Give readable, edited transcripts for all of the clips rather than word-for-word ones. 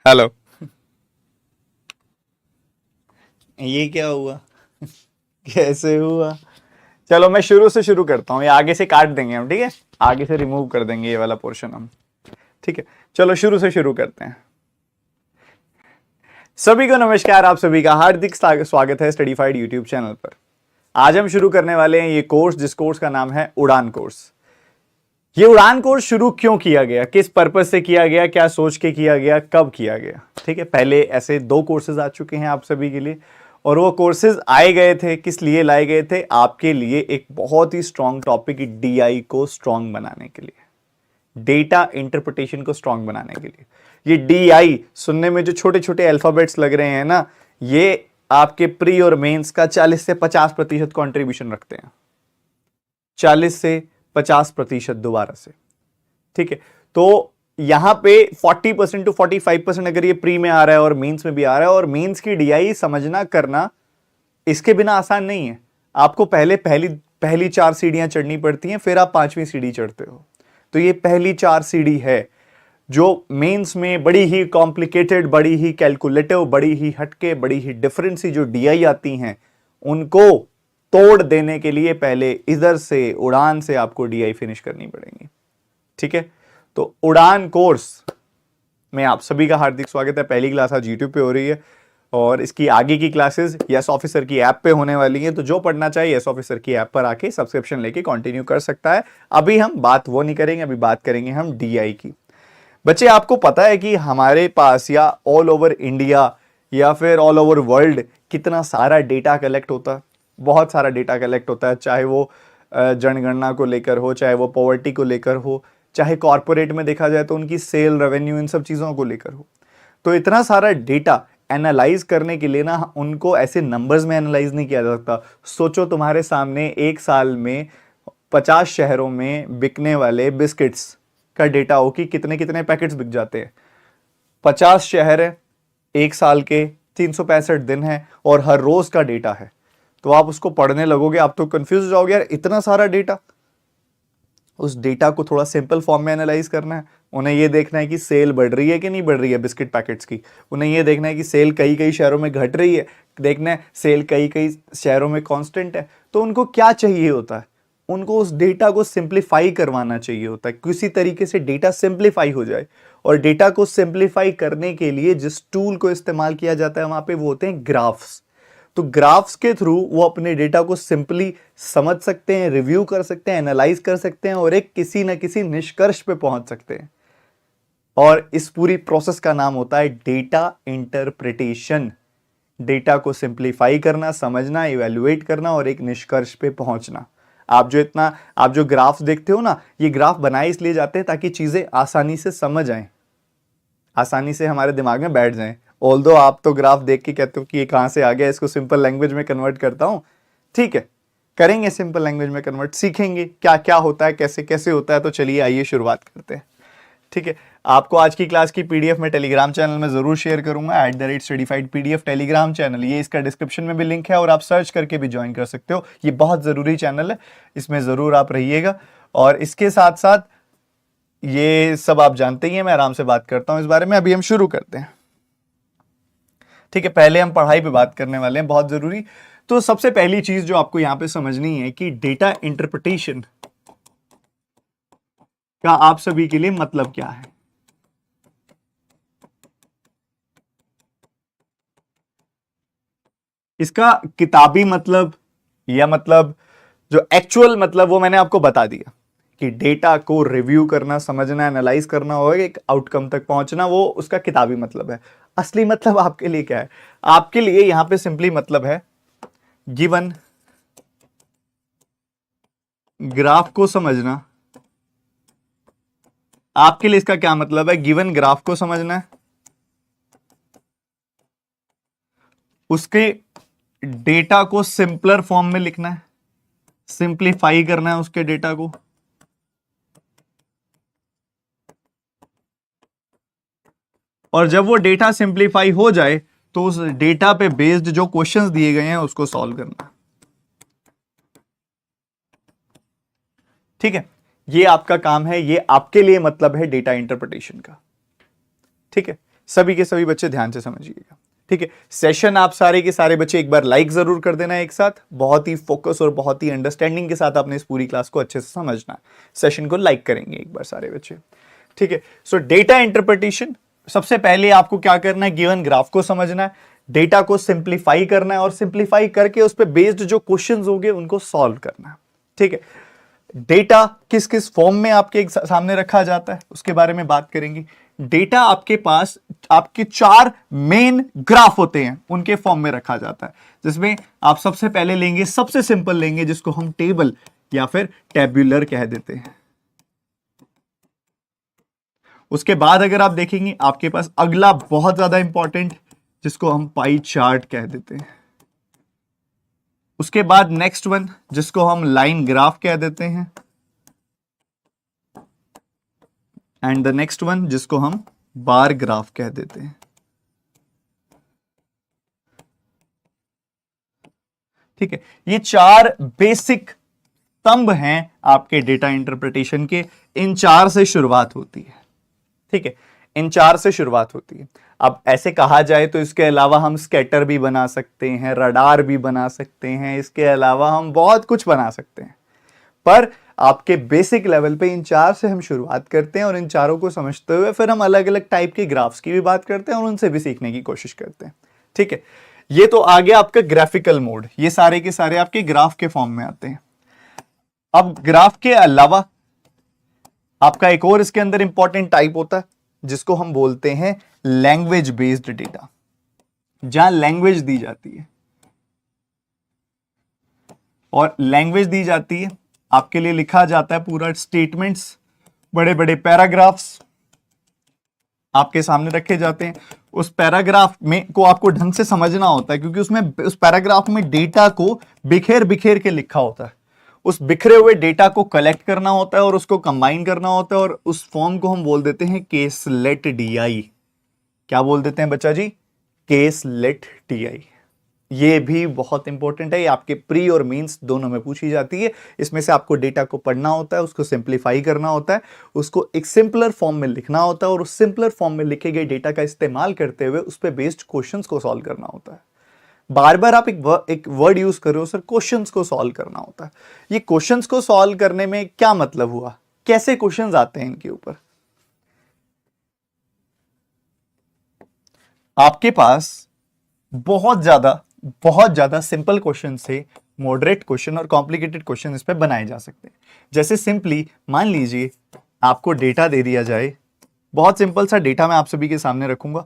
Hello. ये क्या हुआ? कैसे हुआ? चलो मैं शुरू से शुरू करता हूँ, ये आगे से काट देंगे हम, ठीक है। आगे से रिमूव कर देंगे ये वाला पोर्शन हम। ठीक है, चलो शुरू से शुरू करते हैं। सभी को नमस्कार, आप सभी का हार्दिक स्वागत है स्टडीफाइड यूट्यूब चैनल पर। आज हम शुरू करने वाले हैं ये कोर्स, जिस कोर्स का नाम है उड़ान कोर्स। ये उड़ान कोर्स शुरू क्यों किया गया, किस पर्पज से किया गया, क्या सोच के किया गया, कब किया गया? ठीक है, पहले ऐसे 2 कोर्सेज आ चुके हैं आप सभी के लिए, और वो कोर्सेज आए गए थे, किस लिए लाए गए थे? आपके लिए एक बहुत ही स्ट्रांग टॉपिक, डीआई को स्ट्रांग बनाने के लिए, डेटा इंटरप्रिटेशन को स्ट्रांग बनाने के लिए। ये डीआई सुनने में जो छोटे छोटे अल्फाबेट्स लग रहे हैं ना, ये आपके प्री और मेंस का 40 से 50% कॉन्ट्रीब्यूशन रखते हैं। 40 से 50% दोबारा से। ठीक है, तो यहां पे 40% टू 45% अगर ये प्री में आ रहा है और मेंस में भी आ रहा है, और मेंस की डीआई समझना करना इसके बिना आसान नहीं है। आपको पहले पहली पहली 4 सीढ़ियां चढ़नी पड़ती हैं, फिर आप 5वीं सीढ़ी चढ़ते हो। तो ये पहली 4 सीढ़ी है जो मेंस में बड़ी ही कॉम्प्लिकेटेड, बड़ी ही कैलकुलेटिव, बड़ी ही हटके, बड़ी ही डिफरेंट सी जो डीआई आती हैं, उनको तोड़ देने के लिए पहले इधर से उड़ान से आपको डीआई फिनिश करनी पड़ेगी। ठीक है, तो उड़ान कोर्स में आप सभी का हार्दिक स्वागत है। पहली क्लास आज यूट्यूब पे हो रही है, और इसकी आगे की क्लासेस यस ऑफिसर की ऐप पे होने वाली हैं। तो जो पढ़ना चाहिए यस ऑफिसर की ऐप पर आके सब्सक्रिप्शन लेके कंटिन्यू कर सकता है। अभी हम बात वो नहीं करेंगे, अभी बात करेंगे हम डीआई की। बच्चे, आपको पता है कि हमारे पास या ऑल ओवर इंडिया या फिर ऑल ओवर वर्ल्ड कितना सारा डेटा कलेक्ट होता है? बहुत सारा डेटा कलेक्ट होता है, चाहे वो जनगणना को लेकर हो, चाहे वो पॉवर्टी को लेकर हो, चाहे कॉरपोरेट में देखा जाए तो उनकी सेल, रेवेन्यू, इन सब चीज़ों को लेकर हो। तो इतना सारा डेटा एनालाइज करने के लिए ना, उनको ऐसे नंबर्स में एनालाइज नहीं किया जा सकता। सोचो तुम्हारे सामने एक साल में 50 शहरों में बिकने वाले बिस्किट्स का डेटा हो कि कितने कितने पैकेट्स बिक जाते हैं। 50 शहर है, एक साल के 365 दिन है, और हर रोज का डेटा है। तो आप उसको पढ़ने लगोगे, आप तो कंफ्यूज हो जाओगे, यार इतना सारा डेटा। उस डेटा को थोड़ा सिंपल फॉर्म में एनालाइज करना है। उन्हें यह देखना है कि सेल बढ़ रही है कि नहीं बढ़ रही है बिस्किट पैकेट्स की। उन्हें यह देखना है कि सेल कई कई शहरों में घट रही है, देखना है सेल कई कई शहरों में कांस्टेंट है। तो उनको क्या चाहिए होता है? उनको उस डेटा को सिंप्लीफाई करवाना चाहिए होता है, किसी तरीके से डेटा सिंप्लीफाई हो जाए। और डेटा को सिंप्लीफाई करने के लिए जिस टूल को इस्तेमाल किया जाता है वहां पे वो होते हैं ग्राफ्स। तो ग्राफ्स के थ्रू वो अपने डेटा को सिंपली समझ सकते हैं, रिव्यू कर सकते हैं, एनालाइज कर सकते हैं, और एक किसी न किसी निष्कर्ष पे पहुंच सकते हैं। और इस पूरी प्रोसेस का नाम होता है डेटा इंटरप्रिटेशन। डेटा को सिंप्लीफाई करना, समझना, इवेल्युएट करना, और एक निष्कर्ष पे पहुंचना। आप जो ग्राफ देखते हो ना, ये ग्राफ बनाए इसलिए जाते हैं ताकि चीजें आसानी से समझ आए, आसानी से हमारे दिमाग में बैठ जाएं। ऑल्दो आप तो ग्राफ देख के कहते हो कि ये कहां से आ गया, इसको सिंपल लैंग्वेज में कन्वर्ट करता हूं। ठीक है, करेंगे सिंपल लैंग्वेज में कन्वर्ट, सीखेंगे क्या क्या होता है, कैसे कैसे होता है। तो चलिए आइए शुरुआत करते हैं। ठीक है, आपको आज की क्लास की पीडीएफ में टेलीग्राम चैनल में जरूर शेयर करूंगा, @studyfiedpdf टेलीग्राम चैनल। ये इसका डिस्क्रिप्शन में भी लिंक है, और आप सर्च करके भी ज्वाइन कर सकते हो। ये बहुत जरूरी चैनल है, इसमें जरूर आप रहिएगा। और इसके साथ साथ ये सब आप जानते ही हैं, मैं आराम से बात करता हूं इस बारे में। अभी हम शुरू करते हैं। ठीक है, पहले हम पढ़ाई पे बात करने वाले हैं, बहुत जरूरी। तो सबसे पहली चीज जो आपको यहां पे समझनी है कि डेटा इंटरप्रिटेशन का आप सभी के लिए मतलब क्या है। इसका किताबी मतलब, या मतलब जो एक्चुअल मतलब, वो मैंने आपको बता दिया कि डेटा को रिव्यू करना, समझना, एनालाइज करना और एक आउटकम तक पहुंचना, वो उसका किताबी मतलब है। असली मतलब आपके लिए क्या है? आपके लिए यहां पे सिंपली मतलब है गिवन ग्राफ को समझना। आपके लिए इसका क्या मतलब है? गिवन ग्राफ को समझना है, उसके डेटा को सिंपलर फॉर्म में लिखना है, सिंप्लीफाई करना है उसके डेटा को, और जब वो डेटा सिंप्लीफाई हो जाए तो उस डेटा पे बेस्ड जो क्वेश्चंस दिए गए हैं उसको सॉल्व करना। ठीक है, ये आपका काम है, ये आपके लिए मतलब है डेटा इंटरप्रिटेशन का। ठीक है, सभी के सभी बच्चे ध्यान से समझिएगा, ठीक है। सेशन आप सारे के सारे बच्चे एक बार लाइक जरूर कर देना एक साथ, बहुत ही फोकस और बहुत ही अंडरस्टैंडिंग के साथ आपने इस पूरी क्लास को अच्छे से समझना है। सेशन को लाइक करेंगे एक बार सारे बच्चे, ठीक है। सो डेटा इंटरप्रिटेशन, सबसे पहले आपको क्या करना है, गिवन ग्राफ को समझना है, डेटा को सिंप्लीफाई करना है और सिंप्लीफाई करके उस पर बेस्ड जो क्वेश्चंस होंगे उनको सॉल्व करना है, ठीक है। डेटा किस किस फॉर्म में आपके सामने रखा जाता है उसके बारे में बात करेंगे। डेटा आपके पास आपके 4 मेन ग्राफ होते हैं, उनके फॉर्म में रखा जाता है, जिसमें आप सबसे पहले लेंगे, सबसे सिंपल लेंगे, जिसको हम टेबल या फिर टेब्यूलर कह देते हैं। उसके बाद अगर आप देखेंगे आपके पास अगला बहुत ज्यादा इंपॉर्टेंट, जिसको हम पाई चार्ट कह देते हैं। उसके बाद नेक्स्ट वन, जिसको हम लाइन ग्राफ कह देते हैं, एंड द नेक्स्ट वन जिसको हम बार ग्राफ कह देते हैं, ठीक है। ये 4 बेसिक स्तंभ हैं आपके डेटा इंटरप्रिटेशन के, इन 4 से शुरुआत होती है, ठीक है। इन 4 से शुरुआत होती है। अब ऐसे कहा जाए तो इसके अलावा हम स्कैटर भी बना सकते हैं, रडार भी बना सकते हैं, इसके अलावा हम बहुत कुछ बना सकते हैं, पर आपके बेसिक लेवल पे इन 4 से हम शुरुआत करते हैं और इन चारों को समझते हुए फिर हम अलग अलग टाइप के ग्राफ्स की भी बात करते हैं और उनसे भी सीखने की कोशिश करते हैं, ठीक है। ये तो आ गया आपका ग्राफिकल मोड, ये सारे के सारे आपके ग्राफ के फॉर्म में आते हैं। अब ग्राफ के अलावा आपका एक और इसके अंदर इंपॉर्टेंट टाइप होता है, जिसको हम बोलते हैं लैंग्वेज बेस्ड डेटा, जहां लैंग्वेज दी जाती है। और लैंग्वेज दी जाती है, आपके लिए लिखा जाता है पूरा स्टेटमेंट्स, बड़े बड़े पैराग्राफ्स आपके सामने रखे जाते हैं। उस पैराग्राफ में को आपको ढंग से समझना होता है, क्योंकि उसमें उस पैराग्राफ में डेटा को बिखेर बिखेर के लिखा होता है। उस बिखरे हुए डेटा को कलेक्ट करना होता है और उसको कंबाइन करना होता है, और उस फॉर्म को हम बोल देते हैं केसलेट डीआई। क्या बोल देते हैं बच्चा जी? Caselet DI. ये भी बहुत इंपॉर्टेंट है, ये आपके प्री और मेंस दोनों में पूछी जाती है। इसमें से आपको डेटा को पढ़ना होता है, उसको सिंप्लीफाई करना होता है, उसको एक सिंपलर फॉर्म में लिखना होता है, और उस सिंपलर फॉर्म में लिखे गए डेटा का इस्तेमाल करते हुए उस पर बेस्ड क्वेश्चंस को सॉल्व करना होता है। बार बार आप एक वर्ड यूज कर रहे हो सर, क्वेश्चंस को सॉल्व करना होता है। ये क्वेश्चंस को सॉल्व करने में क्या मतलब हुआ, कैसे क्वेश्चंस आते हैं इनके ऊपर? आपके पास बहुत ज्यादा सिंपल क्वेश्चन से मॉडरेट क्वेश्चन और कॉम्प्लिकेटेड क्वेश्चन इस पे बनाए जा सकते हैं। जैसे सिंपली मान लीजिए आपको डेटा दे दिया जाए, बहुत सिंपल सा डेटा मैं आप सभी के सामने रखूंगा।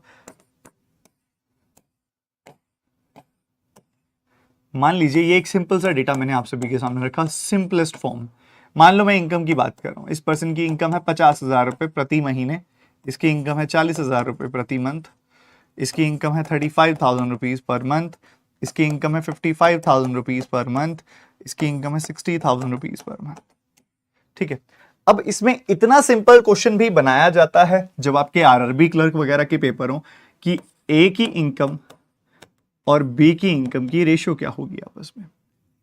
मान लीजिए ये एक सिंपल सा डेटा मैंने आप सभी के सामने रखा, सिंपलेस्ट फॉर्म। मान लो मैं इनकम की बात कर रहा हूं, इस पर्सन की इनकम है 50,000 रुपए प्रति महीने, इसकी इनकम है 40,000 रुपए प्रति मंथ, इसकी इनकम है 35,000 रुपीज पर मंथ, इसकी इनकम है 55,000 रुपीज पर मंथ, इसकी इनकम है 60,000 रुपीज पर मंथ, ठीक है। अब इसमें इतना सिंपल क्वेश्चन भी बनाया जाता है जब आपके आरआरबी क्लर्क वगैरह के पेपर हो कि ए की इनकम और बी की इनकम की रेशियो क्या होगी आपस में।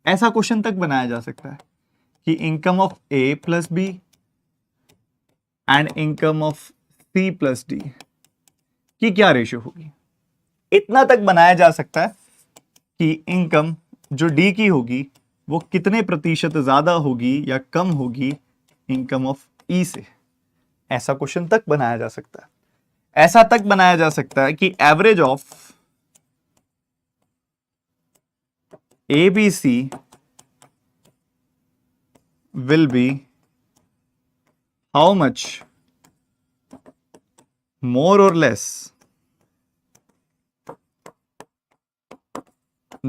ऐसा क्वेश्चन तक बनाया जा सकता है कि income of A plus B and income of C plus D की क्या रेशियो होगी। इतना तक बनाया जा सकता है कि इनकम जो डी की होगी वो कितने प्रतिशत ज्यादा होगी या कम होगी इनकम ऑफ ई से। ऐसा क्वेश्चन तक बनाया जा सकता है। ऐसा तक बनाया जा सकता है कि average of ABC will be how much more or less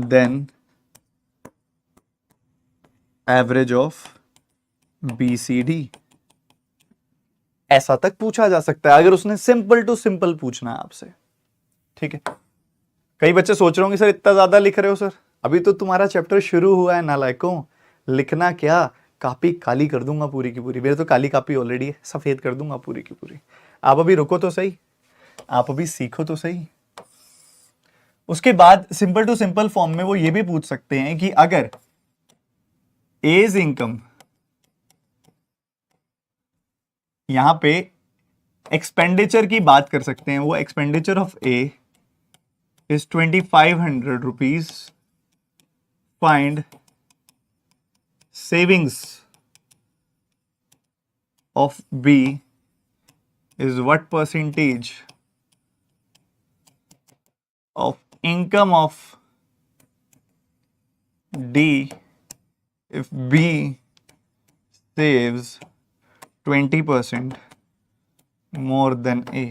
than average of BCD। ऐसा तक पूछा जा सकता है अगर उसने सिंपल टू सिंपल पूछना है आपसे, ठीक है। कई बच्चे सोच रहे होंगे सर इतना ज्यादा लिख रहे हो सर, अभी तो तुम्हारा चैप्टर शुरू हुआ है नालायकों, लिखना क्या, कॉपी काली कर दूंगा पूरी की पूरी। मेरे तो काली कॉपी ऑलरेडी है, सफेद कर दूंगा पूरी की पूरी। आप अभी रुको तो सही, आप अभी सीखो तो सही। उसके बाद सिंपल टू सिंपल फॉर्म में वो ये भी पूछ सकते हैं कि अगर एज इनकम, यहां पे एक्सपेंडिचर की बात कर सकते हैं, वो expenditure of A is 2500 rupees, find savings of B is what percentage of income of D if B saves 20% more than A।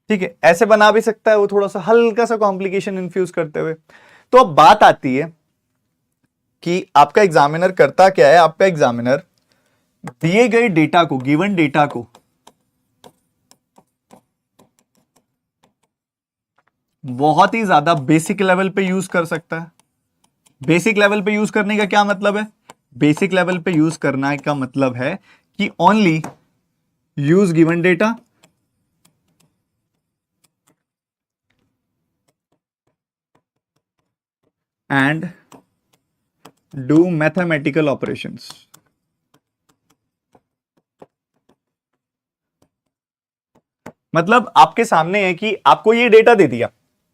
ठीक है, ऐसे बना भी सकता है वो, थोड़ा सा हल्का सा कॉम्प्लिकेशन इन्फ्यूज करते हुए। तो अब बात आती है कि आपका एग्जामिनर करता क्या है। आपका एग्जामिनर दिए गए डेटा को, गिवन डेटा को बहुत ही ज्यादा बेसिक लेवल पे यूज कर सकता है। बेसिक लेवल पे यूज करने का क्या मतलब है? बेसिक लेवल पे यूज करना का मतलब है कि only use given data and do mathematical operations. मतलब आपके सामने है कि आपको ये डेटा दे दिया,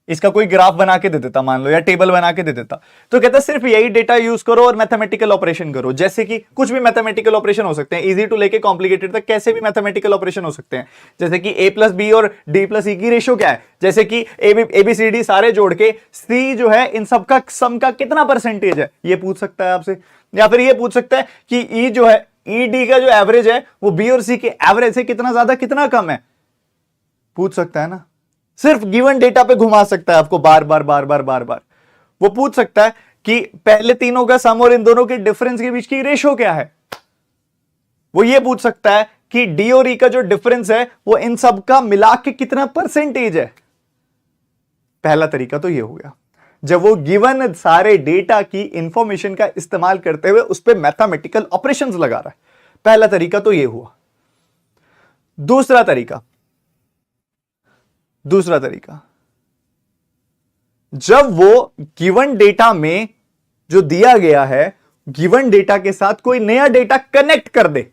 इसका कोई ग्राफ बना के दे देता मान लो, या टेबल बना के दे देता, तो कहता सिर्फ यही डेटा यूज करो और मैथमेटिकल ऑपरेशन करो। जैसे कि कुछ भी मैथमेटिकल ऑपरेशन हो सकते हैं, इजी टू लेके कॉम्प्लिकेटेड तक कैसे भी मैथमेटिकल ऑपरेशन हो सकते हैं। जैसे कि a प्लस बी और d प्लस ई की रेशियो क्या है, जैसे कि ABCD सारे जोड़ के C जो है इन सबका सम का कितना परसेंटेज है, ये पूछ सकता है आपसे। या फिर ये पूछ सकता है कि E जो है, ED का जो एवरेज है वो B और C के एवरेज से कितना ज्यादा कितना कम है, पूछ सकता है ना। सिर्फ गिवन डेटा पे घुमा सकता है आपको बार बार बार बार बार बार। वो पूछ सकता है कि पहले तीनों का सम और इन दोनों के डिफरेंस के बीच की रेशो क्या है। वो ये पूछ सकता है कि डी और ई का जो डिफरेंस है वो इन सब का मिला के कितना परसेंटेज है। पहला तरीका तो ये हो गया, जब वो गिवन सारे डेटा की इंफॉर्मेशन का इस्तेमाल करते हुए उस पर मैथमेटिकल ऑपरेशंस लगा रहा है। पहला तरीका तो ये हुआ। दूसरा तरीका, जब वो गिवन डेटा में जो दिया गया है, गिवन डेटा के साथ कोई नया डेटा कनेक्ट कर दे,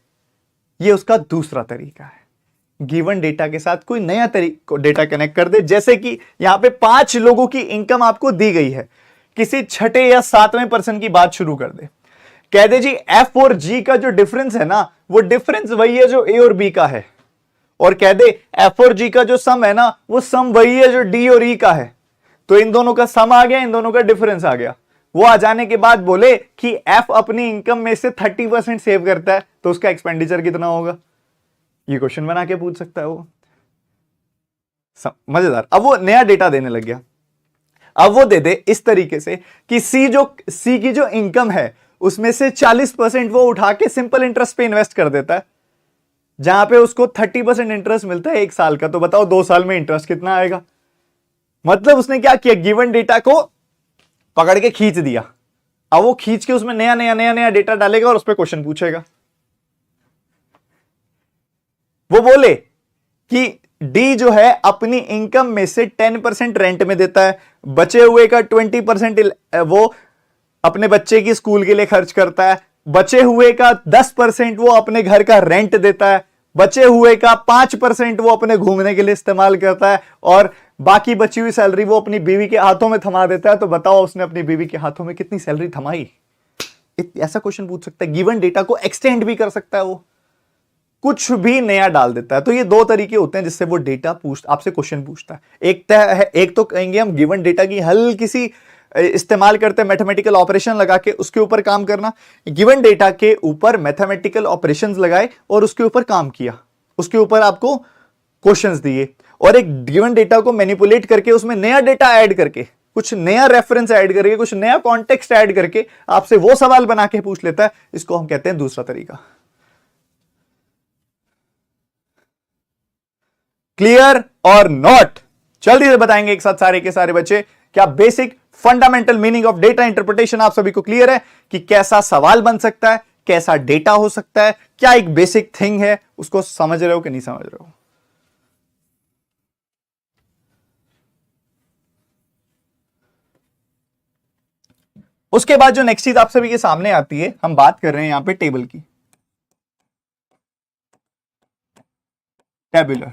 ये उसका दूसरा तरीका है। गिवन डेटा के साथ कोई नया डेटा कनेक्ट कर दे, जैसे कि यहां पे 5 लोगों की इनकम आपको दी गई है, किसी छठे या 7वें पर्सन की बात शुरू कर दे, कह दे जी एफ और जी का जो डिफरेंस है ना, वो डिफरेंस वही है जो ए और बी का है, और कह दे एफ और जी का जो सम है ना, वो सम वही है जो डी और ई का है। तो इन दोनों का सम आ गया, इन दोनों का डिफरेंस आ गया। वो आ जाने के बाद बोले कि एफ अपनी इनकम में से 30% सेव करता है, तो उसका एक्सपेंडिचर कितना होगा, ये क्वेश्चन बना के पूछ सकता है वो। मजेदार। अब वो नया डेटा देने लग गया। अब वो दे दे इस तरीके से कि सी की जो इनकम है उसमें से 40% वो उठा के सिंपल इंटरेस्ट पे इन्वेस्ट कर देता है, जहां पे उसको 30% इंटरेस्ट मिलता है 1 साल का। तो बताओ 2 साल में इंटरेस्ट कितना आएगा। मतलब उसने क्या किया, गिवन डेटा को पकड़ के खींच दिया। अब वो खींच के उसमें नया नया नया नया डेटा डालेगा और उस पर क्वेश्चन पूछेगा। वो बोले कि डी जो है अपनी इनकम में से 10% रेंट में देता है, बचे हुए का 20% वो अपने बच्चे की स्कूल के लिए खर्च करता है, बचे हुए का 10% वो अपने घर का रेंट देता है, बचे हुए का 5% वो अपने घूमने के लिए इस्तेमाल करता है, और बाकी बची हुई सैलरी वो अपनी बीवी के हाथों में थमा देता है। तो बताओ उसने अपनी बीवी के हाथों में कितनी सैलरी थमाई। ऐसा क्वेश्चन पूछ सकता है। गिवन डेटा को एक्सटेंड भी कर सकता है, वो कुछ भी नया डाल देता है। तो ये 2 तरीके होते हैं जिससे वो डेटा आपसे क्वेश्चन पूछता है। एक तो कहेंगे हम गिवन डेटा की हल्की सी इस्तेमाल करते हैं, मैथमेटिकल ऑपरेशन लगा के उसके ऊपर काम करना। गिवन डेटा के ऊपर मैथमेटिकल ऑपरेशंस लगाए और उसके ऊपर काम किया, उसके ऊपर आपको क्वेश्चंस दिए, और एक गिवन डेटा को मैनिपुलेट करके उसमें नया डेटा ऐड करके, कुछ नया रेफरेंस ऐड करके, कुछ नया कॉन्टेक्स्ट ऐड करके आपसे वो सवाल बना के पूछ लेता है। इसको हम कहते हैं दूसरा तरीका। क्लियर और नॉट? जल्दी से बताएंगे एक साथ सारे के सारे बच्चे। क्या basic fundamental meaning of data interpretation आप सभी को क्लियर है कि कैसा सवाल बन सकता है, कैसा डेटा हो सकता है, क्या एक बेसिक थिंग है, उसको समझ रहे हो कि नहीं समझ रहे हो? उसके बाद जो नेक्स्ट चीज आप सभी के सामने आती है, हम बात कर रहे हैं यहां पे टेबल की। टैबुलर।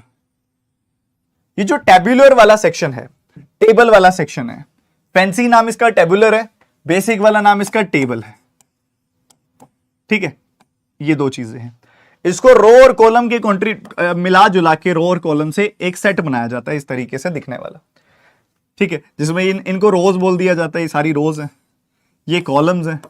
ये जो टैबुलर वाला सेक्शन है, टेबल वाला सेक्शन है, फैंसी नाम इसका टैबुलर है, बेसिक वाला नाम इसका टेबल है। ठीक है, ये दो चीजें हैं। इसको रो और कॉलम के मिला जुला के रो और कॉलम से एक सेट बनाया जाता है, इस तरीके से दिखने वाला। ठीक है, जिसमें इनको रोज बोल दिया जाता है, ये सारी रोज हैं, ये कॉलम्स हैं,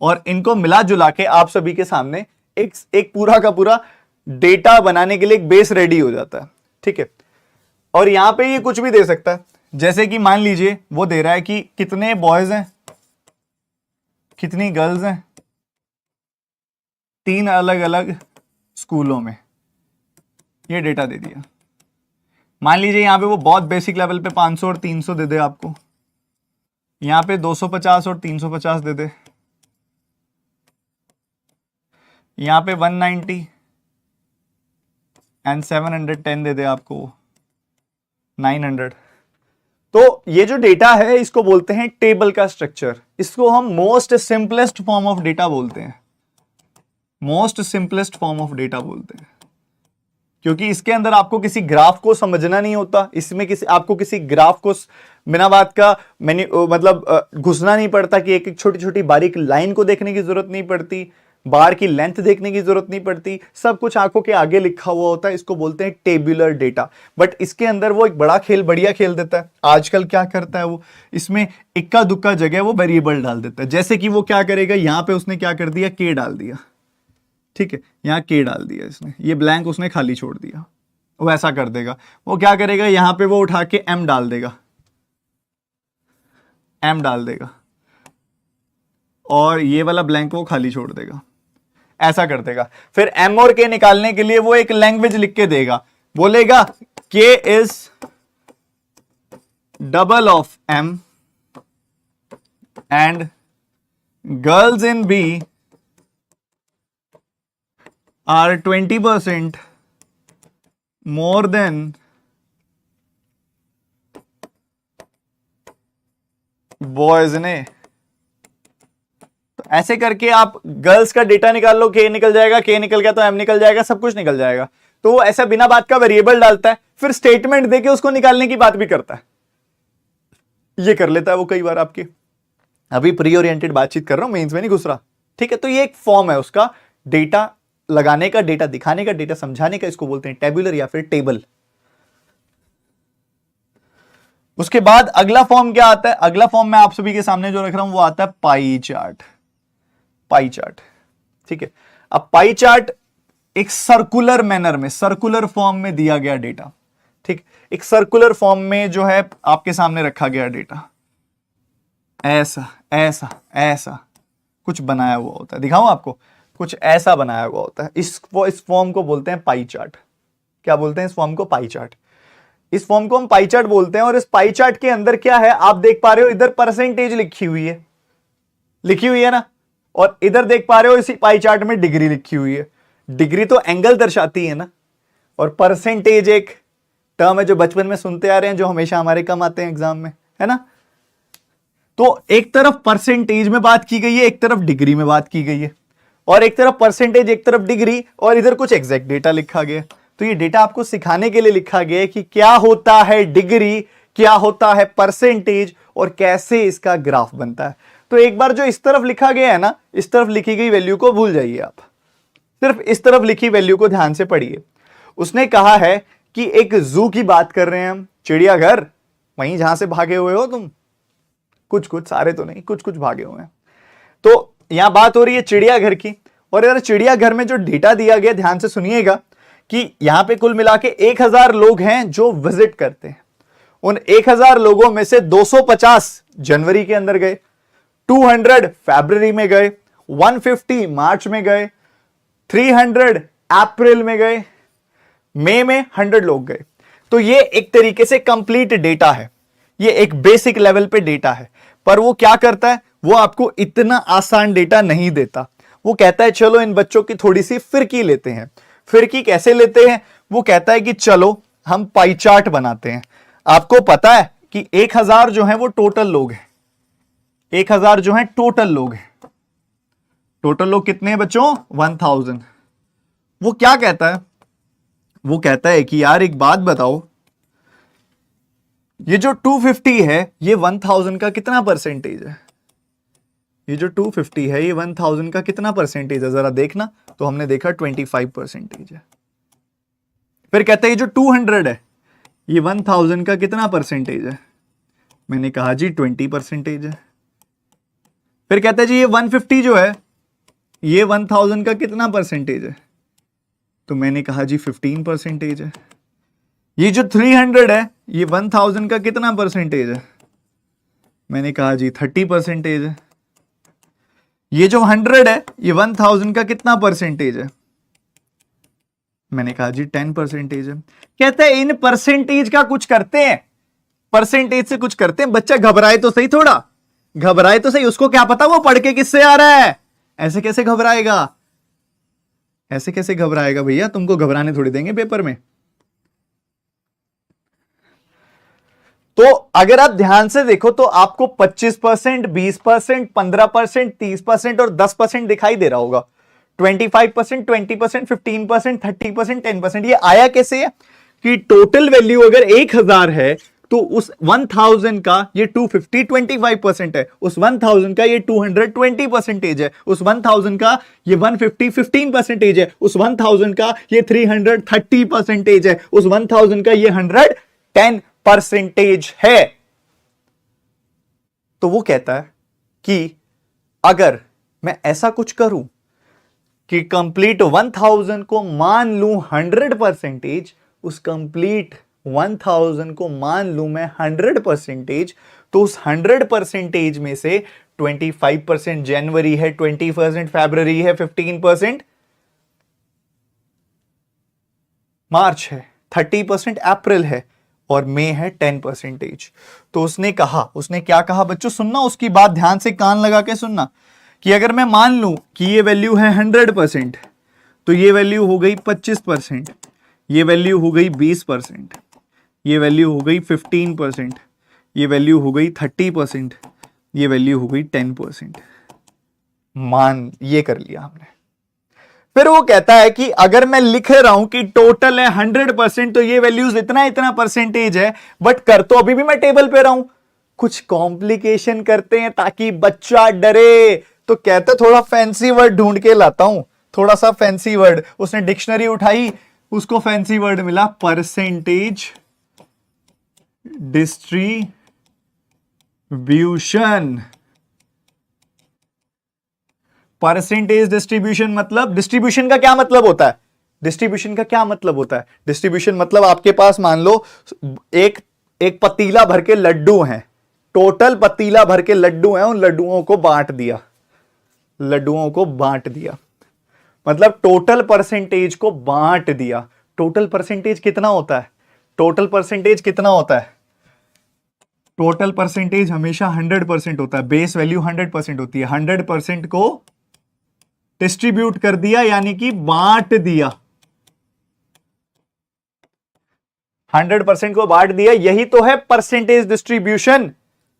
और इनको मिला जुला के आप सभी के सामने एक पूरा का पूरा डेटा बनाने के लिए एक बेस रेडी हो जाता है। ठीक है, और यहां पे ये कुछ भी दे सकता है, जैसे कि मान लीजिए वो दे रहा है कि कितने बॉयज हैं, कितनी गर्ल्स हैं 3 अलग अलग स्कूलों में, ये डेटा दे दिया। मान लीजिए यहां पे वो बहुत बेसिक लेवल पे 500 और 300 दे दे आपको, यहां पे 250 और 350 दे दे, यहां पे 190 एंड 710 दे दे आपको 900। तो ये जो डेटा है इसको बोलते हैं टेबल का स्ट्रक्चर। इसको हम most simplest form of data बोलते हैं, most simplest form of data बोलते हैं, क्योंकि इसके अंदर आपको किसी ग्राफ को समझना नहीं होता, इसमें आपको किसी ग्राफ को बिना बात का मतलब घुसना नहीं पड़ता, कि एक एक छोटी छोटी बारीक लाइन को देखने की जरूरत नहीं पड़ती, बार की लेंथ देखने की जरूरत नहीं पड़ती, सब कुछ आंखों के आगे लिखा हुआ होता है। इसको बोलते हैं टेबुलर डेटा। बट इसके अंदर वो एक बढ़िया खेल देता है। आजकल क्या करता है वो, इसमें इक्का दुक्का जगह वो वेरिएबल डाल देता है। जैसे कि वो क्या करेगा, यहां पे उसने क्या कर दिया, के डाल दिया। ठीक है, यहां के डाल दिया इसने, ये ब्लैंक उसने खाली छोड़ दिया। वो ऐसा कर देगा, वो क्या करेगा, यहां पे वो उठा के एम डाल देगा, एम डाल देगा, और ये वाला ब्लैंक वो खाली छोड़ देगा, ऐसा कर देगा। फिर एम और के निकालने के लिए वो एक लैंग्वेज लिख के देगा, बोलेगा K is double of M and girls in B are 20% more than boys ने। तो ऐसे करके आप गर्ल्स का डेटा निकाल लो, के निकल जाएगा, के निकल गया तो एम निकल जाएगा, सब कुछ निकल जाएगा। तो वो ऐसा बिना बात का वेरिएबल डालता है, फिर स्टेटमेंट देके उसको निकालने की बात भी करता है। ये कर लेता है वो कई बार आपकी। अभी प्री ओरिएंटेड बातचीत कर रहा हूं, मेंस में नहीं घुस रहा। ठीक है, तो ये एक फॉर्म है उसका, डेटा लगाने का, डेटा दिखाने का, डेटा समझाने का। इसको बोलते हैं टेबुलर या फिर टेबल। उसके बाद अगला फॉर्म क्या आता है, अगला फॉर्म मैं आप सभी के सामने जो रख रहा हूं वो आता है पाई चार्ट। पाई चार्ट, ठीक है। अब पाई चार्ट एक सर्कुलर मैनर में, सर्कुलर फॉर्म में दिया गया डेटा। ठीक, एक सर्कुलर फॉर्म में जो है आपके सामने रखा गया डेटा, ऐसा ऐसा ऐसा कुछ बनाया हुआ होता है। दिखाऊं आपको, कुछ ऐसा बनाया हुआ होता है। इस फॉर्म को बोलते हैं पाई चार्ट। क्या बोलते हैं इस फॉर्म को, पाई चार्ट। इस फॉर्म को हम पाई चार्ट बोलते हैं। और इस पाई चार्ट के अंदर क्या है, आप देख पा रहे हो इधर परसेंटेज लिखी हुई है ना, और इधर देख पा रहे हो इसी पाई चार्ट में डिग्री लिखी हुई है। डिग्री तो एंगल दर्शाती है ना, और परसेंटेज एक टर्म है जो बचपन में सुनते आ रहे हैं, जो हमेशा हमारे कम आते हैं एग्जाम में, है ना। तो एक तरफ परसेंटेज में बात की गई है, एक तरफ डिग्री में बात की गई है, और एक तरफ परसेंटेज, एक तरफ डिग्री, और इधर कुछ एग्जैक्ट डेटा लिखा गया। तो ये डेटा आपको सिखाने के लिए लिखा गया है कि क्या होता है डिग्री, क्या होता है परसेंटेज, और कैसे इसका ग्राफ बनता है। तो एक बार जो इस तरफ लिखा गया है ना, इस तरफ लिखी गई वैल्यू को भूल जाइए आप, सिर्फ इस तरफ लिखी वैल्यू को ध्यान से पढ़िए। उसने कहा है कि एक जू की बात कर रहे हैं हम, चिड़ियाघर, वहीं जहां से भागे हुए हो तुम, कुछ कुछ, सारे तो नहीं, कुछ कुछ भागे हुए हैं। तो यहां बात हो रही है चिड़ियाघर की, और यार चिड़ियाघर में जो डेटा दिया गया, ध्यान से सुनिएगा, कि यहां पे कुल मिला के 1000 लोग हैं जो विजिट करते हैं। उन 1000 लोगों में से 250 जनवरी के अंदर गए, 200 फरवरी में गए, 150 मार्च में गए, 300 अप्रैल में गए, मई में 100 लोग गए। तो ये एक तरीके से कंप्लीट डेटा है, ये एक बेसिक लेवल पे डेटा है। पर वो क्या करता है, वो आपको इतना आसान डेटा नहीं देता। वो कहता है चलो इन बच्चों की थोड़ी सी फिरकी लेते हैं। फिरकी कैसे लेते हैं, वो कहता है कि चलो हम पाई चार्ट बनाते हैं। आपको पता है कि 1000 जो है वो टोटल लोग हैं, 1000 जो है टोटल लोग हैं। टोटल लोग कितने हैं बच्चों, 1000। वो क्या कहता है, वो कहता है कि यार एक बात बताओ, ये जो 250 है ये 1000 का कितना परसेंटेज है? ये जो 250 है ये 1000 का कितना परसेंटेज है? जरा देखना। तो हमने देखा 25% है। फिर कहते हैं ये जो 200 है ये 1000 का कितना परसेंटेज है? मैंने कहा जी 20% है। फिर कहते हैं जी ये 150 जो है ये 1000 का कितना परसेंटेज है? तो मैंने कहा जी 15% है। ये जो 300 है ये 1000 का कितना परसेंटेज है? मैंने कहा जी 30% है। ये जो 100 है ये 1000 का कितना परसेंटेज है? मैंने कहा जी 10% है। कहते हैं इन परसेंटेज का कुछ करते हैं, परसेंटेज से कुछ करते हैं। बच्चा घबराए तो सही, थोड़ा घबराए तो सही, उसको क्या पता वो पढ़ के किससे आ रहा है। ऐसे कैसे घबराएगा, ऐसे कैसे घबराएगा भैया, तुमको घबराने थोड़ी देंगे पेपर में। तो अगर आप ध्यान से देखो तो आपको 25%, 20%, 15%, 30% और 10% दिखाई दे रहा होगा। 25%, 20%, 15%, 30%, 10%। ये आया कैसे है कि टोटल वैल्यू अगर 1000 है तो उस 1000 का ये 250 25% है, उस 1000 का ये 200 20% है, उस 1000 का ये 150 15% है, उस 1000 का ये 300 30% है, उस 1000 का ये 100 10% है। तो वो कहता है कि अगर मैं ऐसा कुछ करूं कि कंप्लीट 1000 को मान लूं 100%, उस कंप्लीट 1000 को मान लूं मैं 100%, तो उस 100% में से 25% जनवरी है, 20% फरवरी है, 15% मार्च है, 30% अप्रैल है और मई है 10%। तो उसने कहा, उसने क्या कहा बच्चों, सुनना उसकी बात ध्यान से, कान लगा के सुनना, कि अगर मैं मान लूं कि ये वैल्यू है 100%, तो ये वैल्यू हो गई 25%, ये वैल्यू हो गई 20%, ये वैल्यू हो गई 15%, ये वैल्यू हो गई 30%, ये वैल्यू हो गई 10%। मान ये कर लिया हमने। फिर वो कहता है कि अगर मैं लिख रहा हूं कि टोटल है 100%, तो ये वैल्यूज इतना इतना परसेंटेज है, बट कर तो अभी भी मैं टेबल पे रहा हूं। कुछ कॉम्प्लिकेशन करते हैं ताकि बच्चा डरे। तो कहते थोड़ा फैंसी वर्ड ढूंढ के लाता हूं, थोड़ा सा फैंसी वर्ड। उसने डिक्शनरी उठाई, उसको फैंसी वर्ड मिला परसेंटेज डिस्ट्रीब्यूशन। परसेंटेज डिस्ट्रीब्यूशन मतलब, डिस्ट्रीब्यूशन का क्या मतलब होता है? डिस्ट्रीब्यूशन का क्या मतलब होता है? डिस्ट्रीब्यूशन मतलब आपके पास मान लो एक पतीला भर के लड्डू हैं, टोटल पतीला भर के लड्डू हैं, उन लड्डुओं को बांट दिया, लड्डुओं को बांट दिया, मतलब टोटल परसेंटेज को बांट दिया। टोटल परसेंटेज कितना होता है? टोटल परसेंटेज कितना होता है? टोटल परसेंटेज हमेशा 100% होता है, बेस वैल्यू 100% होती है। 100% को डिस्ट्रीब्यूट कर दिया यानी कि बांट दिया, 100% को बांट दिया, यही तो है परसेंटेज डिस्ट्रीब्यूशन।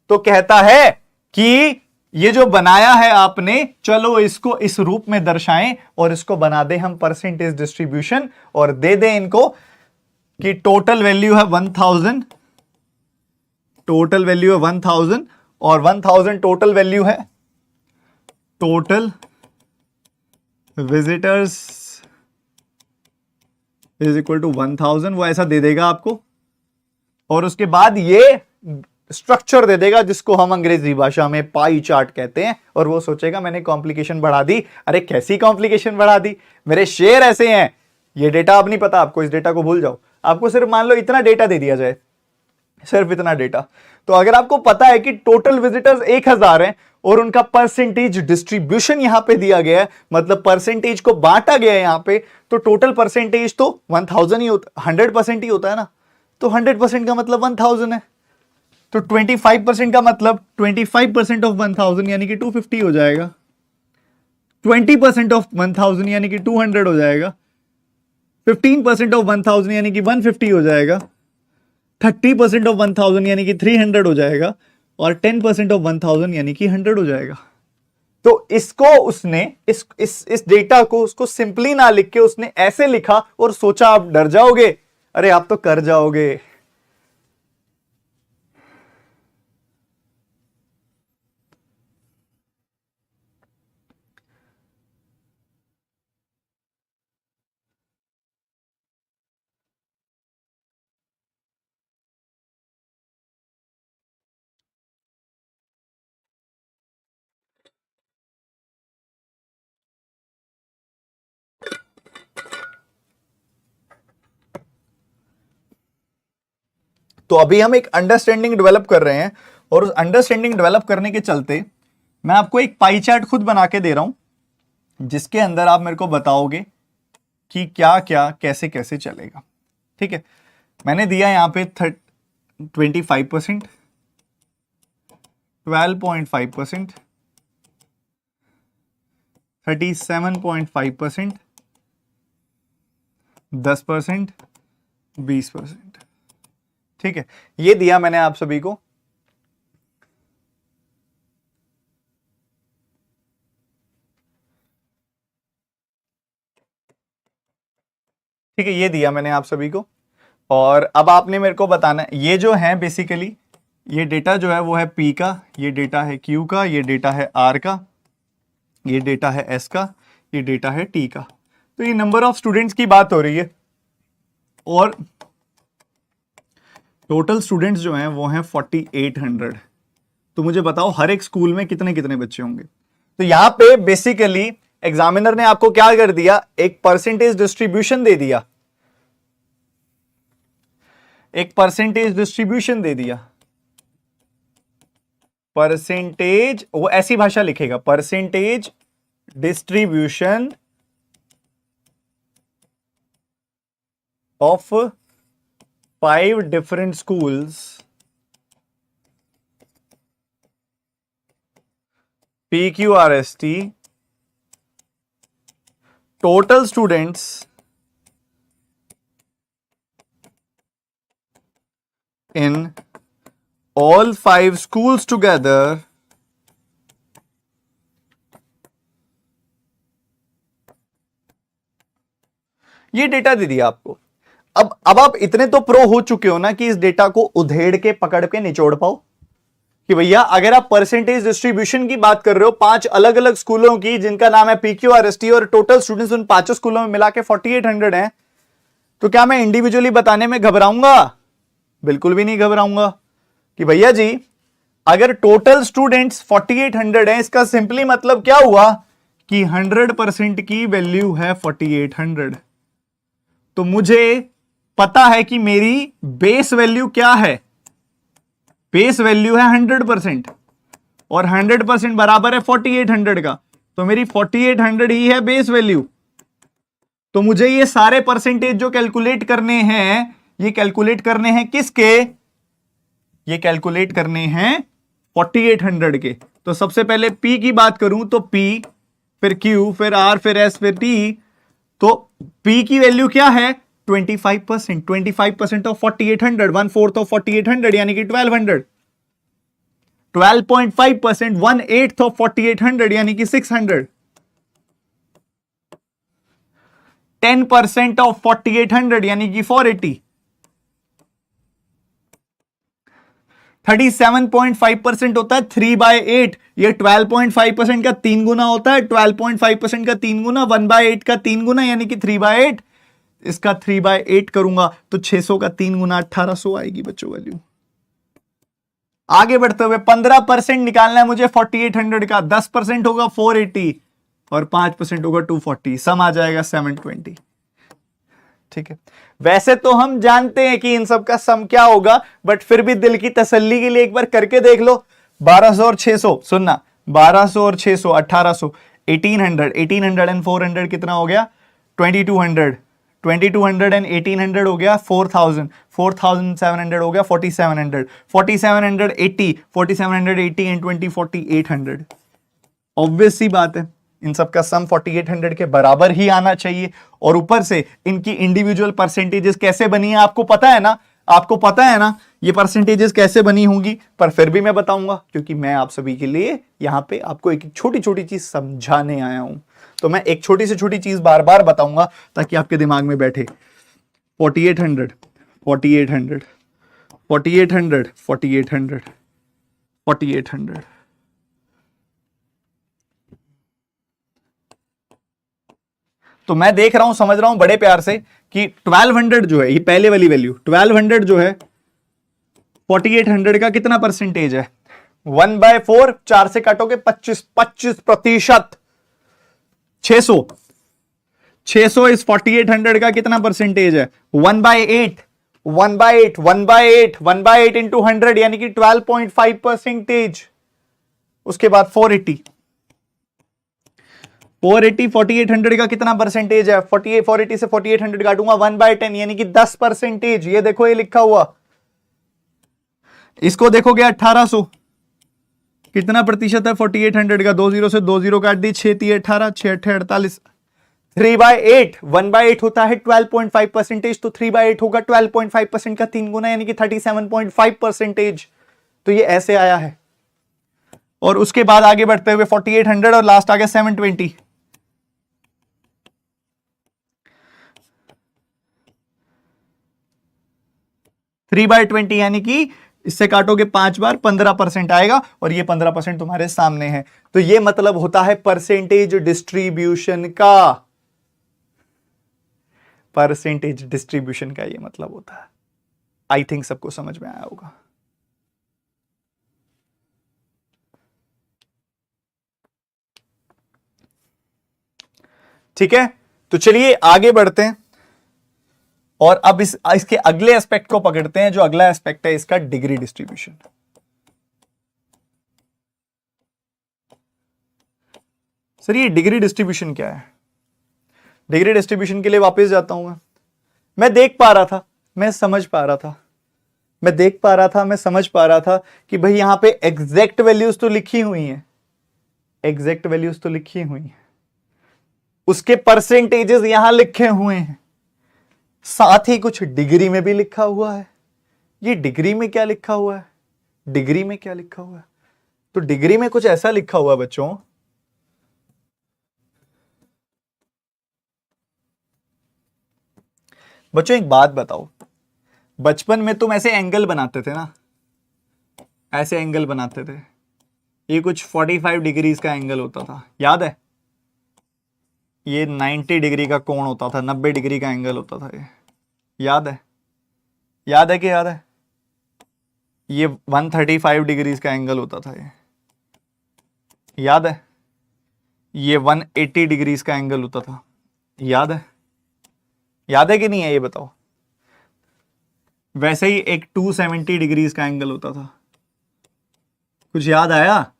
तो कहता है कि ये जो बनाया है आपने, चलो इसको इस रूप में दर्शाएं और इसको बना दें हम परसेंटेज डिस्ट्रीब्यूशन, और दे दें इनको कि टोटल वैल्यू है 1000, टोटल वैल्यू है 1000, और 1000 टोटल वैल्यू है, total visitors is equal to 1000, वो ऐसा दे देगा आपको। और उसके बाद ये स्ट्रक्चर दे देगा जिसको हम अंग्रेजी भाषा में पाई चार्ट कहते हैं, और वो सोचेगा मैंने कॉम्प्लिकेशन बढ़ा दी। अरे कैसी कॉम्प्लिकेशन बढ़ा दी, मेरे शेर ऐसे हैं। ये डेटा अब नहीं पता आपको, इस डेटा को भूल जाओ। आपको सिर्फ मान लो इतना डेटा दे दिया जाए, सिर्फ इतना डेटा। तो अगर आपको पता है कि टोटल विजिटर्स 1000 हैं और उनका परसेंटेज डिस्ट्रीब्यूशन यहां पे दिया गया है, मतलब परसेंटेज को बांटा गया है यहां पे, तो टोटल परसेंटेज तो 1000 ही होता, 100% ही होता है ना। तो 100% का मतलब 1000 है। तो 25% का मतलब 25% ऑफ 1000 यानी कि 250 हो जाएगा। 20% ऑफ 1000 यानी कि 200 हो जाएगा। 15% ऑफ 1000 यानी कि 150 हो जाएगा। 30% ऑफ 1000 यानी कि 300 हो जाएगा, और 10% ऑफ 1000 यानी कि 100 हो जाएगा। तो इसको उसने इस डेटा को उसको सिंपली ना लिख के उसने ऐसे लिखा और सोचा आप डर जाओगे, अरे आप तो कर जाओगे। तो अभी हम एक अंडरस्टैंडिंग डेवलप कर रहे हैं और उस अंडरस्टैंडिंग डेवलप करने के चलते मैं आपको एक पाई चार्ट खुद बना के दे रहा हूं, जिसके अंदर आप मेरे को बताओगे कि क्या क्या कैसे कैसे चलेगा। ठीक है, मैंने दिया यहां पे 25%, 12.5%, 37.5%, 10%, 20%। ठीक है, ये दिया मैंने आप सभी को। ठीक है, ये दिया मैंने आप सभी को। और अब आपने मेरे को बताना है, ये जो है बेसिकली ये डेटा जो है वो है P का, ये डेटा है Q का, ये डेटा है R का, ये डेटा है S का, ये डेटा है T का। तो ये नंबर ऑफ स्टूडेंट्स की बात हो रही है और टोटल स्टूडेंट्स जो हैं वो हैं 4800। तो मुझे बताओ हर एक स्कूल में कितने कितने बच्चे होंगे। तो यहां पे बेसिकली एग्जामिनर ने आपको क्या कर दिया, एक परसेंटेज डिस्ट्रीब्यूशन दे दिया, एक परसेंटेज डिस्ट्रीब्यूशन दे दिया। परसेंटेज, वो ऐसी भाषा लिखेगा, percentage distribution of 5 different schools, PQRST, total students in all 5 schools together ये डेटा दे दिया आपको। अब आप इतने तो प्रो हो चुके हो ना कि इस डेटा को उधेड़ के पकड़ के निचोड़ पाओ कि भैया अगर आप परसेंटेज डिस्ट्रीब्यूशन की बात कर रहे हो 5 अलग अलग स्कूलों की जिनका नाम है PQRST और टोटल स्टूडेंट्स उन 5 स्कूलों में मिला के 4800 हैं, तो क्या मैं इंडिविजुअली बताने में घबराऊंगा? बिल्कुल भी नहीं घबराऊंगा कि भैया जी अगर टोटल स्टूडेंट्स 4800 हैं, इसका सिंपली मतलब क्या हुआ कि 100% की वैल्यू है 4800। तो मुझे पता है कि मेरी बेस वैल्यू क्या है, बेस वैल्यू है 100% और 100% बराबर है 4800 का, तो मेरी 4800 ही है बेस वैल्यू। तो मुझे ये सारे परसेंटेज जो कैलकुलेट करने हैं, ये कैलकुलेट करने हैं किसके, ये कैलकुलेट करने हैं 4800 के। तो सबसे पहले P की बात करूं तो P, फिर Q, फिर R, फिर S, फिर T। तो P की वैल्यू क्या है 25%, 25% ऑफ 4800, 1/4 ऑफ 4800 यानी कि 1200। 12.5% 1/8 ऑफ 4800 यानी कि 600। 10% ऑफ 4800 यानी कि 480। 37.5% होता है 3/8, ये 12.5% का 3 गुना होता है, 12.5% का 3 गुना 1/8 का 3 गुना यानी कि 3/8। इसका 3/8 करूंगा तो 600 का 3 गुना 1800 आएगी बच्चों वैल्यू। आगे बढ़ते हुए 15% निकालना है मुझे 4800 का, 10% होगा 480 और 5% होगा 240, सम आ जाएगा 720। ठीक है, वैसे तो हम जानते हैं कि इन सब का सम क्या होगा, बट फिर भी दिल की तसल्ली के लिए एक बार करके देख लो। 1200 और 600, सुनना, 1200 और 600 1800, 1800, 1800 एंड 400 कितना हो गया 2200, 2200 एंड 1800 हो गया 4000, 4700 हो गया 4700, 4780, 4780 एंड 2040 800। ऑब्वियस सी बात है इन सब का सम 4800 के बराबर ही आना चाहिए। और ऊपर से इनकी इंडिविजुअल परसेंटेजेस कैसे बनी है आपको पता है ना, आपको पता है ना ये परसेंटेजेस कैसे बनी होंगी, पर फिर भी मैं बताऊंगा क्योंकि मैं आप सभी के लिए यहां पे आपको एक छोटी छोटी चीज समझाने आया हूं। तो मैं एक छोटी से छोटी चीज बार बार बताऊंगा ताकि आपके दिमाग में बैठे। 4800 4800 4800 4800 4800। तो मैं देख रहा हूं, समझ रहा हूं बड़े प्यार से कि 1200 जो है ये पहले वाली वैल्यू 1200 जो है 4800 का कितना परसेंटेज है? 1/4, 4 से काटोगे 25% 600 इस 4800 का कितना परसेंटेज है? 1/8 1/8 1/8 1/8 इंटू 100 यानी कि 12.5%। उसके बाद 480 4800 का कितना परसेंटेज है? 480 से 4800 काटूंगा 1/10 यानी कि 10%। ये देखो ये लिखा हुआ। इसको देखोगे 1800 कितना प्रतिशत है 4800 का? 20 से 20 काट दी, 6 3 18 6 8 48। 3/8 1/8 होता है 12.5%, तो 3/8 होगा 12.5% का 3 गुना यानी कि 37.5%। तो ये ऐसे आया है। और उसके बाद आगे बढ़ते हुए 4800 और लास्ट आ गया 720। 3/20 यानी कि इससे काटोगे 5 बार 15% आएगा और ये 15% तुम्हारे सामने है। तो ये मतलब होता है परसेंटेज डिस्ट्रीब्यूशन का। परसेंटेज डिस्ट्रीब्यूशन का ये मतलब होता है। आई थिंक सबको समझ में आया होगा। ठीक है, तो चलिए आगे बढ़ते हैं और अब इसके अगले एस्पेक्ट को पकड़ते हैं। जो अगला एस्पेक्ट है इसका डिग्री डिस्ट्रीब्यूशन। सर ये डिग्री डिस्ट्रीब्यूशन क्या है? डिग्री डिस्ट्रीब्यूशन के लिए वापस जाता हूं मैं देख पा रहा था, मैं समझ पा रहा था, मैं देख पा रहा था, मैं समझ पा रहा था कि भाई यहां पे एग्जैक्ट वैल्यूज तो लिखी हुई हैं, एग्जैक्ट वैल्यूज तो लिखी हुई हैं, उसके परसेंटेजेस यहां लिखे हुए हैं, साथ ही कुछ डिग्री में भी लिखा हुआ है। ये डिग्री में क्या लिखा हुआ है? डिग्री में क्या लिखा हुआ है? तो डिग्री में कुछ ऐसा लिखा हुआ है बच्चों, एक बात बताओ, बचपन में तुम ऐसे एंगल बनाते थे ना, ऐसे एंगल बनाते थे, ये कुछ 45 डिग्रीज का एंगल होता था, याद है? ये 90 डिग्री का कोण होता था, 90 डिग्री का एंगल होता था, ये याद है? याद है कि याद है? ये 135 डिग्रीज का एंगल होता था, ये याद है? ये 180 डिग्रीज का एंगल होता था, याद है? याद है कि नहीं है ये बताओ? वैसे ही एक 270 डिग्रीज का एंगल होता था, कुछ याद आया?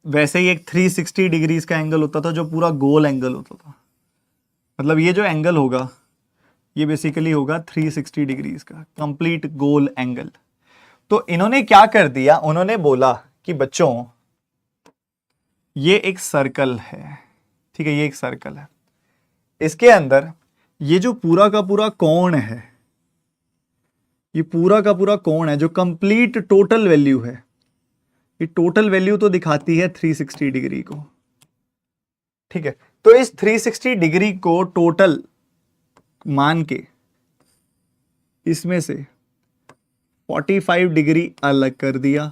वैसे ही एक 360 डिग्रीज का एंगल होता था जो पूरा गोल एंगल होता था। मतलब ये जो एंगल होगा ये बेसिकली होगा 360 डिग्रीज का कंप्लीट गोल एंगल। तो इन्होंने क्या कर दिया, उन्होंने बोला कि बच्चों ये एक सर्कल है, ठीक है, ये एक सर्कल है, इसके अंदर ये जो पूरा का पूरा कोण है, ये पूरा का पूरा कोण है जो कंप्लीट टोटल वैल्यू है, ये टोटल वैल्यू तो दिखाती है 360 डिग्री को, ठीक है। तो इस 360 डिग्री को टोटल मान के इसमें से 45 डिग्री अलग कर दिया,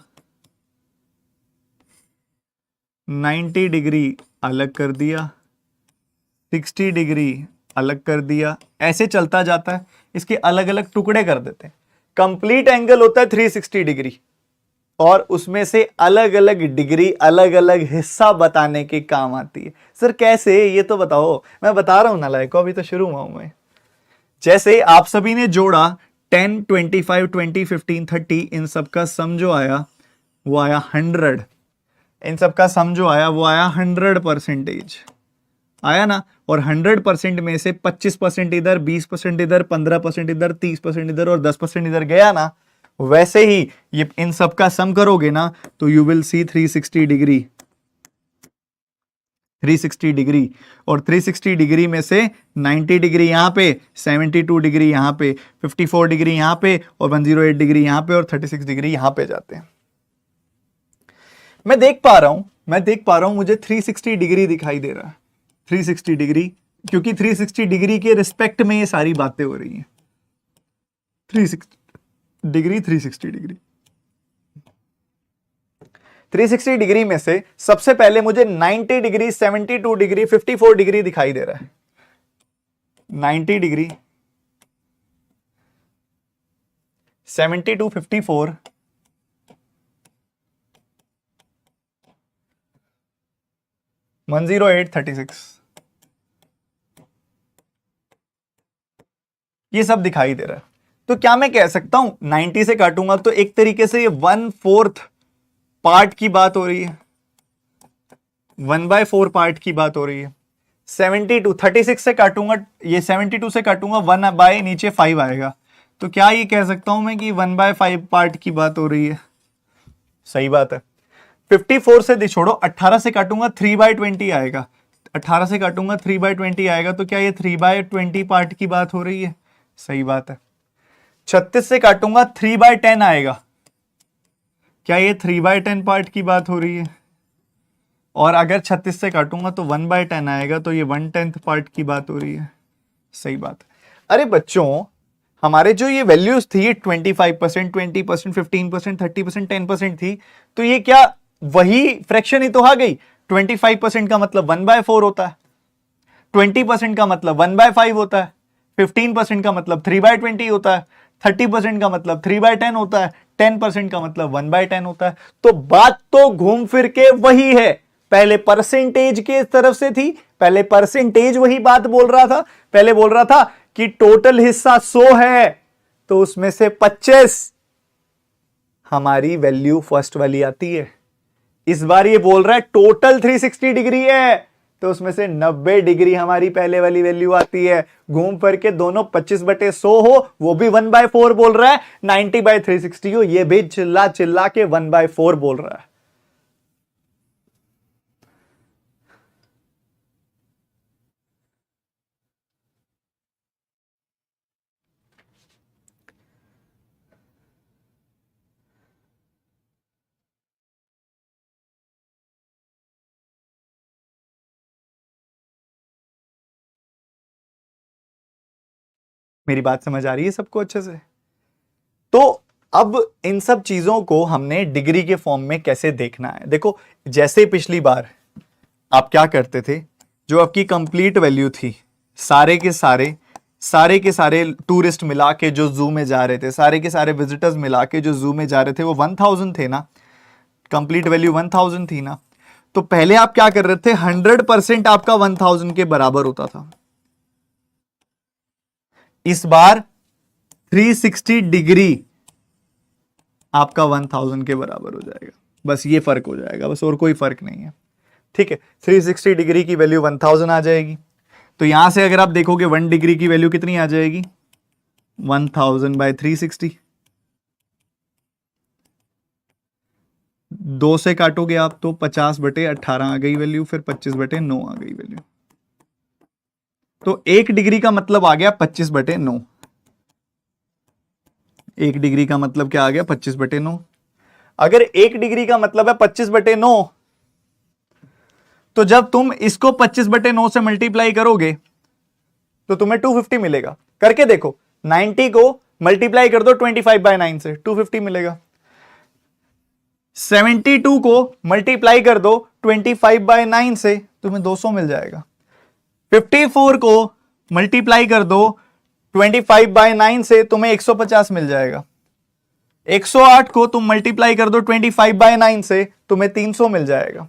90 डिग्री अलग कर दिया, 60 डिग्री अलग कर दिया, ऐसे चलता जाता है, इसके अलग अलग टुकड़े कर देते हैं। कंप्लीट एंगल होता है 360 डिग्री और उसमें से अलग अलग डिग्री अलग अलग हिस्सा बताने के काम आती है। सर कैसे, ये तो बताओ। मैं बता रहा हूं नालायक को, अभी तो शुरू हुआ हूं मैं। जैसे आप सभी ने जोड़ा 10, 25, 20, 15, 30, इन सब का सम जो आया वो आया 100, इन सब का सम जो आया वो आया 100% आया ना। और 100% में से 25% इधर, 20% इधर, 15% इधर, 30% इधर और 10% इधर गया ना। वैसे ही ये इन सब का सम करोगे ना तो you will see 360 degree, 360 degree, और 360 डिग्री में से 90 डिग्री यहां पे, 72 डिग्री यहां पे, 54 डिग्री यहां पे, और 108 डिग्री यहां पे, और 36 डिग्री यहां पे जाते हैं। मैं देख पा रहा हूं मुझे 360 डिग्री दिखाई दे रहा है, 360 डिग्री, क्योंकि 360 डिग्री के रिस्पेक्ट में ये सारी बातें हो रही हैं। 360 डिग्री 360 डिग्री 360 डिग्री में से सबसे पहले मुझे 90 डिग्री, 72 डिग्री, 54 डिग्री दिखाई दे रहा है। 90 डिग्री, 72, 54, वन 108, 36, ये सब दिखाई दे रहा है। तो क्या मैं कह सकता हूं 90 से काटूंगा तो एक तरीके से ये 1/4 पार्ट की बात हो रही है, 1/4 पार्ट की बात हो रही है। 72, 36 से काटूंगा, ये 72 से काटूंगा 1 नीचे 5 आएगा, तो क्या ये कह सकता हूं मैं कि 1/5 पार्ट की बात हो रही है। सही बात है। 54 से छोड़ो, 18 से काटूंगा 3/20 आएगा, 18 से काटूंगा 3/20 आएगा, तो क्या ये 3/20 पार्ट की बात हो रही है। सही बात है। 36 से काटूंगा 3/10 आएगा, क्या ये 3/10 पार्ट की बात हो रही है। और अगर 36 से काटूंगा तो 1/10 आएगा, तो ये 1/10 पार्ट की बात हो रही है। सही बात है। अरे बच्चों, हमारे जो ये वैल्यूज थी 25%, 20%, 15%, 30%, 10% थी, तो ये क्या वही फ्रैक्शन ही तो आ गई। 25% का मतलब 1/4 होता है, 20% का मतलब 1/5 होता है, 15% का मतलब 3/20 होता है, 30% का मतलब 3/10 होता है, 10% का मतलब 1/10 होता है। तो बात तो घूम फिर के वही है, पहले परसेंटेज के तरफ से थी, पहले परसेंटेज वही बात बोल रहा था, पहले बोल रहा था कि टोटल हिस्सा 100 है, तो उसमें से 25 हमारी वैल्यू फर्स्ट वाली आती है। इस बार ये बोल रहा है टोटल 360 डिग्री है, तो उसमें से 90 डिग्री हमारी पहले वाली वैल्यू आती है। घूम फिर के दोनों 25/100 हो, वो भी 1/4 बोल रहा है, 90/360 हो, ये भी चिल्ला चिल्ला के 1/4 बोल रहा है। मेरी बात समझ आ रही है सबको अच्छे से। तो अब इन सब चीजों को हमने डिग्री के फॉर्म में कैसे देखना है। देखो, जैसे पिछली बार आप क्या करते थे, जो आपकी कंप्लीट वैल्यू थी, सारे के सारे टूरिस्ट मिला के जो जू में जा रहे थे, सारे के सारे विजिटर्स मिला के जो जू में जा रहे थे, वो 1000 थे ना, कंप्लीट वैल्यू 1000 थी ना। तो पहले आप क्या कर रहे थे, 100% आपका 1000 के बराबर होता था। इस बार 360 डिग्री आपका 1000 के बराबर हो जाएगा, बस ये फर्क हो जाएगा, बस और कोई फर्क नहीं है। ठीक है, 360 डिग्री की वैल्यू 1000 आ जाएगी। तो यहां से अगर आप देखोगे 1 डिग्री की वैल्यू कितनी आ जाएगी, 1000/360। 2 से काटोगे आप तो 50/18 आ गई वैल्यू, फिर 25/9 आ गई वैल्यू। तो 1 डिग्री का मतलब आ गया 25/9। 1 डिग्री का मतलब क्या आ गया, 25/9। अगर 1 डिग्री का मतलब है 25/9, तो जब तुम इसको 25/9 से मल्टीप्लाई करोगे तो तुम्हें 250 मिलेगा। करके देखो, 90 को मल्टीप्लाई कर दो 25/9 से, 250 मिलेगा। 72 को मल्टीप्लाई कर दो 25/9 से, तुम्हें 200 मिल जाएगा। 54 को मल्टीप्लाई कर दो 25/9 से, तुम्हें 150 मिल जाएगा। 108 को तुम मल्टीप्लाई कर दो 25/9 से, तुम्हें 300 मिल जाएगा।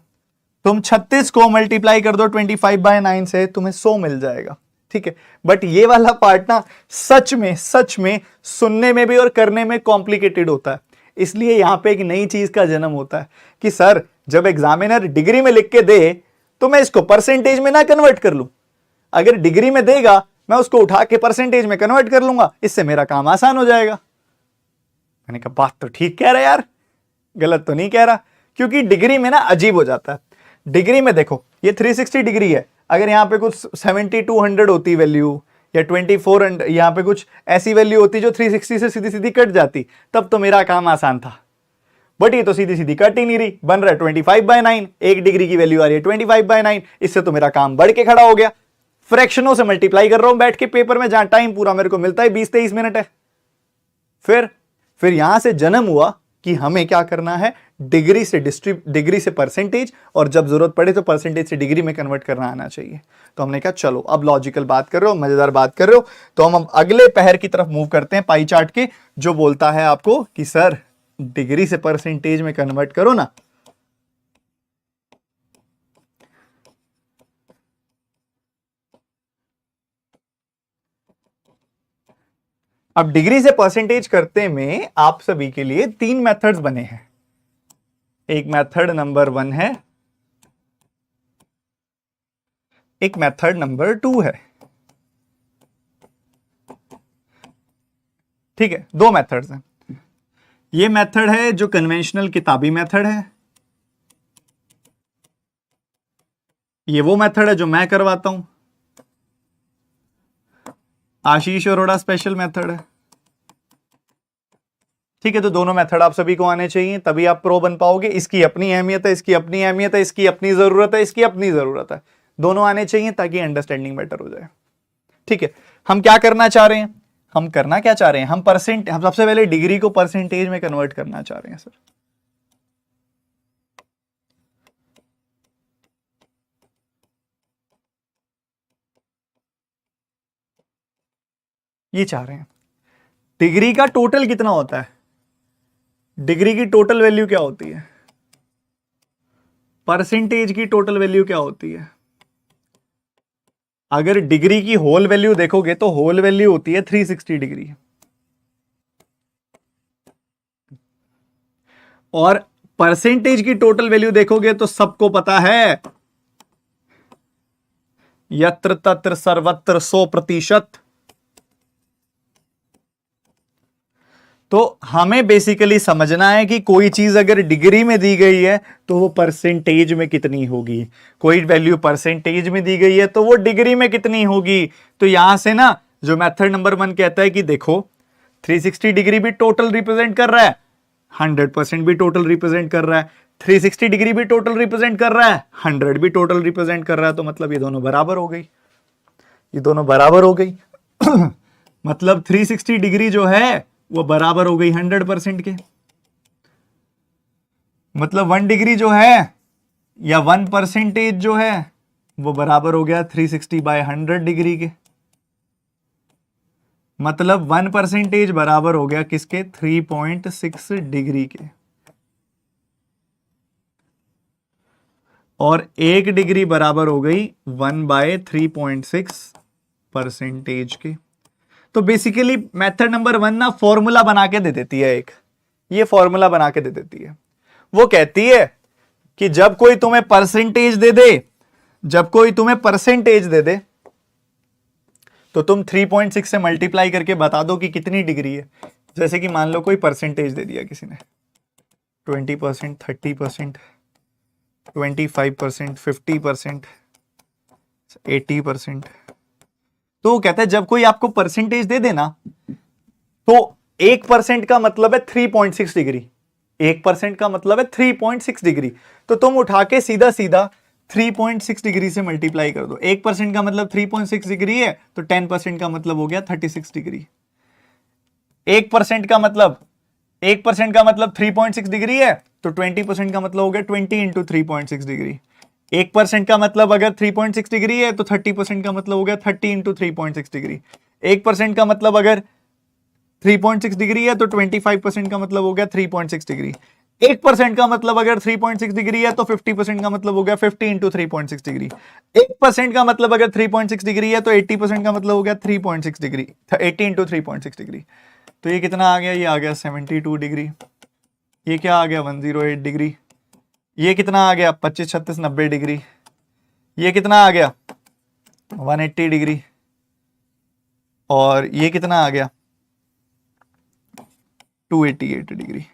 तुम 36 को मल्टीप्लाई कर दो 25/9 से, तुम्हें 100 मिल जाएगा। ठीक है, बट ये वाला पार्ट ना सच में सुनने में भी और करने में कॉम्प्लिकेटेड होता है। इसलिए यहां पे एक नई चीज का जन्म होता है कि सर, जब एग्जामिनर डिग्री में लिख के दे तो मैं इसको परसेंटेज में ना कन्वर्ट कर लूं। अगर डिग्री में देगा, मैं उसको उठा के परसेंटेज में कन्वर्ट कर लूंगा, इससे मेरा काम आसान हो जाएगा। मैंने कहा बात तो ठीक कह रहा है यार, गलत तो नहीं कह रहा, क्योंकि डिग्री में ना अजीब हो जाता है। डिग्री में देखो ये 360 डिग्री है, अगर यहाँ पे कुछ 7200 होती वैल्यू या 2400, यहाँ पे कुछ ऐसी वैल्यू होती जो 360 से सीधी सीधी कट जाती, तब तो मेरा काम आसान था। बट ये तो सीधी सीधी कट ही नहीं रही, बन रहा है 25/9, 1 डिग्री की वैल्यू आ रही है 25/9, इससे तो मेरा काम बढ़ के खड़ा हो गया। फ्रैक्शनों से मल्टीप्लाई कर रहा हूं बैठ के पेपर में, जहां टाइम पूरा मेरे को मिलता है 20-23 मिनट है। फिर यहां से जन्म हुआ कि हमें क्या करना है, डिग्री से परसेंटेज, और जब जरूरत पड़े तो परसेंटेज से डिग्री में कन्वर्ट करना आना चाहिए। तो हमने कहा चलो अब लॉजिकल बात कर रहे हो, मजेदार बात कर रहे हो, तो हम अब अगले पहर की तरफ मूव करते हैं पाई चार्ट के, जो बोलता है आपको कि सर डिग्री से परसेंटेज में कन्वर्ट करो ना। अब डिग्री से परसेंटेज करते में आप सभी के लिए 3 मेथड्स बने हैं। एक मेथड नंबर 1 है, एक मेथड नंबर 2 है। ठीक है, 2 मेथड्स हैं। ये मेथड है जो कन्वेंशनल किताबी मेथड है, ये वो मेथड है जो मैं करवाता हूं, आशीष अरोड़ा स्पेशल मेथड है। ठीक है, तो दोनों मेथड आप सभी को आने चाहिए, तभी आप प्रो बन पाओगे। इसकी अपनी अहमियत है, इसकी अपनी अहमियत है, इसकी अपनी जरूरत है, इसकी अपनी जरूरत है, दोनों आने चाहिए ताकि अंडरस्टैंडिंग बेटर हो जाए। ठीक है, हम क्या करना चाह रहे हैं, हम करना क्या चाह रहे हैं, हम सबसे पहले डिग्री को परसेंटेज में कन्वर्ट करना चाह रहे हैं सर। ये चाह रहे हैं। डिग्री का टोटल कितना होता है, डिग्री की टोटल वैल्यू क्या होती है, परसेंटेज की टोटल वैल्यू क्या होती है। अगर डिग्री की होल वैल्यू देखोगे तो होल वैल्यू होती है 360 डिग्री, और परसेंटेज की टोटल वैल्यू देखोगे तो सबको पता है यत्र तत्र सर्वत्र 100%। तो हमें बेसिकली समझना है कि कोई चीज अगर डिग्री में दी गई है तो वो परसेंटेज में कितनी होगी, कोई वैल्यू परसेंटेज में दी गई है तो वो डिग्री में कितनी होगी। तो यहां से ना जो मेथड नंबर 1 कहता है कि देखो 360 डिग्री भी टोटल रिप्रेजेंट कर रहा है, 100% भी टोटल रिप्रेजेंट कर रहा है, 360 डिग्री भी टोटल रिप्रेजेंट कर रहा है, 100 भी टोटल रिप्रेजेंट कर रहा है, तो मतलब ये दोनों बराबर हो गई, ये दोनों बराबर हो गई। मतलब 360 डिग्री जो है वो बराबर हो गई 100% के, मतलब 1 डिग्री जो है या 1% जो है वो बराबर हो गया 360/100 डिग्री के, मतलब 1% बराबर हो गया किसके, 3.6 डिग्री के, और 1 डिग्री बराबर हो गई 1/3.6% के। तो बेसिकली मेथड नंबर 1 ना फॉर्मूला बना के दे देती है, एक ये फॉर्मूला बना के दे देती है। वो कहती है कि जब कोई तुम्हें परसेंटेज दे दे, जब कोई तुम्हें परसेंटेज दे दे तो तुम 3.6 से मल्टीप्लाई करके बता दो कि कितनी डिग्री है। जैसे कि मान लो कोई परसेंटेज दे दिया किसी ने 20%, 30%, 25%, 50%, 80%। तो वो कहता है जब कोई आपको परसेंटेज दे देना तो 1% का मतलब है 3.6 डिग्री, 1% का मतलब है 3.6 डिग्री। तो तुम उठा के सीधा सीधा 3.6 डिग्री से मल्टीप्लाई कर दो। 1% का मतलब 3.6 डिग्री है, तो 10% का मतलब हो गया 36 डिग्री। 1% का मतलब 3.6 डिग्री है, तो 20% का मतलब हो गया 20 इंटू 3.6 डिग्री। 1% का मतलब अगर 3.6 डिग्री है तो 30% का मतलब हो गया 30 इंटू 3.6 डिग्री। 1% का मतलब अगर 3.6 डिग्री है तो 25% का मतलब हो गया 3.6 डिग्री। 1% का मतलब अगर 3.6 डिग्री है तो 50% का मतलब हो गया 50 इंटू 3.6 डिग्री। 1% का मतलब अगर 3.6 डिग्री है तो 80% का मतलब हो गया 3.6 डिग्री, 80 इंटू 3.6 डिग्री। तो ये कितना आ गया, ये आ गया 72 डिग्री। ये क्या आ गया 108 डिग्री। ये कितना आ गया 25, 36, 90 डिग्री। ये कितना आ गया 180 डिग्री। और ये कितना आ गया 288 डिग्री।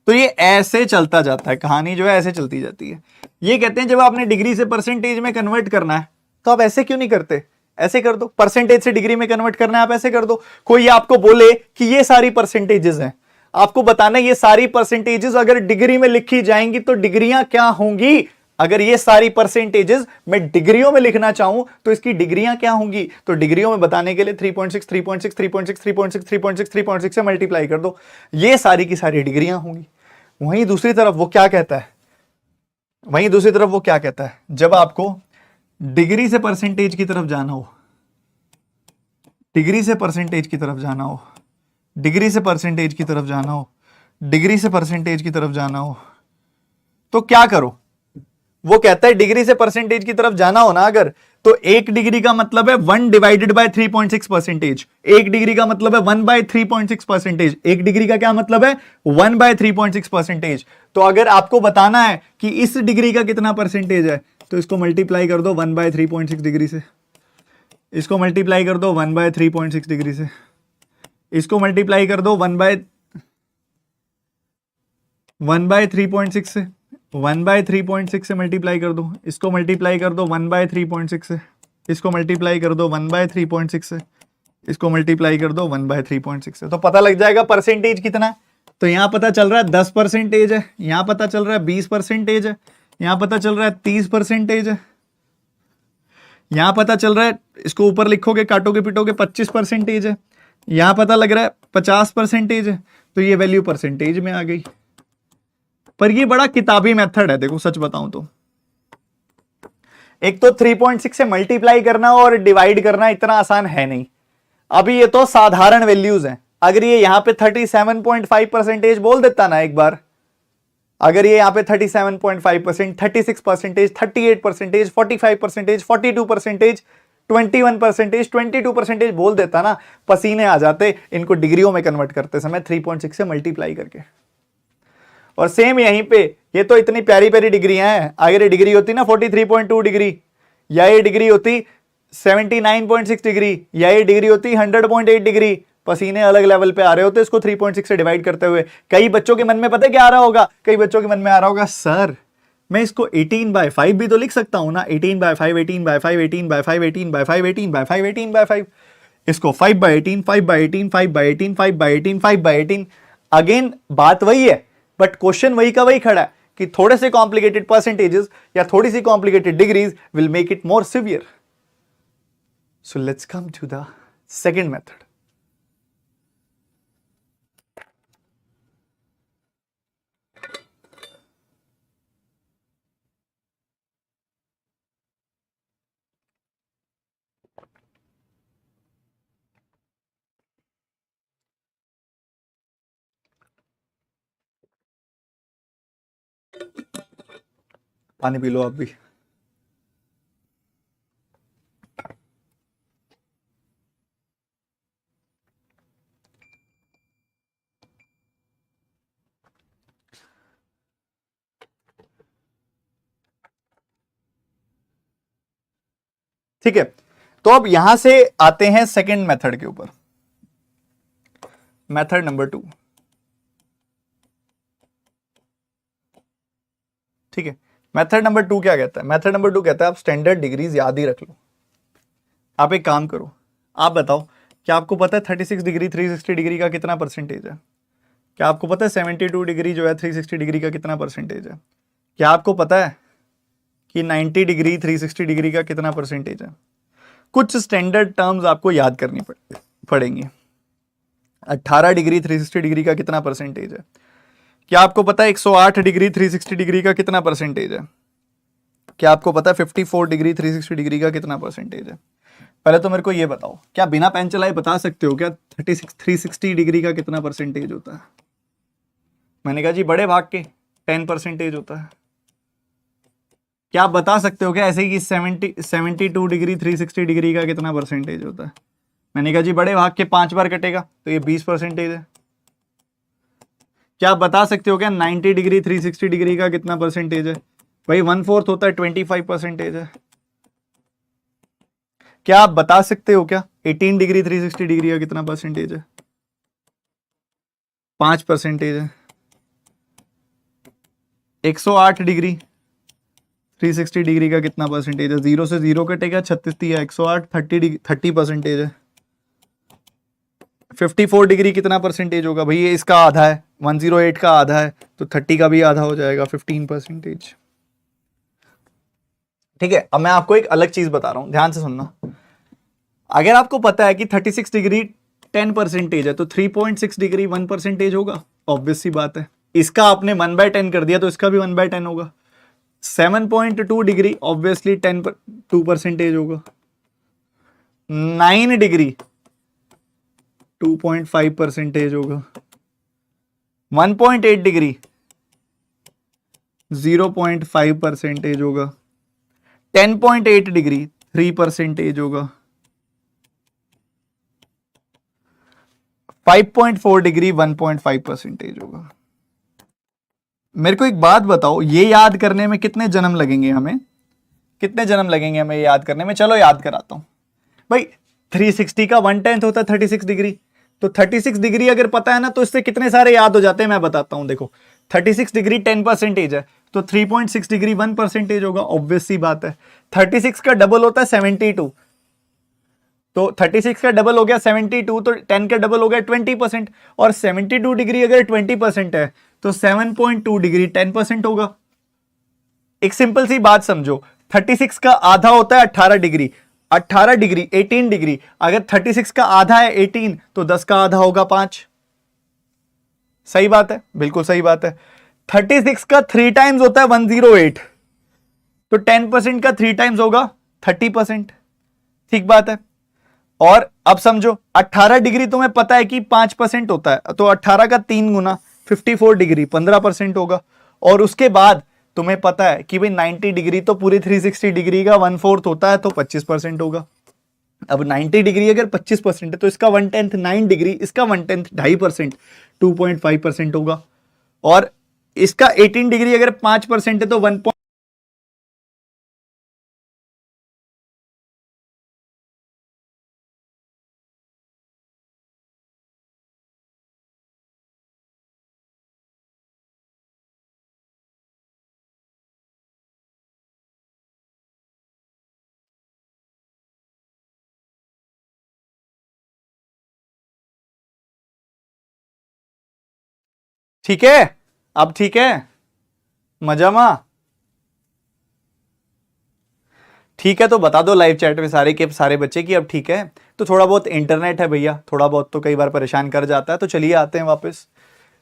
तो ये ऐसे चलता जाता है, कहानी जो है ऐसे चलती जाती है। ये कहते हैं जब आपने डिग्री से परसेंटेज में कन्वर्ट करना है तो आप ऐसे क्यों नहीं करते, ऐसे कर दो। परसेंटेज से डिग्री में कन्वर्ट करना है आप ऐसे कर दो। कोई आपको बोले कि ये सारी परसेंटेजेस हैं, आपको बताना ये सारी परसेंटेजेस अगर डिग्री में लिखी जाएंगी तो डिग्रियां क्या होंगी। अगर ये सारी परसेंटेजेस मैं डिग्रियों में लिखना चाहूं तो इसकी डिग्रियां क्या होंगी, तो डिग्रियों में बताने के लिए 3.6 3.6 3.6 3.6 3.6 3.6 से मल्टीप्लाई कर दो, ये सारी की सारी डिग्रियां होंगी। वहीं दूसरी तरफ वो क्या कहता है, वहीं दूसरी तरफ वो क्या कहता है, जब आपको डिग्री से परसेंटेज की तरफ जाना हो, डिग्री से परसेंटेज की तरफ जाना हो, डिग्री से परसेंटेज की तरफ जाना हो, डिग्री से परसेंटेज की तरफ जाना हो, तो क्या करो। वो कहता है डिग्री से परसेंटेज की तरफ जाना हो ना अगर, तो एक डिग्री का मतलब है 1 डिवाइडेड बाय 3.6 परसेंटेज, एक डिग्री का मतलब है 1 बाय 3.6 परसेंटेज, एक डिग्री का क्या मतलब है 1 बाय 3.6 परसेंटेज। तो अगर आपको बताना है कि इस डिग्री का कितना परसेंटेज है तो इसको मल्टीप्लाई कर दो 1 बाय 3.6 डिग्री से, इसको मल्टीप्लाई कर दो 1 बाय 3.6 डिग्री से, इसको मल्टीप्लाई कर दो 1 बाय 3.6 से, 1 बाय 3.6 से मल्टीप्लाई कर दो, इसको मल्टीप्लाई कर दो 1 बाय 3.6 से, इसको मल्टीप्लाई कर दो 1 बाय 3.6 से, इसको मल्टीप्लाई कर दो 1 बाय 3.6 से, तो पता लग जाएगा परसेंटेज कितना है। तो यहां पता चल रहा है 10% है, यहां पता चल रहा है 20% है, यहां पता चल रहा है 30% है, यहां पता चल रहा है, इसको ऊपर लिखोगे काटोगे पिटोगे 25% है, यहां पता लग रहा है 50% है, तो ये वैल्यू परसेंटेज में आ गई। पर ये बड़ा किताबी मेथड है, देखो सच बताऊं तो एक तो 3.6 से मल्टीप्लाई करना और डिवाइड करना इतना आसान है नहीं। अभी ये तो साधारण वैल्यूज हैं, अगर ये यहां पे 37.5% बोल देता ना एक बार, अगर ये यहां पे 37.5%, 36%, 38%, 45%, 42%, 21%, 22% बोल देता ना, पसीने आ जाते इनको डिग्रियों में कन्वर्ट करते समय 3.6 से मल्टीप्लाई करके। और सेम यहीं पे ये तो इतनी प्यारी प्यारी डिग्रियां हैं, अगर ये डिग्री होती ना 43.2 डिग्री, या ये डिग्री होती 79.6 डिग्री, या ये डिग्री होती 100.8 डिग्री, पसीने अलग लेवल पे आ रहे होते इसको 3.6 से डिवाइड करते हुए। कई बच्चों के मन में पता है क्या आ रहा होगा, कई बच्चों के मन में आ रहा होगा सर मैं इसको 18/5 भी तो लिख सकता हूं ना, 18/5 18/5 18/5 18/5 18/5 18/5, इसको 5/18 5/18 5/18 5/18 5/18। अगेन बात वही है, बट क्वेश्चन वही का वही खड़ा है कि थोड़े से कॉम्प्लिकेटेड परसेंटेजेस या थोड़ी सी complicated degrees will make it more severe. So let's come to the second method. पानी पी लो आप भी। ठीक है, तो अब यहां से आते हैं सेकंड मेथड के ऊपर, मेथड नंबर 2। ठीक है, मेथड नंबर 2 क्या कहता है, मेथड नंबर 2 कहता है आप स्टैंडर्ड डिग्रीज याद ही रख लो। आप एक काम करो, आप बताओ क्या आपको पता है 36 डिग्री 360 डिग्री का कितना परसेंटेज है? क्या आपको पता है 72 डिग्री जो है 360 डिग्री का कितना परसेंटेज है? क्या आपको पता है कि 90 डिग्री 360 डिग्री का कितना परसेंटेज है? कुछ स्टैंडर्ड टर्म्स आपको याद करनी पड़ेंगी। 18 डिग्री 360 डिग्री का कितना परसेंटेज है? क्या आपको पता है 108 डिग्री 360 डिग्री का कितना परसेंटेज है? क्या आपको पता है 54 डिग्री 360 डिग्री का कितना परसेंटेज है? पहले तो मेरे को ये बताओ, क्या बिना पेन चलाए बता सकते हो क्या 360 डिग्री का कितना परसेंटेज होता है? मैंने कहा जी बड़े भाग के 10% होता है। क्या आप बता सकते हो क्या ऐसे कि 72 डिग्री 360 डिग्री का कितना परसेंटेज होता है? मैंने कहा जी बड़े भाग के 5 बार कटेगा तो ये 20% है। क्या आप बता सकते हो क्या 90 डिग्री 360 डिग्री का कितना परसेंटेज है? भाई 1/4 होता है 25% है। क्या आप बता सकते हो क्या 18 डिग्री 360 डिग्री का कितना परसेंटेज है? 5% है। 108 डिग्री 360 डिग्री का कितना परसेंटेज है? 0 से 0 कटेगा, 36 या 108, 30% है। 54 डिग्री कितना परसेंटेज होगा भाई? ये इसका आधा है, 108 का आधा है, तो 30 का भी आधा हो जाएगा, 15%। ठीक है, अब मैं आपको एक अलग चीज बता रहा हूं, ध्यान से सुनना। अगर आपको पता है कि 36 डिग्री 10% है, तो 3.6 डिग्री 1% होगा, ऑब्वियस सी बात है। इसका आपने 1/10 कर दिया तो इसका भी 1/10 होगा। 7.2 डिग्री ऑब्वियसली 2% होगा। 9 डिग्री 2.5% होगा। 1.8 डिग्री 0.5% होगा। 10.8 डिग्री 3% होगा। 5.4 डिग्री 1.5% होगा। मेरे को एक बात बताओ, ये याद करने में कितने जन्म लगेंगे हमें? कितने जन्म लगेंगे हमें याद करने में? चलो याद कराता हूं भाई। 360 का 1/10 होता है 36 डिग्री, तो 36 डिग्री अगर पता है ना तो इससे कितने सारे याद हो जाते हैं मैं बताता हूं। देखो 36 डिग्री 10% है, तो 3.6 डिग्री 1% होगा, ऑब्वियस सी बात है। 36 का डबल होता है 72, तो 36 का डबल हो गया 72, तो 10 का डबल हो गया 20%, और 72 डिग्री अगर 20% है तो 7.2 डिग्री 10% होगा। एक सिंपल सी बात समझो, 36 का आधा होता है 18 डिग्री, 18 डिग्री 18 डिग्री, अगर 36 का आधा है 18 तो 10 का आधा होगा 5। सही बात है, बिल्कुल सही बात है। 36 का 3 टाइम्स होता है 108, तो 10% का 3 टाइम्स होगा 30%। ठीक बात है। और अब समझो 18 डिग्री तुम्हें पता है कि 5% होता है, तो 18 का 3 गुना 54 डिग्री 15% होगा। और उसके बाद तुम्हें पता है कि भाई 90 डिग्री तो पूरी 360 डिग्री का 1/4 होता है, तो 25% होगा। अब 90 डिग्री अगर 25% है तो इसका 1/10 9 डिग्री, इसका 1/10 2.5%, 2.5% होगा। और इसका 18 डिग्री अगर 5% है तो 1। ठीक है, अब ठीक है, मजामा? ठीक है, तो बता दो लाइव चैट में सारे के सारे बच्चे कि अब ठीक है। तो थोड़ा बहुत इंटरनेट है भैया, थोड़ा बहुत तो कई बार परेशान कर जाता है, तो चलिए आते हैं वापस।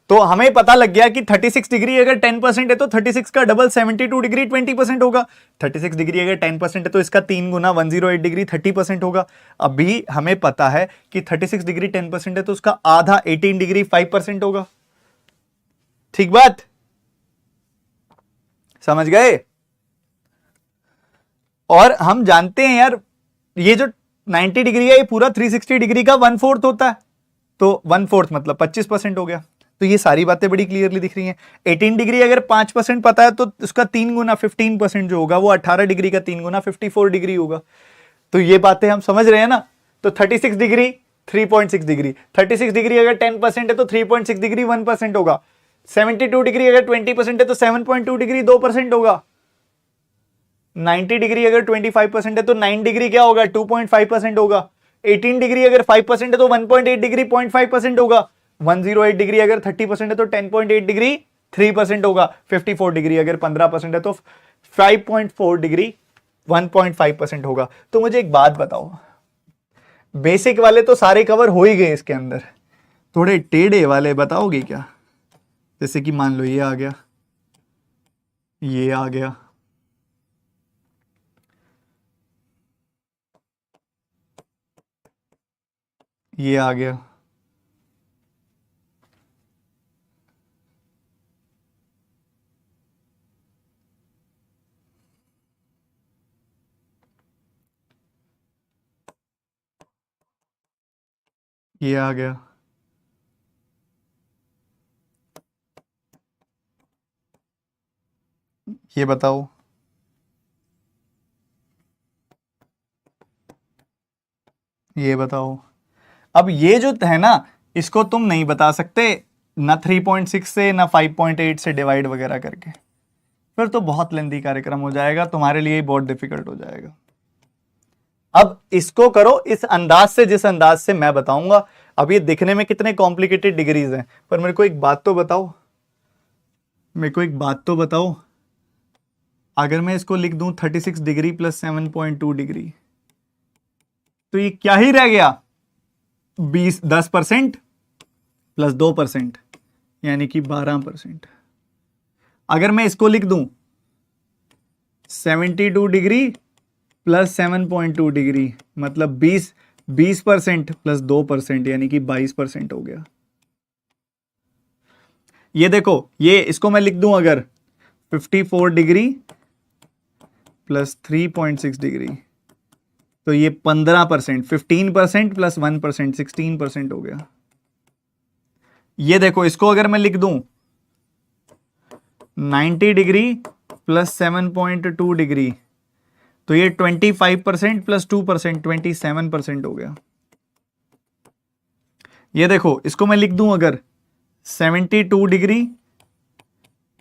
तो हमें पता लग गया कि 36 डिग्री अगर 10% है तो 36 का डबल 72 डिग्री 20% होगा। 36 डिग्री अगर 10% है तो इसका 3 गुना 108 डिग्री 30% होगा। अभी हमें पता है कि 36 डिग्री 10% है तो उसका आधा 18 डिग्री 5% होगा। ठीक बात, समझ गए? और हम जानते हैं यार, ये जो 90 डिग्री है ये पूरा 360 डिग्री का 1/4 होता है, तो 1/4 मतलब 25% हो गया। तो ये सारी बातें बड़ी क्लियरली दिख रही हैं। 18 डिग्री अगर 5% पता है तो उसका 3 गुना 15% जो होगा वो 18 डिग्री का 3 गुना 54 डिग्री होगा। तो ये बातें हम समझ रहे हैं ना। तो 36 डिग्री 3.6 डिग्री, 36 डिग्री अगर 10% है तो 3.6 डिग्री 1% होगा। 72 डिग्री अगर 20% है तो 7.2 डिग्री 2% होगा। 90 डिग्री अगर 25% है तो 9 डिग्री क्या होगा? 2.5% होगा। 18 डिग्री अगर 5% है तो 1.8 डिग्री 0.5% होगा। 108 डिग्री अगर 30% है तो 10.8 डिग्री 3% होगा। 54 डिग्री अगर 15% है तो 5.4 डिग्री 1.5% होगा। तो मुझे एक बात बताओ, बेसिक वाले तो सारे कवर हो ही गए इसके अंदर, थोड़े टेढ़े वाले बताओगे क्या? जैसे कि मान लो ये आ गया, ये आ गया, ये आ गया, ये आ गया, ये बताओ, ये बताओ। अब ये जो है ना, इसको तुम नहीं बता सकते ना 3.6 से ना 5.8 से डिवाइड वगैरह करके। फिर तो बहुत लेंथी कार्यक्रम हो जाएगा, तुम्हारे लिए बहुत डिफिकल्ट हो जाएगा। अब इसको करो इस अंदाज से, जिस अंदाज से मैं बताऊंगा। अब ये दिखने में कितने कॉम्प्लिकेटेड डिग्रीज हैं, पर मेरे को एक बात तो बताओ, अगर मैं इसको लिख दूं 36 डिग्री प्लस 7.2 डिग्री, तो ये क्या ही रह गया, 10% प्लस 2%, यानी कि 12%। अगर मैं इसको लिख दूं 72 डिग्री प्लस 7.2 डिग्री, मतलब 20% प्लस 2%, यानी कि 22% हो गया। ये देखो, ये इसको मैं लिख दूं अगर 54 डिग्री प्लस 3.6 डिग्री, तो ये 15%, 15% प्लस 1%, 16% हो गया। ये देखो, इसको अगर मैं लिख दूं 90 डिग्री प्लस 7.2 डिग्री, तो ये 25% प्लस 2%, 27% हो गया। ये देखो, इसको मैं लिख दूं अगर 72 डिग्री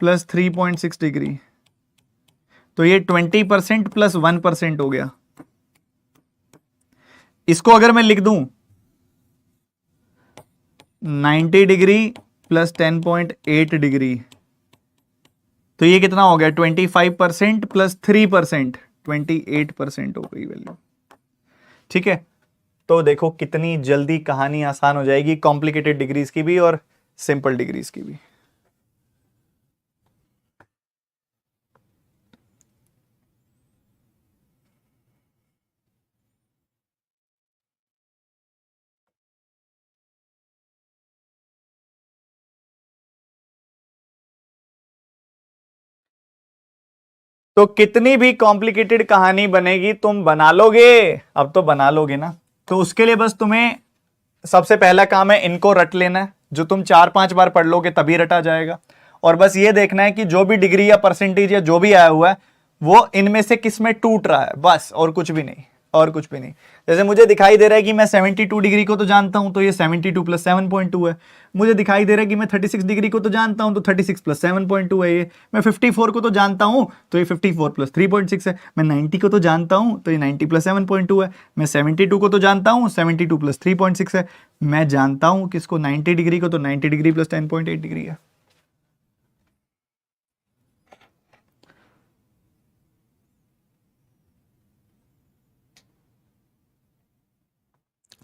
प्लस 3.6 डिग्री, तो ये 20% प्लस 1% हो गया। इसको अगर मैं लिख दूं 90 डिग्री प्लस 10.8 डिग्री, तो ये कितना हो गया, 25% प्लस 3%, 28% हो गई वैल्यू। ठीक है, तो देखो कितनी जल्दी कहानी आसान हो जाएगी, कॉम्प्लिकेटेड डिग्रीज की भी और सिंपल डिग्रीज की भी। तो कितनी भी कॉम्प्लिकेटेड कहानी बनेगी तुम बना लोगे, अब तो बना लोगे ना। तो उसके लिए बस तुम्हें सबसे पहला काम है इनको रट लेना है, जो तुम 4-5 बार पढ़ लोगे तभी रटा जाएगा। और बस ये देखना है कि जो भी डिग्री या परसेंटेज या जो भी आया हुआ है वो इनमें से किस में टूट रहा है, बस, और कुछ भी नहीं, और कुछ भी नहीं। जैसे मुझे दिखाई दे रहा है कि मैं 72 डिग्री को तो जानता हूं, तो ये 72 प्लस 7.2 है। मुझे दिखाई दे रहा है कि मैं 36 डिग्री को तो जानता हूं, तो 36 प्लस 7.2 है ये। मैं 54 को तो जानता हूं, तो ये 54 प्लस 3.6 है। मैं 90 को तो जानता हूं, तो ये 90 प्लस 7.2 है। मैं 72 को तो जानता हूं, 72 प्लस 3.6 है। मैं जानता हूं किसको, 90 डिग्री को, तो 90 डिग्री प्लस 10.8 डिग्री है।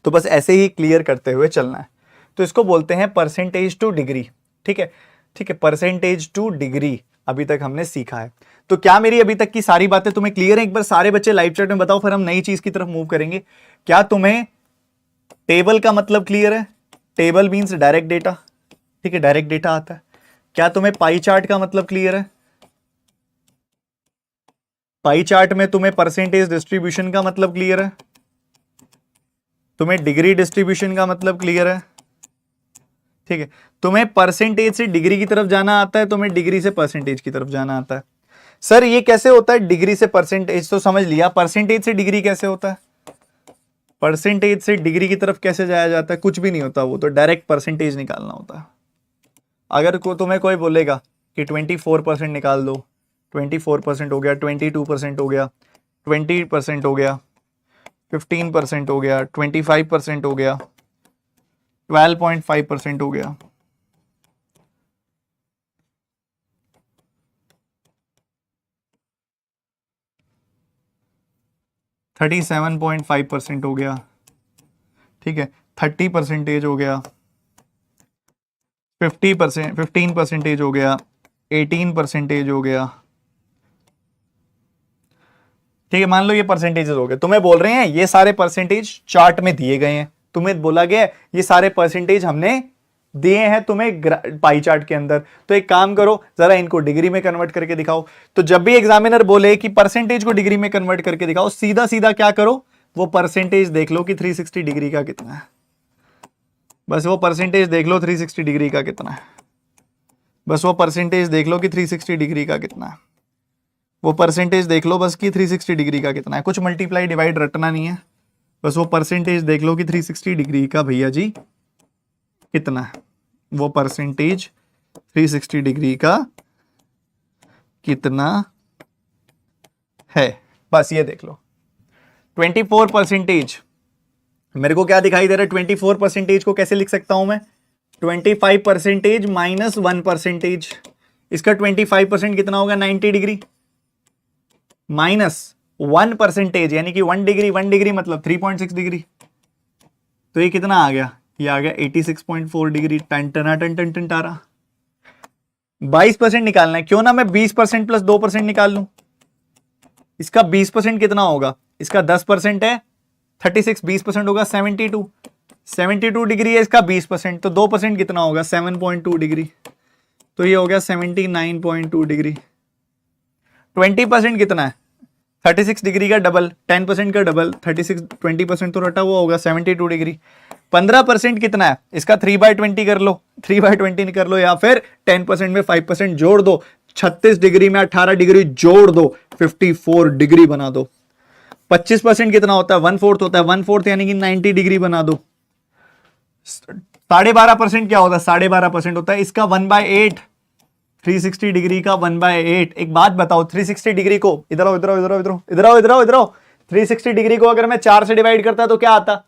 तो बस ऐसे ही क्लियर करते हुए चलना है। तो इसको बोलते हैं परसेंटेज टू डिग्री। ठीक है, ठीक है, परसेंटेज टू डिग्री अभी तक हमने सीखा है। तो क्या मेरी अभी तक की सारी बातें तुम्हें क्लियर है? एक बार सारे बच्चे लाइव चैट में बताओ, फिर हम नई चीज की तरफ मूव करेंगे। क्या तुम्हें टेबल का मतलब क्लियर है? Table means direct data. ठीक है, डायरेक्ट डेटा आता है। क्या तुम्हें पाई चार्ट का मतलब क्लियर है? पाई चार्ट में तुम्हें परसेंटेज डिस्ट्रीब्यूशन का मतलब क्लियर है? तुम्हें डिग्री डिस्ट्रीब्यूशन का मतलब क्लियर है? ठीक है, तुम्हें परसेंटेज से डिग्री की तरफ जाना आता है, तुम्हें डिग्री से परसेंटेज की तरफ जाना आता है। सर ये कैसे होता है? डिग्री से परसेंटेज तो समझ लिया, परसेंटेज से डिग्री कैसे होता है? परसेंटेज से डिग्री की तरफ कैसे जाया जाता है? कुछ भी नहीं होता, वो तो डायरेक्ट परसेंटेज निकालना होता है। अगर तुम्हें कोई बोलेगा कि 24% निकाल दो, 24% हो गया, 22% हो गया, 20% हो गया, 15% हो गया, 25% हो गया, 12.5% हो गया, %37.5% हो गया। ठीक है, 30% हो गया, 15% हो गया, 18% हो गया। ठीक है, मान लो ये परसेंटेजेस हो गए। तुम्हें बोल रहे हैं ये सारे परसेंटेज चार्ट में दिए गए हैं, तुम्हें बोला गया ये सारे परसेंटेज हमने दिए हैं तुम्हें पाई चार्ट के अंदर। तो एक काम करो, जरा इनको डिग्री में कन्वर्ट करके दिखाओ। तो जब भी एग्जामिनर बोले कि परसेंटेज को डिग्री में कन्वर्ट करके दिखाओ, सीधा सीधा क्या करो, वो परसेंटेज देख लो कि 360 डिग्री का कितना है। बस वो परसेंटेज देख लो 360 डिग्री का कितना है। बस वो परसेंटेज देख लो कि 360 डिग्री का कितना है। वो परसेंटेज देख लो बस कि 360 डिग्री का कितना है। कुछ मल्टीप्लाई डिवाइड रटना नहीं है, बस वो परसेंटेज देख लो कि 360 डिग्री का भैया जी कितना है। वो परसेंटेज 360 डिग्री का कितना है, बस ये देख लो। 24%, मेरे को क्या दिखाई दे रहा है, 24% को कैसे लिख सकता हूं मैं, 25% माइनस 1%। इसका 25% कितना होगा, 90 डिग्री, माइनस 1% यानी कि 1 डिग्री, 1 डिग्री मतलब 3.6 डिग्री। तो ये कितना आ गया, ये आ गया 86.4 डिग्री। टन टना टन टन टन टारा। 22% निकालना है, क्यों ना मैं 20% प्लस 2% निकाल लूं। इसका 20% कितना होगा, इसका 10% है 36, 20% होगा 72 डिग्री है इसका 20%, तो 2% कितना होगा 7.2 डिग्री, तो ये हो गया 79.2 डिग्री। 20% कितना है, 36 डिग्री का डबल, 10% का डबल, 36, 20% तो रटा हुआ होगा 72 डिग्री। 15% कितना है, इसका 3/20 कर लो, 3/20 कर लो, या फिर 10% में 5% जोड़ दो, 36 डिग्री में 18 डिग्री जोड़ दो, 54 डिग्री बना दो। 25% कितना होता है, 1/4 होता है, 1/4 यानी कि 90 डिग्री बना दो। 12.5% क्या होता है, 12.5% होता है इसका 1/8, 360 डिग्री का 1/8। एक बात बताओ, 360 डिग्री को इधर आओ, इधर आओ, इधर आओ, इधर आओ, इधर आओ, इधर आओ, इधर आओ, 360 डिग्री को अगर मैं 4 से डिवाइड करता तो क्या आता,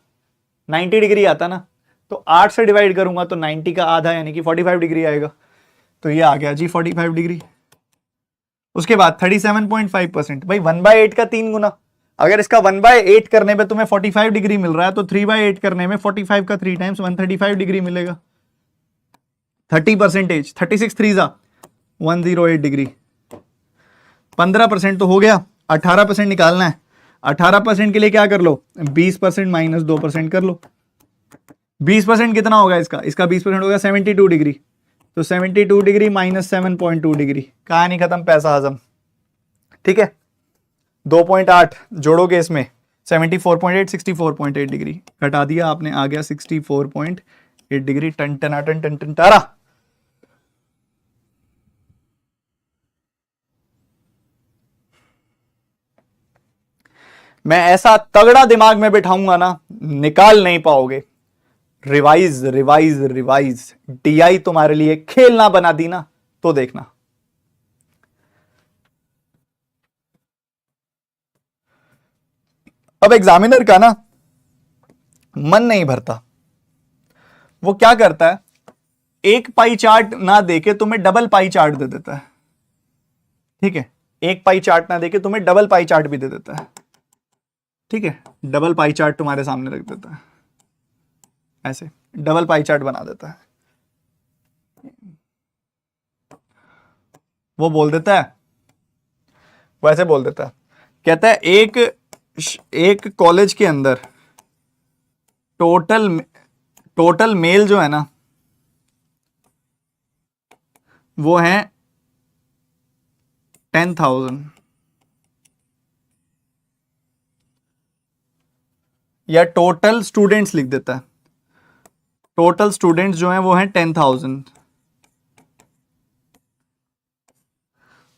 90 डिग्री आता ना। तो 8 से डिवाइड करूंगा तो 90 का आधा यानी कि 45 डिग्री आएगा। तो ये आ गया जी 45 डिग्री। उसके बाद 37.5%, भाई 1/8 का 3 गुना। अगर इसका 1/8 करने पे तुम्हें 45 डिग्री मिल रहा है तो 3/8 करने में 45 का 3 टाइम्स 135 डिग्री मिलेगा। 30%, 36 3 जा 108 डिग्री। 15% तो हो गया, 18% निकालना है। 18% के लिए क्या कर लो, 20% माइनस 2% कर लो। 20% कितना होगा इसका, इसका 20% होगा 72 डिग्री, तो 72 डिग्री माइनस 7.2 डिग्री। कहानी खत्म, पैसा हजम। ठीक है, 2.8 जोड़ोगे इसमें 74.8, 64.8 डिग्री घटा दिया आपने, आ गया 64.8 डिग्री। टन टना टन टन टन टारा। मैं ऐसा तगड़ा दिमाग में बिठाऊंगा ना, निकाल नहीं पाओगे। रिवाइज रिवाइज रिवाइज, टीआई तुम्हारे लिए खेलना बना दी ना, तो देखना। अब एग्जामिनर का ना मन नहीं भरता, वो क्या करता है, एक पाई चार्ट ना देके तुम्हें डबल पाई चार्ट दे देता है। ठीक है, एक पाई चार्ट ना देके तुम्हें डबल पाई चार्ट भी दे देता है। ठीक है, डबल पाई चार्ट तुम्हारे सामने रख देता है, ऐसे डबल पाई चार्ट बना देता है। वो बोल देता है, वैसे बोल देता है, कहता है एक कॉलेज के अंदर टोटल मेल जो है ना वो है 10,000, या टोटल स्टूडेंट्स लिख देता है, टोटल स्टूडेंट्स जो हैं वो हैं 10,000,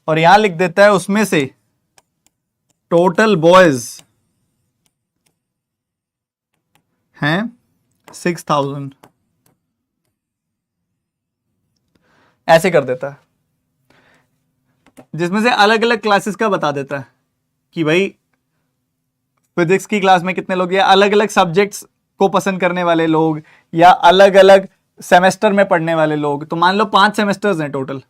और यहां लिख देता है उसमें से टोटल बॉयज हैं 6,000, ऐसे कर देता है। जिसमें से अलग अलग क्लासेस का बता देता है कि भाई फिजिक्स की क्लास में कितने लोग, या अलग अलग सब्जेक्ट्स को पसंद करने वाले लोग, या अलग अलग सेमेस्टर में पढ़ने वाले लोग। तो मान लो 5 सेमेस्टर्स हैं टोटल,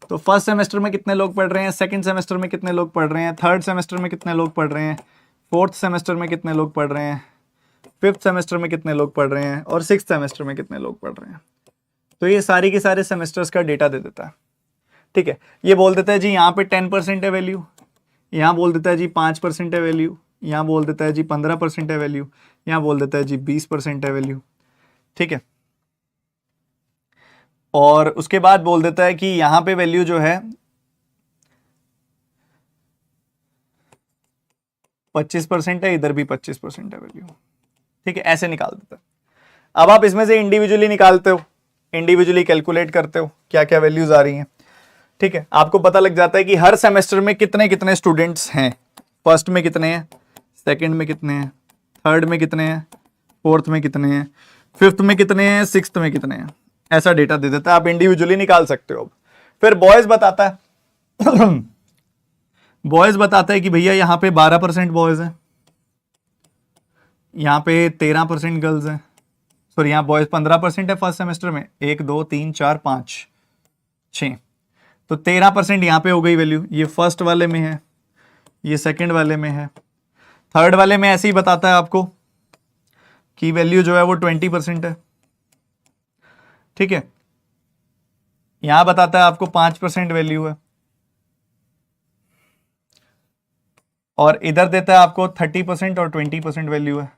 तो फर्स्ट सेमेस्टर में कितने लोग पढ़ रहे हैं, सेकंड सेमेस्टर में कितने लोग पढ़ रहे हैं, थर्ड सेमेस्टर में कितने लोग पढ़ रहे हैं, फोर्थ सेमेस्टर में कितने लोग पढ़ रहे हैं, फिफ्थ सेमेस्टर में कितने लोग पढ़ रहे हैं, और सिक्स्थ सेमेस्टर में कितने लोग पढ़ रहे हैं। तो ये सारी के सारे सेमेस्टर्स का डेटा दे देता है। ठीक है, ये बोल देता है जी यहाँ पे 10% है वैल्यू, यहाँ बोल देता है जी 5% है वैल्यू, यहाँ बोल देता है जी 15% है वैल्यू, यहाँ बोल देता है जी 20% है वैल्यू। ठीक है, और उसके बाद बोल देता है कि यहां पे वैल्यू जो है 25% है, इधर भी 25% है वैल्यू। ठीक है, ऐसे निकाल देता है। अब आप इसमें से इंडिविजुअली निकालते हो, इंडिविजुअली कैलकुलेट करते हो क्या क्या वैल्यूज आ रही हैं। ठीक है, आपको पता लग जाता है कि हर सेमेस्टर में कितने कितने स्टूडेंट्स हैं, फर्स्ट में कितने हैं, सेकंड में कितने हैं, थर्ड में कितने हैं, फोर्थ में कितने हैं, फिफ्थ में कितने हैं, सिक्स्थ में कितने हैं, ऐसा डेटा दे देता है। आप इंडिविजुअली निकाल सकते हो। फिर बॉयज बताता है बॉयज बताता है कि भैया यहाँ पे 12% बॉयज हैं, यहाँ पे 13% गर्ल्स हैं, सॉरी यहाँ बॉयज 15% है फर्स्ट सेमेस्टर में, 1 2 3 4 5 6, तो 13% यहाँ पे हो गई वैल्यू। ये फर्स्ट वाले में है, ये सेकंड वाले में है, थर्ड वाले में ऐसे ही बताता है आपको कि वैल्यू जो है वो 20% है। ठीक है, यहां बताता है आपको 5% वैल्यू है, और इधर देता है आपको 30% और 20% वैल्यू है।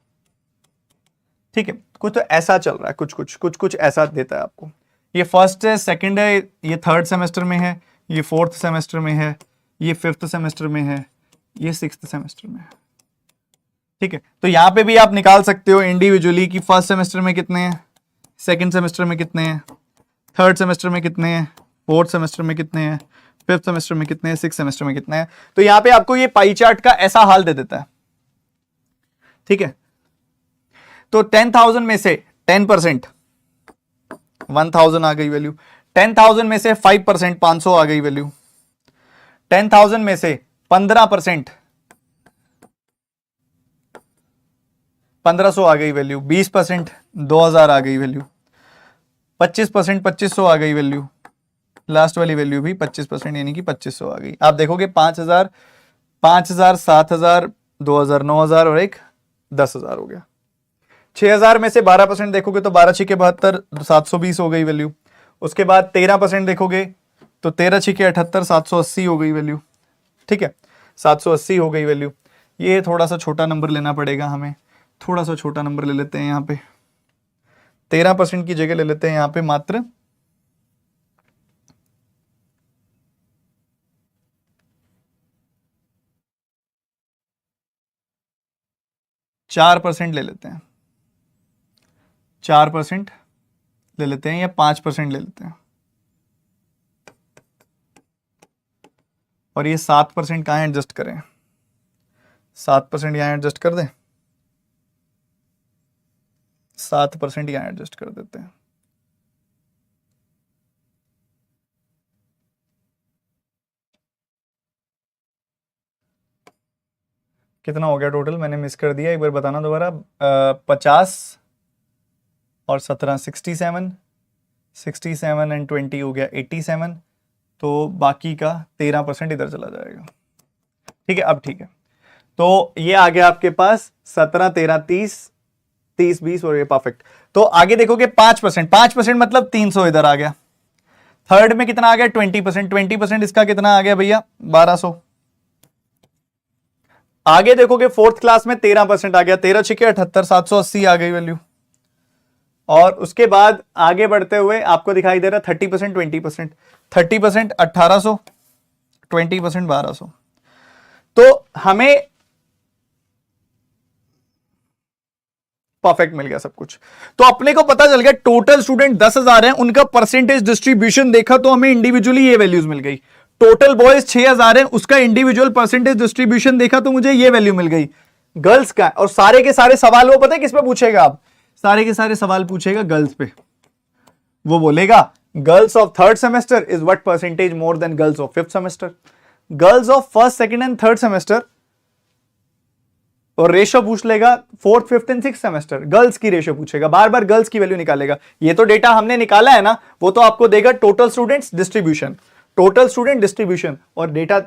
ठीक है, कुछ तो ऐसा चल रहा है, कुछ ऐसा देता है आपको। ये फर्स्ट है, सेकंड है, ये थर्ड सेमेस्टर में है, ये फोर्थ सेमेस्टर में है, ये फिफ्थ सेमेस्टर में है, ये सिक्स्थ सेमेस्टर में है। ठीक है, तो यहां पे भी आप निकाल सकते हो इंडिविजुअली कि फर्स्ट सेमेस्टर में कितने हैं, सेकंड सेमेस्टर में कितने हैं, थर्ड सेमेस्टर में कितने हैं, फोर्थ सेमेस्टर में कितने हैं, फिफ्थ सेमेस्टर में कितने हैं, सिक्स्थ सेमेस्टर में कितने हैं। तो यहां पे आपको ये पाई चार्ट का ऐसा हाल दे देता है। ठीक है, तो 10,000 में से 10%, 1000 आ गई वैल्यू। 10,000 में से 5%, 500 आ गई वैल्यू। 10,000 में से 15%, 1500 आ गई वैल्यू। 20% 2000 आ गई वैल्यू। 25% 2500 आ गई वैल्यू। लास्ट वाली वैल्यू भी 25% यानी कि 2500 आ गई। आप देखोगे 5000, 5000, 7000, 2000, 9000 और एक 10,000 हो गया। 6000 में से 12% देखोगे तो 12 छिके 72, 720 हो गई वैल्यू। उसके बाद 13% देखोगे तो 13 छिके 78, 780 हो गई वैल्यू। ठीक है, 780 हो गई वैल्यू। ये थोड़ा सा छोटा नंबर लेना पड़ेगा हमें, थोड़ा सा छोटा नंबर ले लेते हैं यहाँ पे। 13% की जगह ले लेते हैं यहाँ पे मात्र 4% ले लेते हैं, 4% ले लेते हैं या 5% ले लेते हैं। और ये 7% कहाँ एडजस्ट करें, 7% यहाँ एडजस्ट कर दें, 7% यहाँ एडजस्ट कर देते हैं। कितना हो गया टोटल, मैंने मिस कर दिया, एक बार बताना दोबारा। 50 और 17 67, 67 एंड 20 हो गया 87, तो बाकी का 13% इधर चला जाएगा। ठीक है, अब ठीक है, तो ये आ गया आपके पास 17 13 30 30 20 और ये परफेक्ट। तो आगे देखोगे 5%, 5% मतलब 300 इधर आ गया। थर्ड में कितना आ गया 20%, 20% इसका कितना आ गया भैया 1200। आगे देखोगे फोर्थ क्लास में 13% आ गया, 13 छिके 78, 780 आ गई वैल्यू। और उसके बाद आगे बढ़ते हुए आपको दिखाई दे रहा 30%, 20%, 30% 1800, 20% 1200। तो हमें परफेक्ट मिल गया सब कुछ। तो अपने को पता चल गया टोटल स्टूडेंट 10,000 हैं, उनका परसेंटेज डिस्ट्रीब्यूशन देखा तो हमें इंडिविजुअली ये वैल्यूज मिल गई। टोटल बॉयज 6,000 हैं, उसका इंडिविजुअल परसेंटेज डिस्ट्रीब्यूशन देखा तो मुझे ये वैल्यू मिल गई। गर्ल्स का, और सारे के सारे सवाल वो पता है किस पे पूछेगा, आप सारे के सारे सवाल पूछेगा गर्ल्स पे। वो बोलेगा girls of third semester is what percentage more than girls of fifth semester, girls of first second and third semester, और रेशो पूछ लेगा fourth fifth and six semester, girls की रेशो पूछेगा, बार बार गर्ल्स की वैल्यू निकालेगा। ये तो डेटा हमने निकाला है ना, वो तो आपको देगा total students distribution, total student distribution, और data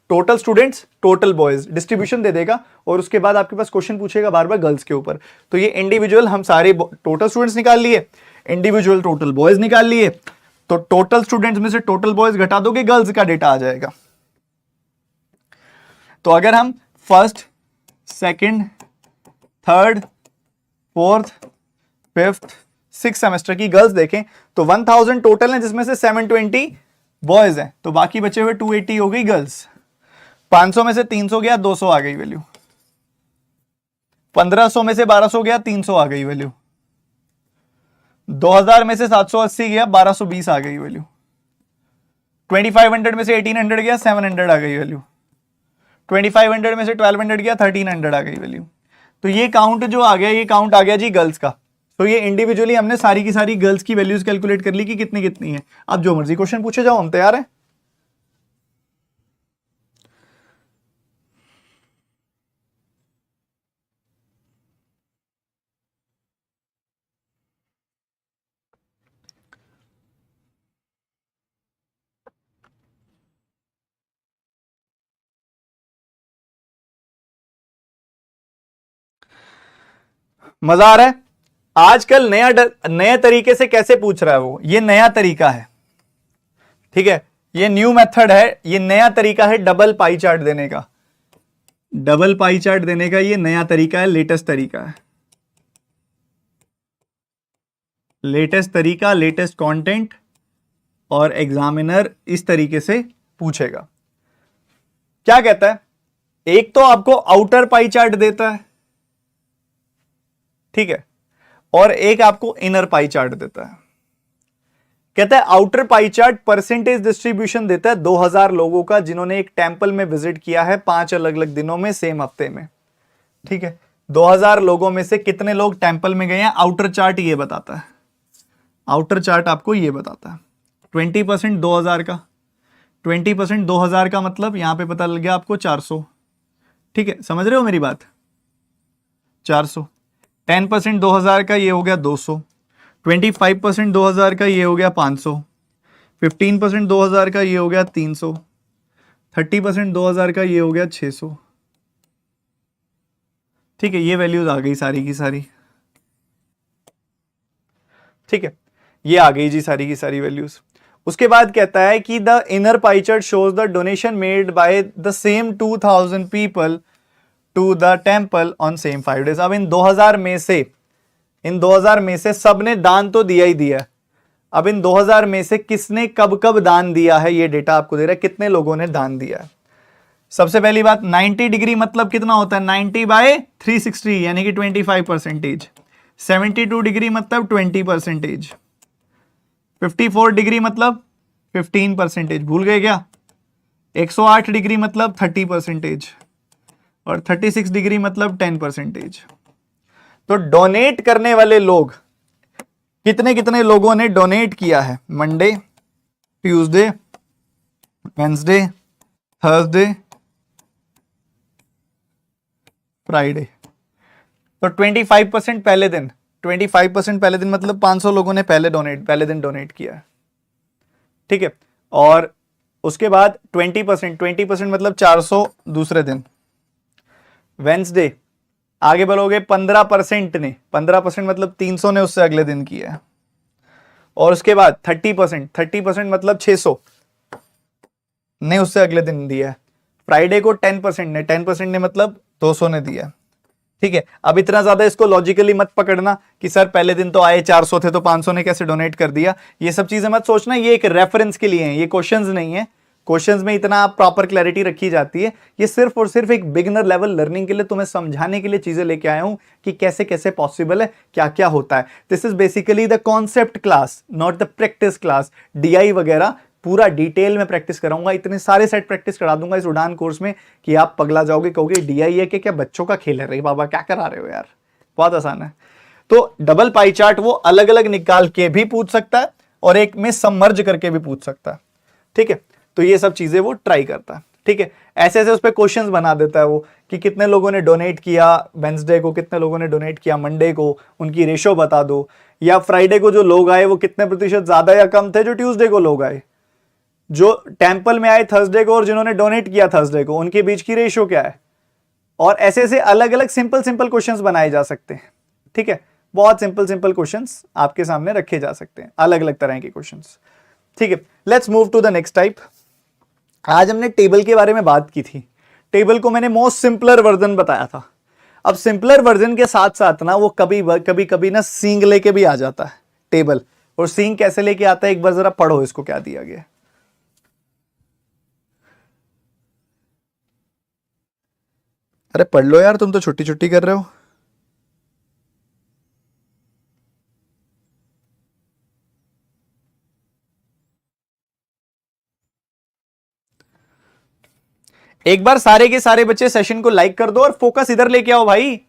total students total boys distribution दे देगा। और उसके बाद आपके पास क्वेश्चन पूछेगा बार बार गर्ल्स के ऊपर। तो ये इंडिविजुअल हम सारे टोटल स्टूडेंट्स निकाल लिए, इंडिविजुअल टोटल बॉयज निकाल लिए, तो टोटल स्टूडेंट्स में से टोटल बॉयज घटा दोगे, गर्ल्स का डेटा आ जाएगा। तो अगर हम first second third fourth fifth six semester की गर्ल्स देखें तो 1000 टोटल है, जिसमें से 720 बॉयज हैं, तो बाकी बचे हुए 280 हो गई गर्ल्स। 500 में से 300 गया, 200 आ गई वैल्यू। 1500 में से 1200 गया, 300 आ गई वैल्यू। 2000 में से 780 गया, 1220 आ गई वैल्यू। 2500 में से 1800 गया, 700 आ गई वैल्यू। 2500 में से 1200 गया, 1300 आ गई वैल्यू। तो ये काउंट जो आ गया, ये काउंट आ गया जी गर्ल्स का। तो ये इंडिविजुअली हमने सारी की सारी गर्ल्स की वैल्यूज कैलकुलेट कर ली कि कितनी कितनी है। अब जो मर्जी क्वेश्चन पूछे जाओ, हम तैयार हैं। मजा आ रहा है? आजकल नए तरीके से कैसे पूछ रहा है वो, ये नया तरीका है, ठीक है, ये न्यू मेथड है, ये नया तरीका है डबल पाई चार्ट देने का। डबल पाई चार्ट देने का ये नया तरीका है, लेटेस्ट तरीका है, लेटेस्ट तरीका, लेटेस्ट कंटेंट, और एग्जामिनर इस तरीके से पूछेगा। क्या कहता है? एक तो आपको आउटर पाई चार्ट देता है, ठीक है, और एक आपको इनर पाई चार्ट देता है। कहता है outer pie chart percentage distribution देता है 2000 लोगों का जिन्होंने एक टेंपल में विजिट किया है 5 अलग अलग दिनों में सेम हफ्ते में, ठीक है। 2000 लोगों में से कितने लोग टेंपल में गए हैं, आउटर चार्ट ये बताता है, आउटर चार्ट आपको ये बताता है। 20% 2000 का, 20% 2000 का मतलब यहां पे पता लग गया आपको 400, ठीक है, समझ रहे हो मेरी बात? 400। 10% 2000 का ये हो गया 200, 25% 2000 का ये हो गया 500, 15% 2000 का ये हो गया 300, 30% 2000 का ये हो गया 600, ठीक है। ये वैल्यूज आ गई सारी की सारी, ठीक है, ये आ गई जी सारी की सारी वैल्यूज। उसके बाद कहता है कि the inner pie chart shows the donation made by the same 2000 people to the temple on same 5 days. अब इन 2000 में से सबने दान तो दिया ही दिया है। अब इन 2000 में से किसने कब कब दान दिया है, ये डेटा आपको दे रहा है, कितने लोगों ने दान दिया है। सबसे पहली बात, 90 डिग्री मतलब कितना होता है, 90/360 यानी कि 25%। 72 डिग्री मतलब 20%। 54 डिग्री मतलब 15%, भूल गए क्या? 108 डिग्री मतलब 30%, और 36 डिग्री मतलब 10%। तो डोनेट करने वाले लोग कितने कितने लोगों ने डोनेट किया है, Monday, Tuesday, Wednesday, Thursday, Friday. तो 25% पहले दिन, 25% पहले दिन मतलब 500 लोगों ने पहले दिन डोनेट किया है, ठीक है। और उसके बाद 20% मतलब 400 दूसरे दिन। वेंसडे आगे बढ़ोगे 15% ने, 15% मतलब 300 ने उससे अगले दिन किया है। और उसके बाद 30% मतलब 600 ने उससे अगले दिन दिया है। फ्राइडे को 10% ने मतलब 200 ने दिया, ठीक है। अब इतना ज्यादा इसको लॉजिकली मत पकड़ना कि सर पहले दिन तो आए 400 थे तो 500 ने कैसे डोनेट कर दिया, ये सब चीजें मत सोचना, ये एक रेफरेंस के लिए है, ये क्वेश्चंस नहीं है। क्वेश्चंस में इतना प्रॉपर क्लैरिटी रखी जाती है, ये सिर्फ और सिर्फ एक बिगिनर लेवल लर्निंग के लिए, तुम्हें समझाने के लिए चीजें लेके आया हूं कि कैसे कैसे पॉसिबल है, क्या क्या होता है। This is basically the concept class, not the practice class. DI वगैरह पूरा डिटेल में प्रैक्टिस कराऊंगा, इतने सारे सेट प्रैक्टिस करा दूंगा इस उड़ान कोर्स में कि आप पगला जाओगे, कहोगे डीआई है कि क्या बच्चों का खेल है, रे बाबा क्या करा रहे हो यार, बहुत आसान है। तो डबल पाई चार्ट वो अलग अलग निकाल के भी पूछ सकता है और एक में सबमर्ज करके भी पूछ सकता है, ठीक है। तो ये सब चीजें वो ट्राई करता है, ठीक है। ऐसे ऐसे उस पर क्वेश्चंस बना देता है वो कि कितने लोगों ने डोनेट किया वेंसडे को, कितने लोगों ने डोनेट किया मंडे को, उनकी रेशो बता दो, या फ्राइडे को जो लोग आए वो कितने प्रतिशत ज्यादा या कम थे जो ट्यूसडे को लोग आए, जो टेंपल में आए थर्सडे को और जिन्होंने डोनेट किया थर्सडे को, उनके बीच की रेशो क्या है। और ऐसे ऐसे अलग अलग सिंपल सिंपल क्वेश्चंस बनाए जा सकते हैं, ठीक है। बहुत सिंपल सिंपल क्वेश्चंस आपके सामने रखे जा सकते हैं, अलग अलग तरह के क्वेश्चंस, ठीक है। Let's move to the next type. आज हमने टेबल के बारे में बात की थी। टेबल को मैंने मोस्ट सिंपलर वर्जन बताया था। अब सिंपलर वर्जन के साथ साथ ना वो कभी कभी ना सींग लेके भी आ जाता है टेबल। और सींग कैसे लेके आता है, एक बार जरा पढ़ो इसको क्या दिया गया। अरे पढ़ लो यार, तुम तो छुट्टी छुट्टी कर रहे हो। एक बार सारे के सारे बच्चे सेशन को लाइक कर दो और फोकस इधर लेके आओ भाई।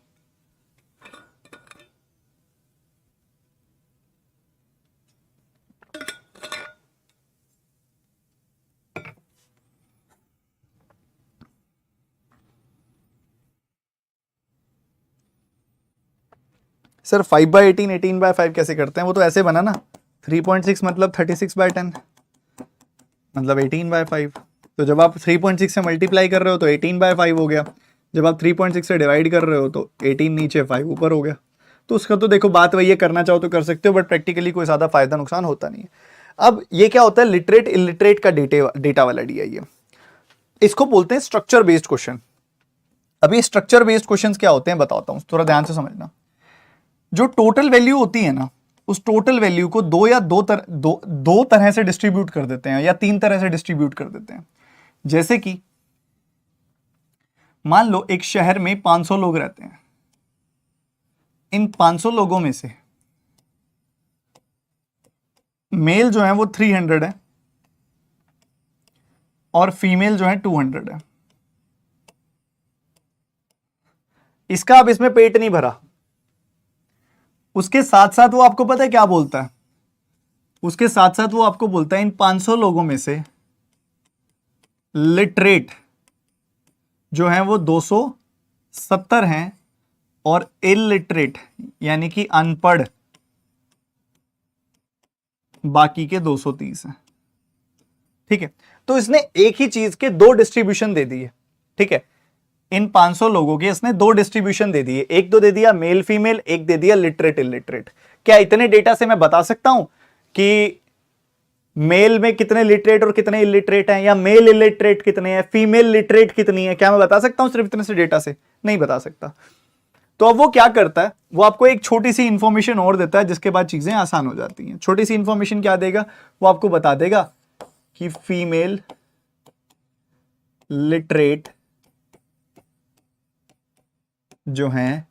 सर 5/18 18/5 कैसे करते हैं, वो तो ऐसे बना ना, 3.6 मतलब 36/10 मतलब 18/5। तो जब आप 3.6 से मल्टीप्लाई कर रहे हो तो 18/5 हो गया, जब आप 3.6 से डिवाइड कर रहे हो तो 18 नीचे 5 ऊपर हो गया। तो उसका तो देखो बात वही है, करना चाहो तो कर सकते हो, बट प्रैक्टिकली कोई ज्यादा फायदा नुकसान होता नहीं है। अब ये क्या होता है, लिटरेट इलिटरेट का डेटा वाला डी आई है, इसको बोलते हैं स्ट्रक्चर बेस्ड क्वेश्चन। अब ये स्ट्रक्चर बेस्ड क्वेश्चंस क्या होते हैं बताता हूं, थोड़ा ध्यान से समझना। जो टोटल वैल्यू होती है ना, उस टोटल वैल्यू को दो तरह से डिस्ट्रीब्यूट कर देते हैं या 3 तरह से डिस्ट्रीब्यूट कर देते हैं। जैसे कि मान लो एक शहर में 500 लोग रहते हैं, इन 500 लोगों में से मेल जो है वो 300 है और फीमेल जो है 200 है। इसका अब इसमें पेट नहीं भरा। उसके साथ साथ वो आपको पता है क्या बोलता है, उसके साथ साथ वो आपको बोलता है इन 500 लोगों में से लिटरेट जो है वो 270 हैं और इलिटरेट यानी कि अनपढ़ बाकी के 230 हैं। ठीक है, तो इसने एक ही चीज के 2 डिस्ट्रीब्यूशन दे दिए। ठीक है, इन 500 लोगों के इसने 2 डिस्ट्रीब्यूशन दे दिए, एक तो दे दिया मेल फीमेल, एक दे दिया लिटरेट इलिटरेट। क्या इतने डेटा से मैं बता सकता हूं कि मेल में कितने लिटरेट और कितने इलिटरेट हैं, या मेल इलिटरेट कितने हैं, फीमेल लिटरेट कितनी है? क्या मैं बता सकता हूं सिर्फ इतने से डेटा से? नहीं बता सकता। तो अब वो क्या करता है, वो आपको एक छोटी सी इंफॉर्मेशन और देता है, जिसके बाद चीजें आसान हो जाती हैं। छोटी सी इंफॉर्मेशन क्या देगा, वो आपको बता देगा कि फीमेल लिटरेट जो हैं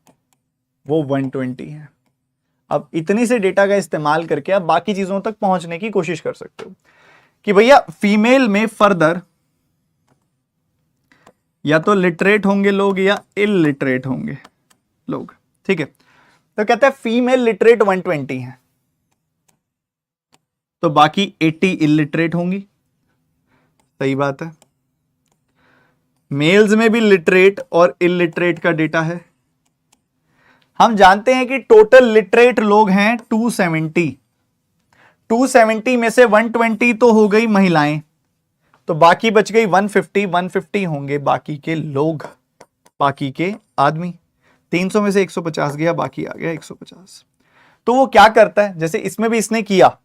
वो 120 है। अब इतनी से डेटा का इस्तेमाल करके आप बाकी चीजों तक पहुंचने की कोशिश कर सकते हो कि भैया फीमेल में फर्दर या तो लिटरेट होंगे लोग या इलिटरेट होंगे लोग। ठीक है, तो कहता है फीमेल लिटरेट 120 है, तो बाकी 80 इलिटरेट होंगी। सही बात है, मेल्स में भी लिटरेट और इलिटरेट का डेटा है। हम जानते हैं कि टोटल लिटरेट लोग हैं 270, 270 में से 120 तो हो गई महिलाएं, तो बाकी बच गई 150, 150 होंगे बाकी के लोग, बाकी के आदमी। 300 में से 150 गया, बाकी आ गया 150। तो वो क्या करता है, जैसे इसमें भी इसने किया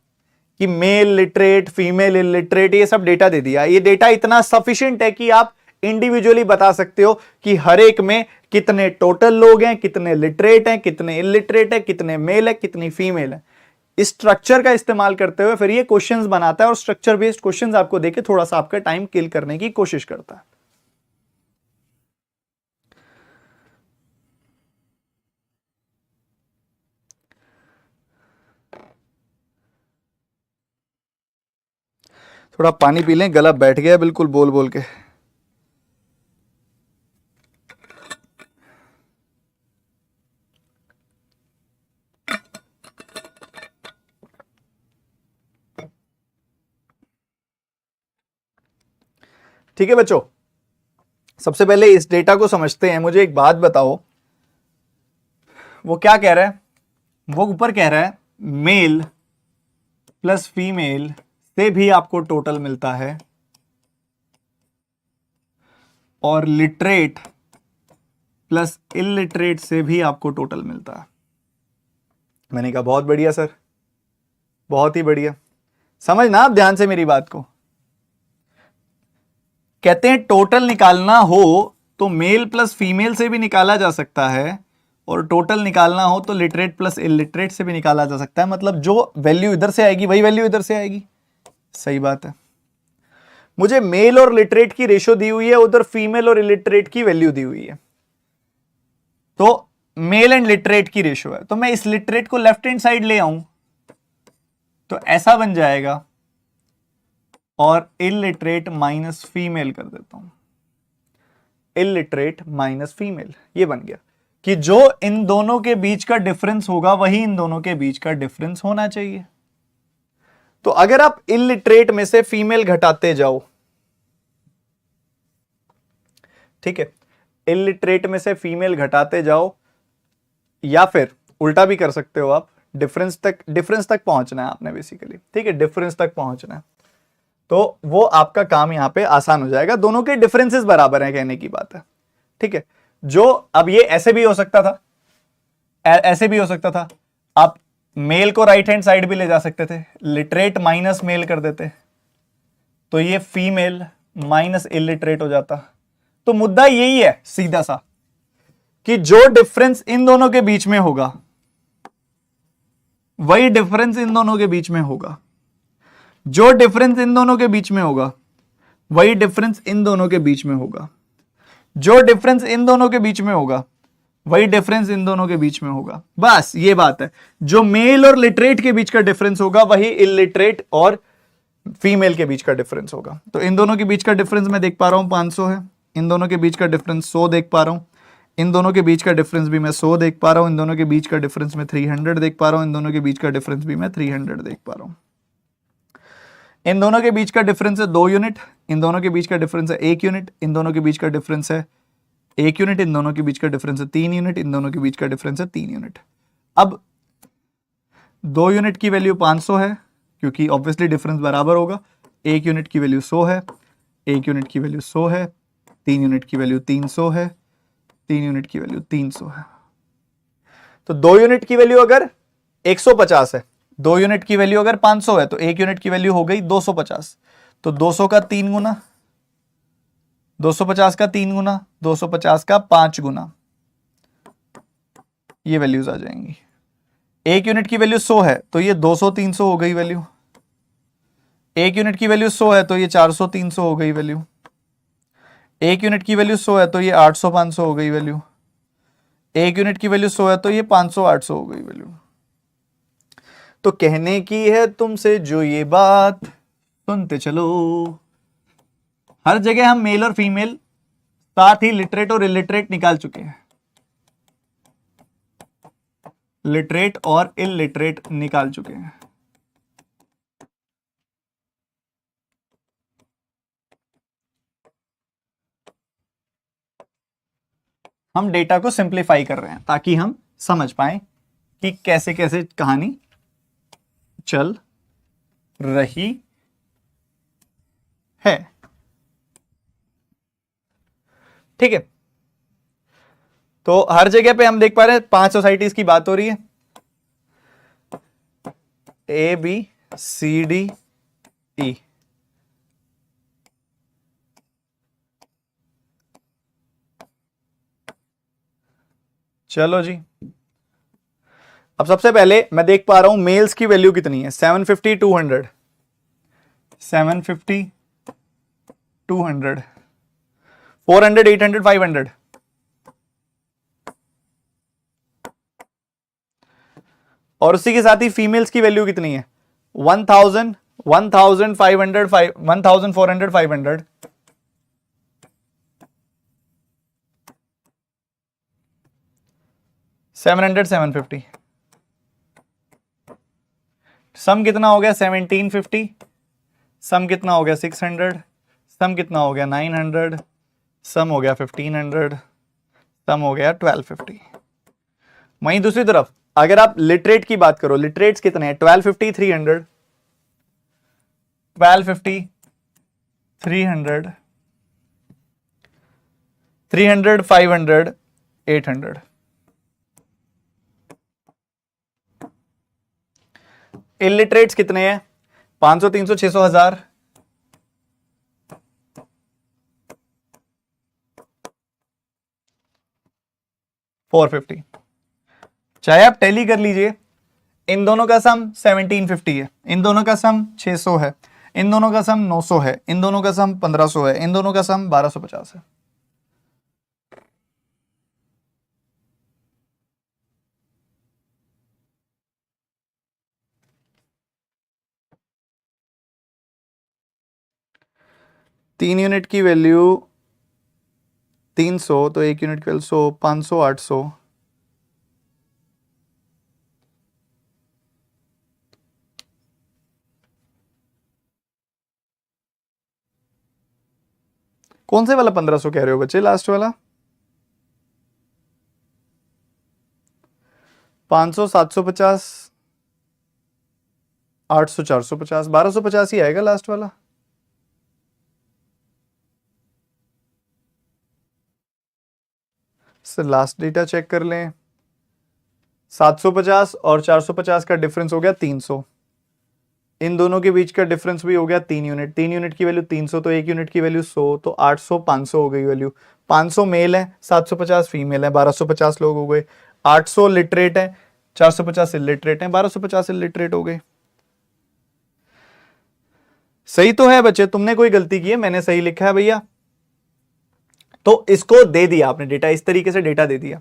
कि मेल लिटरेट फीमेल इलिटरेट ये सब डेटा दे दिया। ये डेटा इतना सफिशिएंट है कि आप इंडिविजुअली बता सकते हो कि हर एक में कितने टोटल लोग हैं, कितने लिटरेट हैं, कितने इलिटरेट हैं, कितने मेल है, कितनी फीमेल है। इस स्ट्रक्चर का इस्तेमाल करते हुए फिर ये क्वेश्चंस बनाता है और स्ट्रक्चर बेस्ड क्वेश्चंस आपको देके थोड़ा सा आपका टाइम किल करने की कोशिश करता है। थोड़ा पानी पी लें, गला बैठ गया बिल्कुल बोल बोल के। ठीक है बच्चों, सबसे पहले इस डेटा को समझते हैं। मुझे एक बात बताओ, वो क्या कह रहा है, वो ऊपर कह रहा है मेल प्लस फीमेल से भी आपको टोटल मिलता है और लिटरेट प्लस इलिटरेट से भी आपको टोटल मिलता है। मैंने कहा बहुत बढ़िया सर, बहुत ही बढ़िया। समझना आप ध्यान से मेरी बात को। कहते हैं टोटल निकालना हो तो मेल प्लस फीमेल से भी निकाला जा सकता है, और टोटल निकालना हो तो लिटरेट प्लस इलिटरेट से भी निकाला जा सकता है। मतलब जो वैल्यू इधर से आएगी वही वैल्यू इधर से आएगी। सही बात है, मुझे मेल और लिटरेट की रेशो दी हुई है, उधर फीमेल और इलिटरेट की वैल्यू दी हुई है, तो मेल एंड लिटरेट की रेशो है, तो मैं इस लिटरेट को लेफ्ट हैंड साइड ले आऊं तो ऐसा बन जाएगा, और इलिटरेट माइनस फीमेल कर देता हूं, इलिटरेट माइनस फीमेल। ये बन गया कि जो इन दोनों के बीच का डिफरेंस होगा वही इन दोनों के बीच का डिफरेंस होना चाहिए। तो अगर आप इलिटरेट में से फीमेल घटाते जाओ, ठीक है, इलिटरेट में से फीमेल घटाते जाओ, या फिर उल्टा भी कर सकते हो आप, डिफरेंस तक पहुंचना है आपने बेसिकली। ठीक है, डिफरेंस तक पहुंचना है, तो वो आपका काम यहां पे आसान हो जाएगा। दोनों के डिफरेंसेस बराबर हैं, कहने की बात है। ठीक है, जो अब ये ऐसे भी हो सकता था, ऐसे भी हो सकता था, आप मेल को राइट हैंड साइड भी ले जा सकते थे, लिटरेट माइनस मेल कर देते तो ये फीमेल माइनस इलिटरेट हो जाता। तो मुद्दा यही है सीधा सा कि जो डिफरेंस इन दोनों के बीच में होगा वही डिफरेंस इन दोनों के बीच में होगा, जो डिफरेंस इन दोनों के बीच में होगा वही डिफरेंस इन दोनों के बीच में होगा, जो डिफरेंस इन दोनों के बीच में होगा वही डिफरेंस इन दोनों के बीच में होगा। बस ये बात है, जो मेल और लिटरेट के बीच का डिफरेंस होगा वही इलिटरेट और फीमेल के बीच का डिफरेंस होगा। तो इन दोनों के बीच का डिफरेंस मैं देख पा रहा हूं 500 है, इन दोनों के बीच का डिफरेंस 100 देख पा रहा हूं, इन दोनों के बीच का डिफरेंस भी मैं 100 देख पा रहा हूं, इन दोनों के बीच का डिफरेंस मैं 300 देख पा रहा हूं, इन दोनों के बीच का डिफरेंस भी मैं 300 देख पा रहा हूं। इन दोनों के बीच का डिफरेंस है 2 यूनिट, इन दोनों के बीच का डिफरेंस है 1 यूनिट, इन दोनों के बीच का डिफरेंस है 1 यूनिट, इन दोनों के बीच का डिफरेंस है 3 यूनिट, इन दोनों के बीच का डिफरेंस है 3 यूनिट। अब 2 यूनिट की वैल्यू 500 है क्योंकि ऑब्वियसली डिफरेंस बराबर होगा, 1 यूनिट की वैल्यू 100 है, 1 यूनिट की वैल्यू 100 है, 3 यूनिट की वैल्यू 300 है, 3 यूनिट की वैल्यू 300 है। तो 2 यूनिट की वैल्यू अगर 150 है, 2 यूनिट की वैल्यू अगर 500 है तो 1 यूनिट की वैल्यू हो गई 250। तो 200 का 3 गुना, 250 का 3 गुना, 250 का 5 गुना, ये वैल्यूज आ जाएंगी। 1 यूनिट की वैल्यू 100 है तो ये 200 300 हो गई वैल्यू, 1 यूनिट की वैल्यू 100 है तो ये 400 300 हो गई वैल्यू, 1 यूनिट की वैल्यू 100 है तो ये 800 500 हो गई वैल्यू, 1 यूनिट की वैल्यू 100 है तो ये 500 800 हो गई वैल्यू। तो कहने की है तुमसे जो ये बात सुनते चलो, हर जगह हम मेल और फीमेल साथ ही लिटरेट और इलिटरेट निकाल चुके हैं, लिटरेट और इलिटरेट निकाल चुके हैं। हम डेटा को सिंप्लीफाई कर रहे हैं ताकि हम समझ पाए कि कैसे कैसे कहानी चल रही है। ठीक है, तो हर जगह पे हम देख पा रहे हैं 5 सोसाइटीज की बात हो रही है, A B C D E. चलो जी, अब सबसे पहले मैं देख पा रहा हूं मेल्स की वैल्यू कितनी है, 750 200, 750 200, 400 800 500, और उसी के साथ ही फीमेल्स की वैल्यू कितनी है, 1000 1500 1400 500, 700 750। सम कितना हो गया 1750, सम कितना हो गया 600, सम कितना हो गया 900, सम हो गया 1500, सम हो गया 1250। वहीं दूसरी तरफ अगर आप लिटरेट की बात करो, लिटरेट्स कितने हैं, 1250 300, 1250 300, 300 500 800। इलिटरेट्स कितने हैं, 500 300 600 1000, 450। चाहे आप टैली कर लीजिए, इन दोनों का सम 1750 है, इन दोनों का सम 600 है, इन दोनों का सम 900 है, इन दोनों का सम 1500 है, इन दोनों का सम 1250 है। तीन यूनिट की वैल्यू 300 तो 1 यूनिट की वैल्यू 100, 500 800, कौन से वाला 1500 कह रहे हो बच्चे, लास्ट वाला 500 750 800 450 1250 ही आएगा लास्ट वाला। सर लास्ट डेटा चेक कर लें, 750 और 450 का डिफरेंस हो गया 300। इन दोनों के बीच का डिफरेंस भी हो गया 3 यूनिट। 3 यूनिट की वैल्यू 300, तो 1 यूनिट की वैल्यू 100, तो 800 500 हो गई वैल्यू। 500 मेल है, 750 फीमेल है, 1250 लोग हो गए। 800 लिटरेट है, 450 इलिटरेट है, 1250 इलिटरेट हो गए। सही तो है बच्चे, तुमने कोई गलती की है? मैंने सही लिखा है भैया। तो इसको दे दिया आपने डेटा, इस तरीके से डेटा दे दिया।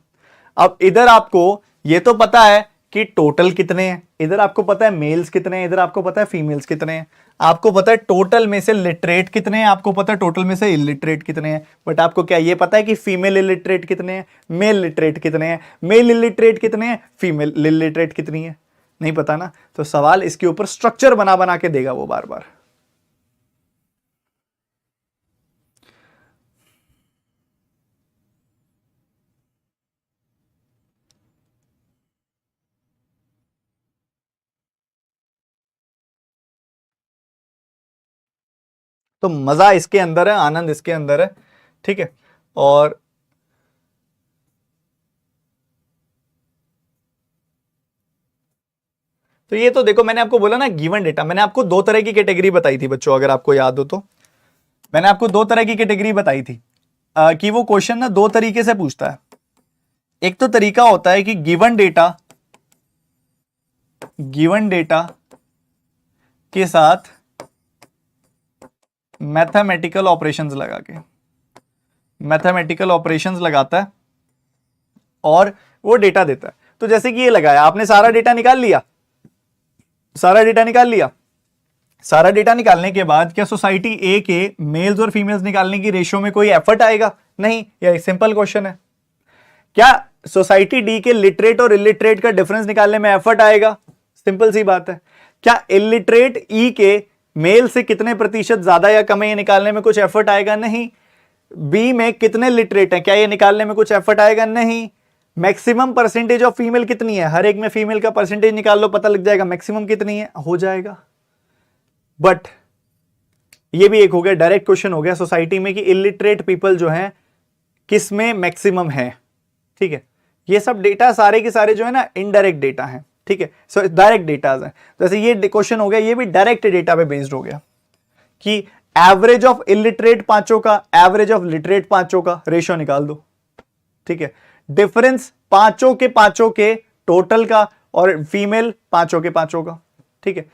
अब इधर आपको ये तो पता है कि टोटल कितने हैं, इधर आपको पता है मेल्स कितने हैं, इधर आपको पता है फीमेल्स कितने हैं, आपको पता है टोटल में से लिटरेट कितने हैं, आपको पता है टोटल में से इलिटरेट कितने हैं। बट आपको क्या ये पता है कि फीमेल इलिटरेट कितने हैं, मेल लिटरेट कितने हैं, मेल इलिटरेट कितने हैं, फीमेल इलिटरेट कितनी है? नहीं पता ना। तो सवाल इसके ऊपर स्ट्रक्चर बना बना के देगा वो बार बार। तो मजा इसके अंदर है, आनंद इसके अंदर है, ठीक है। और तो ये तो देखो, मैंने आपको बोला ना गिवन डेटा, मैंने आपको दो तरह की कैटेगरी बताई थी बच्चों, अगर आपको याद हो तो। मैंने आपको दो तरह की कैटेगरी बताई थी कि वो क्वेश्चन ना दो तरीके से पूछता है। एक तो तरीका होता है कि गिवन डेटा के साथ मैथमेटिकल ऑपरेशंस लगाता है और वो डेटा देता है। तो जैसे कि ये लगाया आपने, सारा डेटा निकाल लिया, सारा डेटा निकालने के बाद क्या सोसाइटी ए के मेल्स और फीमेल्स निकालने की रेशियो में कोई एफर्ट आएगा? नहीं। यह सिंपल क्वेश्चन है। क्या सोसाइटी डी के लिटरेट और इलिटरेट का डिफरेंस निकालने में एफर्ट आएगा? सिंपल सी बात है। क्या इलिटरेट ई के मेल से कितने प्रतिशत ज्यादा या कम है, ये निकालने में कुछ एफर्ट आएगा? नहीं। बी में कितने लिटरेट है, क्या ये निकालने में कुछ एफर्ट आएगा? नहीं। मैक्सिमम परसेंटेज ऑफ फीमेल कितनी है, हर एक में फीमेल का परसेंटेज निकाल लो, पता लग जाएगा मैक्सिमम कितनी है, हो जाएगा। बट ये भी एक हो गया, डायरेक्ट क्वेश्चन हो गया सोसाइटी में कि इलिटरेट पीपल जो है किस में मैक्सिमम है, ठीक है। ये सब डेटा सारे के सारे जो है ना इनडायरेक्ट डेटा है, ठीक है। सो डायरेक्ट डेटा है, जैसे ये क्वेश्चन हो गया, ये भी डायरेक्ट डेटा पे बेस्ड हो गया कि एवरेज ऑफ इलिटरेट पांचों का, एवरेज ऑफ लिटरेट पांचों का रेशियो निकाल दो, ठीक है। डिफरेंस पांचों के टोटल का और फीमेल पांचों का, ठीक है।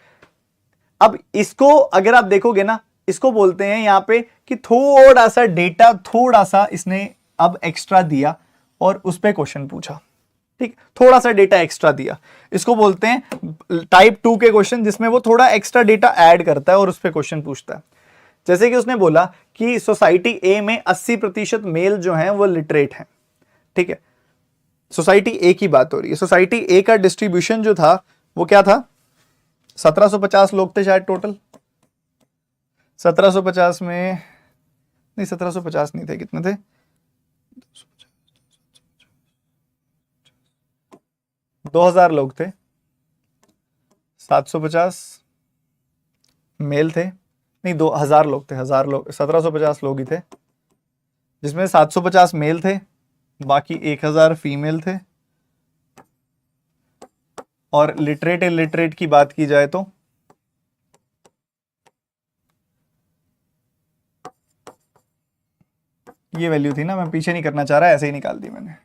अब इसको अगर आप देखोगे ना, इसको बोलते हैं यहां पे कि थोड़ा सा डेटा, थोड़ा सा इसने अब एक्स्ट्रा दिया और उस पर क्वेश्चन पूछा, ठीक। थोड़ा सा डेटा एक्स्ट्रा दिया, इसको बोलते हैं टाइप 2 के क्वेश्चन, जिसमें वो थोड़ा एक्स्ट्रा डेटा ऐड करता है और उस पर क्वेश्चन पूछता है। जैसे कि उसने बोला कि सोसाइटी ए में 80% मेल जो हैं वो लिटरेट हैं, ठीक है। सोसाइटी ए की बात हो रही है। सोसाइटी ए का डिस्ट्रीब्यूशन जो था वो क्या था? 1750 लोग थे शायद टोटल। 1750 में नहीं, 1750 नहीं थे, कितने थे? 2000 लोग थे। 750 मेल थे, नहीं 2000 लोग थे, 1000 लोग, 1750 लोग ही थे, जिसमें 750 मेल थे, बाकी 1000 फीमेल थे। और लिटरेट इलिटरेट की बात की जाए तो ये वैल्यू थी ना, मैं पीछे नहीं करना चाह रहा, ऐसे ही निकाल दी मैंने,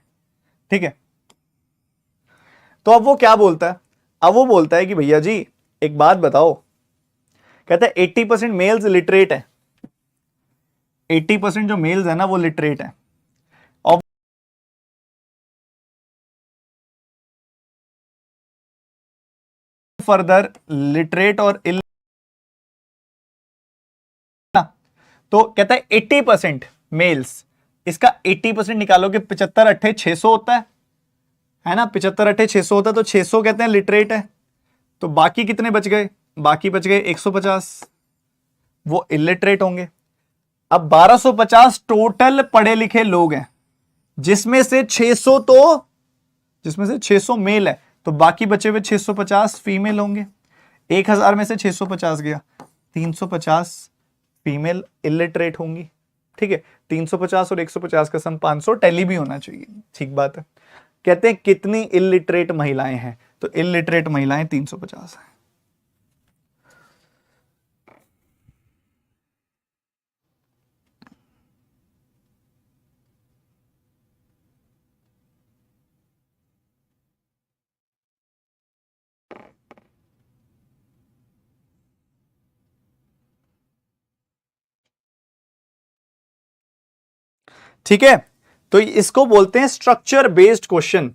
ठीक है। तो अब वो क्या बोलता है? अब वो बोलता है कि भैया जी एक बात बताओ, कहता है 80% मेल्स लिटरेट है, 80% जो मेल्स है ना वो लिटरेट है, और फर्दर लिटरेट और तो कहता है 80% मेल्स, इसका 80% निकालोगे 75 अट्ठे 600 होता है ना, 75 अट्ठे 600 होता है, तो 600 कहते हैं लिटरेट है। तो बाकी कितने बच गए? बाकी बच गए 150, वो इलिटरेट होंगे। अब 1250 टोटल पढ़े लिखे लोग हैं, जिसमें से 600 मेल है, तो बाकी बचे हुए 650 फीमेल होंगे। 1000 में से 650 गया, 350 फीमेल इलिटरेट होंगी, ठीक है। 350 और 150 का सम 500, टैली भी होना चाहिए, ठीक बात है। कहते हैं कितनी इलिटरेट महिलाएं हैं, तो इलिटरेट महिलाएं 350 हैं। ठीक है, तो इसको बोलते हैं स्ट्रक्चर बेस्ड क्वेश्चन।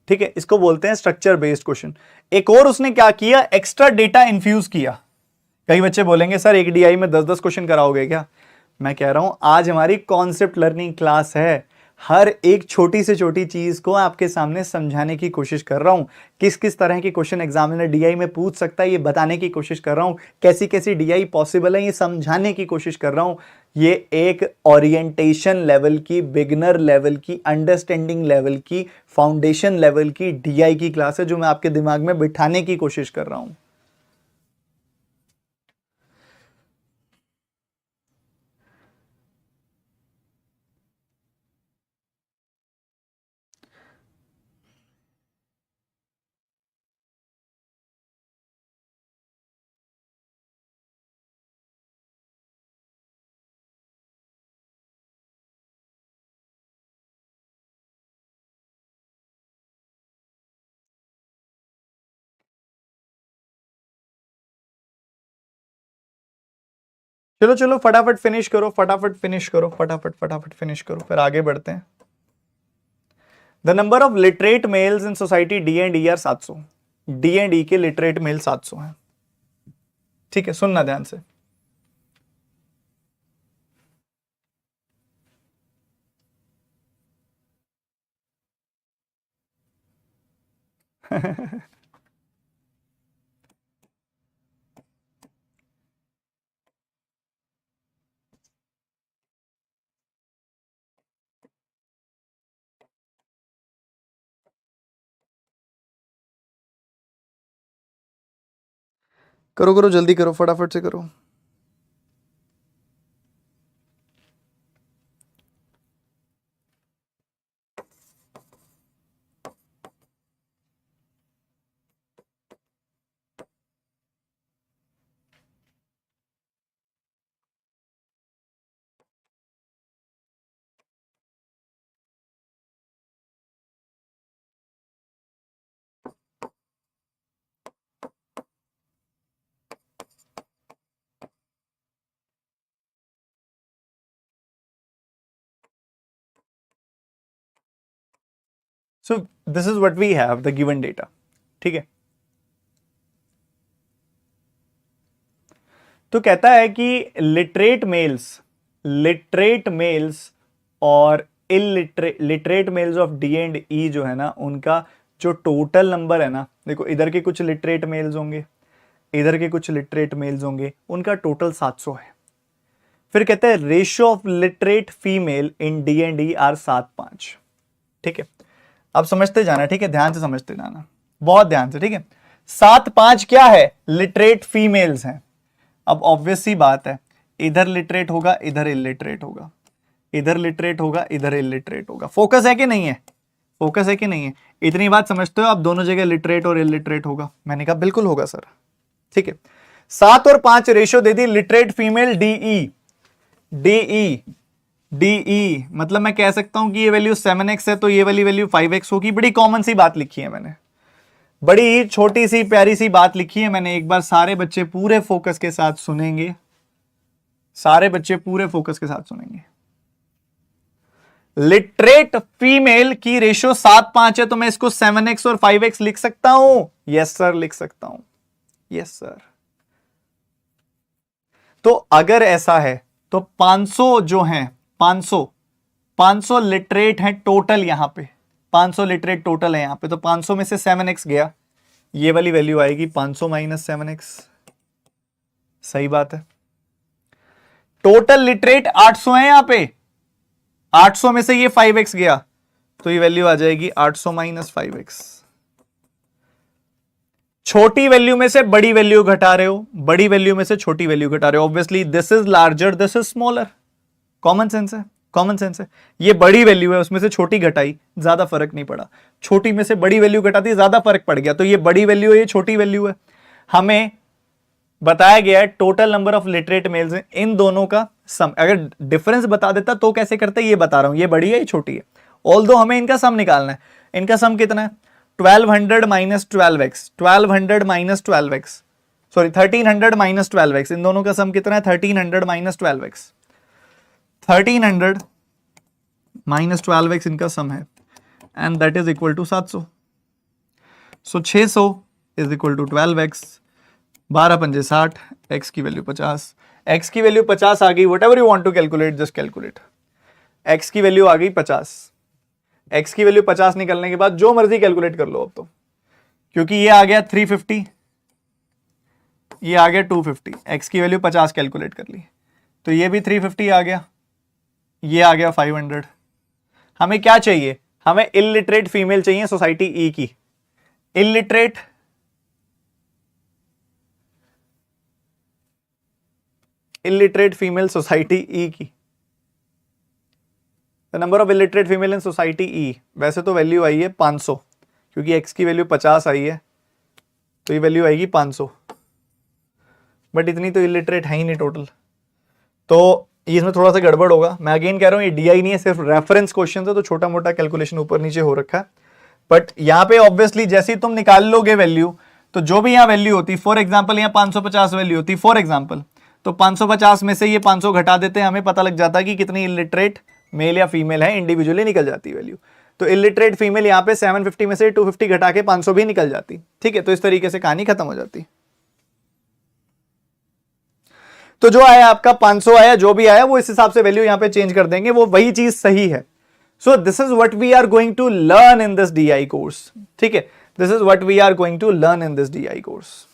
ठीक है, इसको बोलते हैं स्ट्रक्चर बेस्ड क्वेश्चन। एक और उसने क्या किया, एक्स्ट्रा डेटा इन्फ्यूज किया। कई बच्चे बोलेंगे सर एक डीआई में 10-10 क्वेश्चन कराओगे क्या? मैं कह रहा हूं आज हमारी कॉन्सेप्ट लर्निंग क्लास है, हर एक छोटी से छोटी चीज को आपके सामने समझाने की कोशिश कर रहा हूं। किस किस तरह के क्वेश्चन एग्जामिनर डीआई में पूछ सकता है ये बताने की कोशिश कर रहा हूं, कैसी कैसी डीआई पॉसिबल है ये समझाने की कोशिश कर रहा हूं। ये एक ओरिएंटेशन लेवल की, बिगिनर लेवल की, अंडरस्टैंडिंग लेवल की, फाउंडेशन लेवल की डीआई की क्लास है जो मैं आपके दिमाग में बिठाने की कोशिश कर रहा हूं। चलो चलो फटाफट फिनिश करो, फटाफट फिनिश करो, फटाफट फटाफट फिनिश करो, फिर आगे बढ़ते हैं। The number of literate males in society D and E are 700। D and E के लिटरेट मेल 700 हैं। ठीक है, सुनना ध्यान से। करो करो जल्दी करो, फटाफट से करो। So this is what we have the given data. ठीक है, तो कहता है कि लिटरेट मेल्स और literate males of D and E जो है ना, उनका जो टोटल नंबर है ना, देखो इधर के कुछ लिटरेट मेल्स होंगे, इधर के कुछ लिटरेट मेल्स होंगे, उनका टोटल 700 है। फिर कहते हैं ratio of literate female in D and E are 7:5। ठीक है, अब समझते जाना, ठीक है, ध्यान से समझते जाना, बहुत ध्यान से। ठीक है, 7:5 क्या है, लिटरेट फीमेल्स हैं। अब ऑब्वियस सी बात है, इधर लिटरेट होगा, इधर इलिटरेट होगा, इधर लिटरेट होगा, इधर इलिटरेट होगा। फोकस है कि नहीं है? फोकस है कि नहीं है? इतनी बात समझते हो आप, दोनों जगह लिटरेट और इलिटरेट होगा? मैंने कहा बिल्कुल होगा सर। ठीक है, 7 और 5 रेशियो दे दी literate female D E. D E D E मतलब मैं कह सकता हूं कि ये वैल्यू 7x है तो ये वाली वैल्यू 5x होगी। बड़ी कॉमन सी बात लिखी है मैंने, बड़ी छोटी सी प्यारी सी बात लिखी है मैंने। एक बार सारे बच्चे पूरे फोकस के साथ सुनेंगे, सारे बच्चे पूरे फोकस के साथ सुनेंगे। लिटरेट फीमेल की रेशियो 7:5 है तो मैं इसको 7x और 5x लिख सकता हूं। यस सर, लिख सकता हूं। Yes sir. तो अगर ऐसा है तो 500 जो हैं, 500 लिटरेट हैं टोटल, यहां पे 500 लिटरेट टोटल है यहां पे, तो 500 में से 7x गया, ये वाली वैल्यू आएगी 500 माइनस 7x। सही बात है। टोटल लिटरेट 800 है यहां पे, 800 में से ये 5x गया तो ये वैल्यू आ जाएगी 800 माइनस 5x। छोटी वैल्यू में से बड़ी वैल्यू घटा रहे हो, बड़ी वैल्यू में से छोटी वैल्यू घटा रहे हो। Obviously this is larger, this is smaller, common sense है। कॉमन सेंस है। ये बड़ी वैल्यू है, उसमें से छोटी घटाई, ज्यादा फर्क नहीं पड़ा। छोटी में से बड़ी वैल्यू घटाती, ज्यादा फर्क पड़ गया। तो ये बड़ी वैल्यू है, ये छोटी वैल्यू है। हमें बताया गया है total number of literate males, इन दोनों का सम। अगर डिफरेंस बता देता तो कैसे करते, ये बता रहा हूं, ये बड़ी है ये छोटी है। ऑल्दो हमें इनका सम निकालना है। इनका सम कितना है? 1200 minus 12x, 1200 minus 12x, sorry 1300 minus 12x। इन दोनों का सम कितना है? 1300 माइनस 12x। 1300 माइनस 12x इनका सम है, and that is equal to 700। So 600 is equal to 12x। 12 पंजे 60, x की वैल्यू 50। x की वैल्यू 50 आ गई। Whatever you want to calculate, just calculate. x की वैल्यू आ गई 50। x की वैल्यू 50 निकलने के बाद जो मर्जी कैलकुलेट कर लो अब तो, क्योंकि ये आ गया 350, ये आ गया 250। x की वैल्यू 50 कैलकुलेट कर ली, तो ये भी 350 आ गया, ये आ गया 500। हमें क्या चाहिए? हमें इलिटरेट फीमेल चाहिए सोसाइटी ई की। इलिटरेट फीमेल सोसाइटी ई की। The number of illiterate female in society E. वैसे तो वैल्यू आई है 500, क्योंकि x की वैल्यू 50 आई है, तो ये वैल्यू आएगी 500। बट इतनी तो इलिटरेट है ही नहीं टोटल, तो इसमें थोड़ा सा गड़बड़ होगा। मैं अगेन कह रहा हूं, ये DI नहीं है, सिर्फ रेफरेंस क्वेश्चन है, तो छोटा मोटा कैलकुलेशन ऊपर नीचे हो रखा है। बट यहाँ पे ऑब्वियसली जैसे ही तुम निकाल लोगे वैल्यू, तो जो भी यहाँ वैल्यू होती, फॉर एग्जाम्पल यहाँ 550 वैल्यू होती फॉर एग्जाम्पल, तो 550 में से ये 500 घटा देते हैं, हमें पता लग जाता है कि कितनी इलिटरेट मेल या फीमेल है, इंडिविजुअली निकल जाती है वैल्यू। तो इलिटरेट फीमेल यहाँ पे 750 में से 250 घटा के 500 भी निकल जाती। ठीक है, तो इस तरीके से कहानी खत्म हो जाती। तो जो आया आपका 500 आया, जो भी आया वो इस हिसाब से वैल्यू यहां पे चेंज कर देंगे, वो वही चीज सही है। So this is what we are going to learn in this DI course. ठीक है, this is what we are going to learn in this DI course.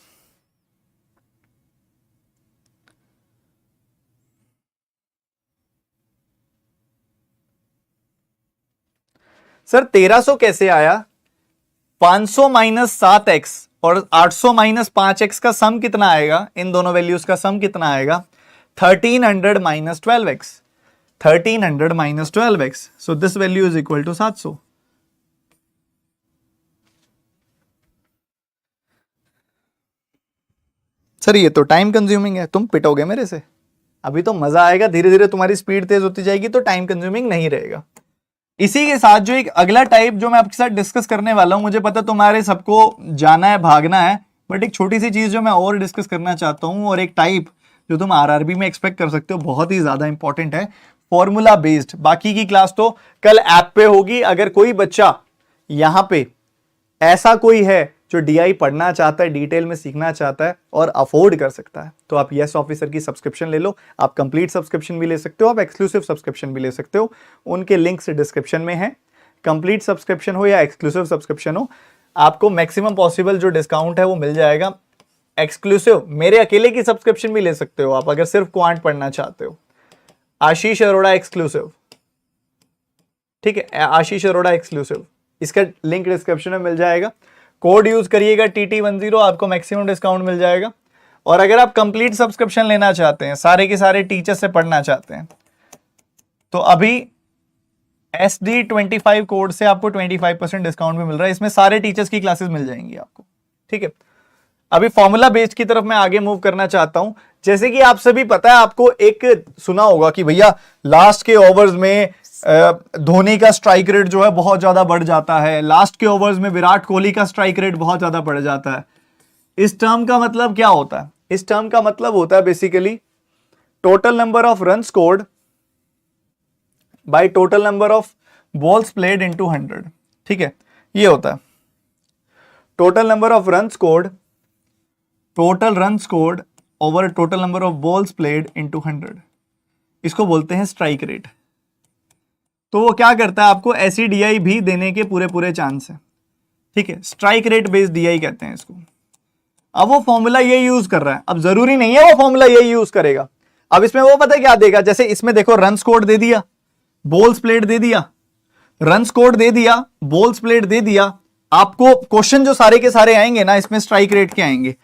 Sir 1300 कैसे आया? 500 माइनस 7x और 800 माइनस 5x का सम कितना आएगा? इन दोनों वैल्यूज का सम कितना आएगा? 1300 minus 12x। 1300 minus 12x, so this value is equal to 700। Sir ये तो टाइम कंज्यूमिंग है, तुम पिटोगे मेरे से। अभी तो मजा आएगा, धीरे धीरे तुम्हारी स्पीड तेज होती जाएगी तो टाइम कंज्यूमिंग नहीं रहेगा। इसी के साथ जो एक अगला टाइप जो मैं आपके साथ डिस्कस करने वाला हूं, मुझे पता तुम्हारे सबको जाना है, भागना है, बट एक छोटी सी चीज जो मैं और डिस्कस करना चाहता हूं, और एक टाइप जो तुम RRB में एक्सपेक्ट कर सकते हो, बहुत ही ज्यादा इंपॉर्टेंट है, फॉर्मूला बेस्ड। बाकी की क्लास तो कल ऐप पे होगी। अगर कोई बच्चा यहां पे ऐसा कोई है जो DI पढ़ना चाहता है, डिटेल में सीखना चाहता है और अफोर्ड कर सकता है, तो आप यस ऑफिसर की सब्सक्रिप्शन ले लो। आप कंप्लीट सब्सक्रिप्शन भी ले सकते हो, आप एक्सक्लूसिव सब्सक्रिप्शन भी ले सकते हो। उनके लिंक्स डिस्क्रिप्शन में है। कंप्लीट सब्सक्रिप्शन हो या एक्सक्लूसिव सब्सक्रिप्शन हो, आपको मैक्सिमम पॉसिबल जो डिस्काउंट है वो मिल जाएगा। एक्सक्लूसिव मेरे अकेले की सब्सक्रिप्शन भी ले सकते हो आप, अगर सिर्फ क्वांट पढ़ना चाहते हो। आशीष अरोड़ा एक्सक्लूसिव, ठीक है, आशीष अरोड़ा एक्सक्लूसिव, इसका लिंक डिस्क्रिप्शन में मिल जाएगा। कोड यूज करिएगा TT10, आपको मैक्सिमम डिस्काउंट मिल जाएगा। और अगर आप कंप्लीट सब्सक्रिप्शन लेना चाहते हैं, सारे के सारे टीचर से पढ़ना चाहते हैं, तो अभी SD25 कोड से आपको 25% डिस्काउंट भी मिल रहा है। इसमें सारे टीचर्स की क्लासेस मिल जाएंगी आपको। ठीक है, अभी फॉर्मूला बेस्ड की तरफ मैं आगे मूव करना चाहता हूं। जैसे कि आप सभी पता है, आपको एक सुना होगा कि भैया लास्ट के ओवर्स में धोनी का स्ट्राइक रेट जो है बहुत ज्यादा बढ़ जाता है, लास्ट के ओवर्स में विराट कोहली का स्ट्राइक रेट बहुत ज्यादा बढ़ जाता है। इस टर्म का मतलब क्या होता है? इस टर्म का मतलब होता है basically total number of run scored by total number of balls played into 100। ठीक है, ये होता है total number of run scored, total run scored over total number of balls played into 100। इसको बोलते हैं स्ट्राइक रेट। तो वो क्या करता है, आपको ऐसी DI भी देने के पूरे पूरे चांस है। ठीक है, स्ट्राइक रेट बेस्ड DI कहते हैं इसको। अब वो फॉर्मूला ये यूज कर रहा है, अब जरूरी नहीं है वो फॉर्मूला ये यूज करेगा। अब इसमें वो पता है क्या देगा, जैसे इसमें देखो रन स्कोर्ड दे दिया, बॉल्स प्लेड दे दिया, रन स्कोर्ड दे दिया, बॉल्स प्लेड दे दिया। आपको क्वेश्चन जो सारे के सारे आएंगे ना, इसमें स्ट्राइक रेट के आएंगे।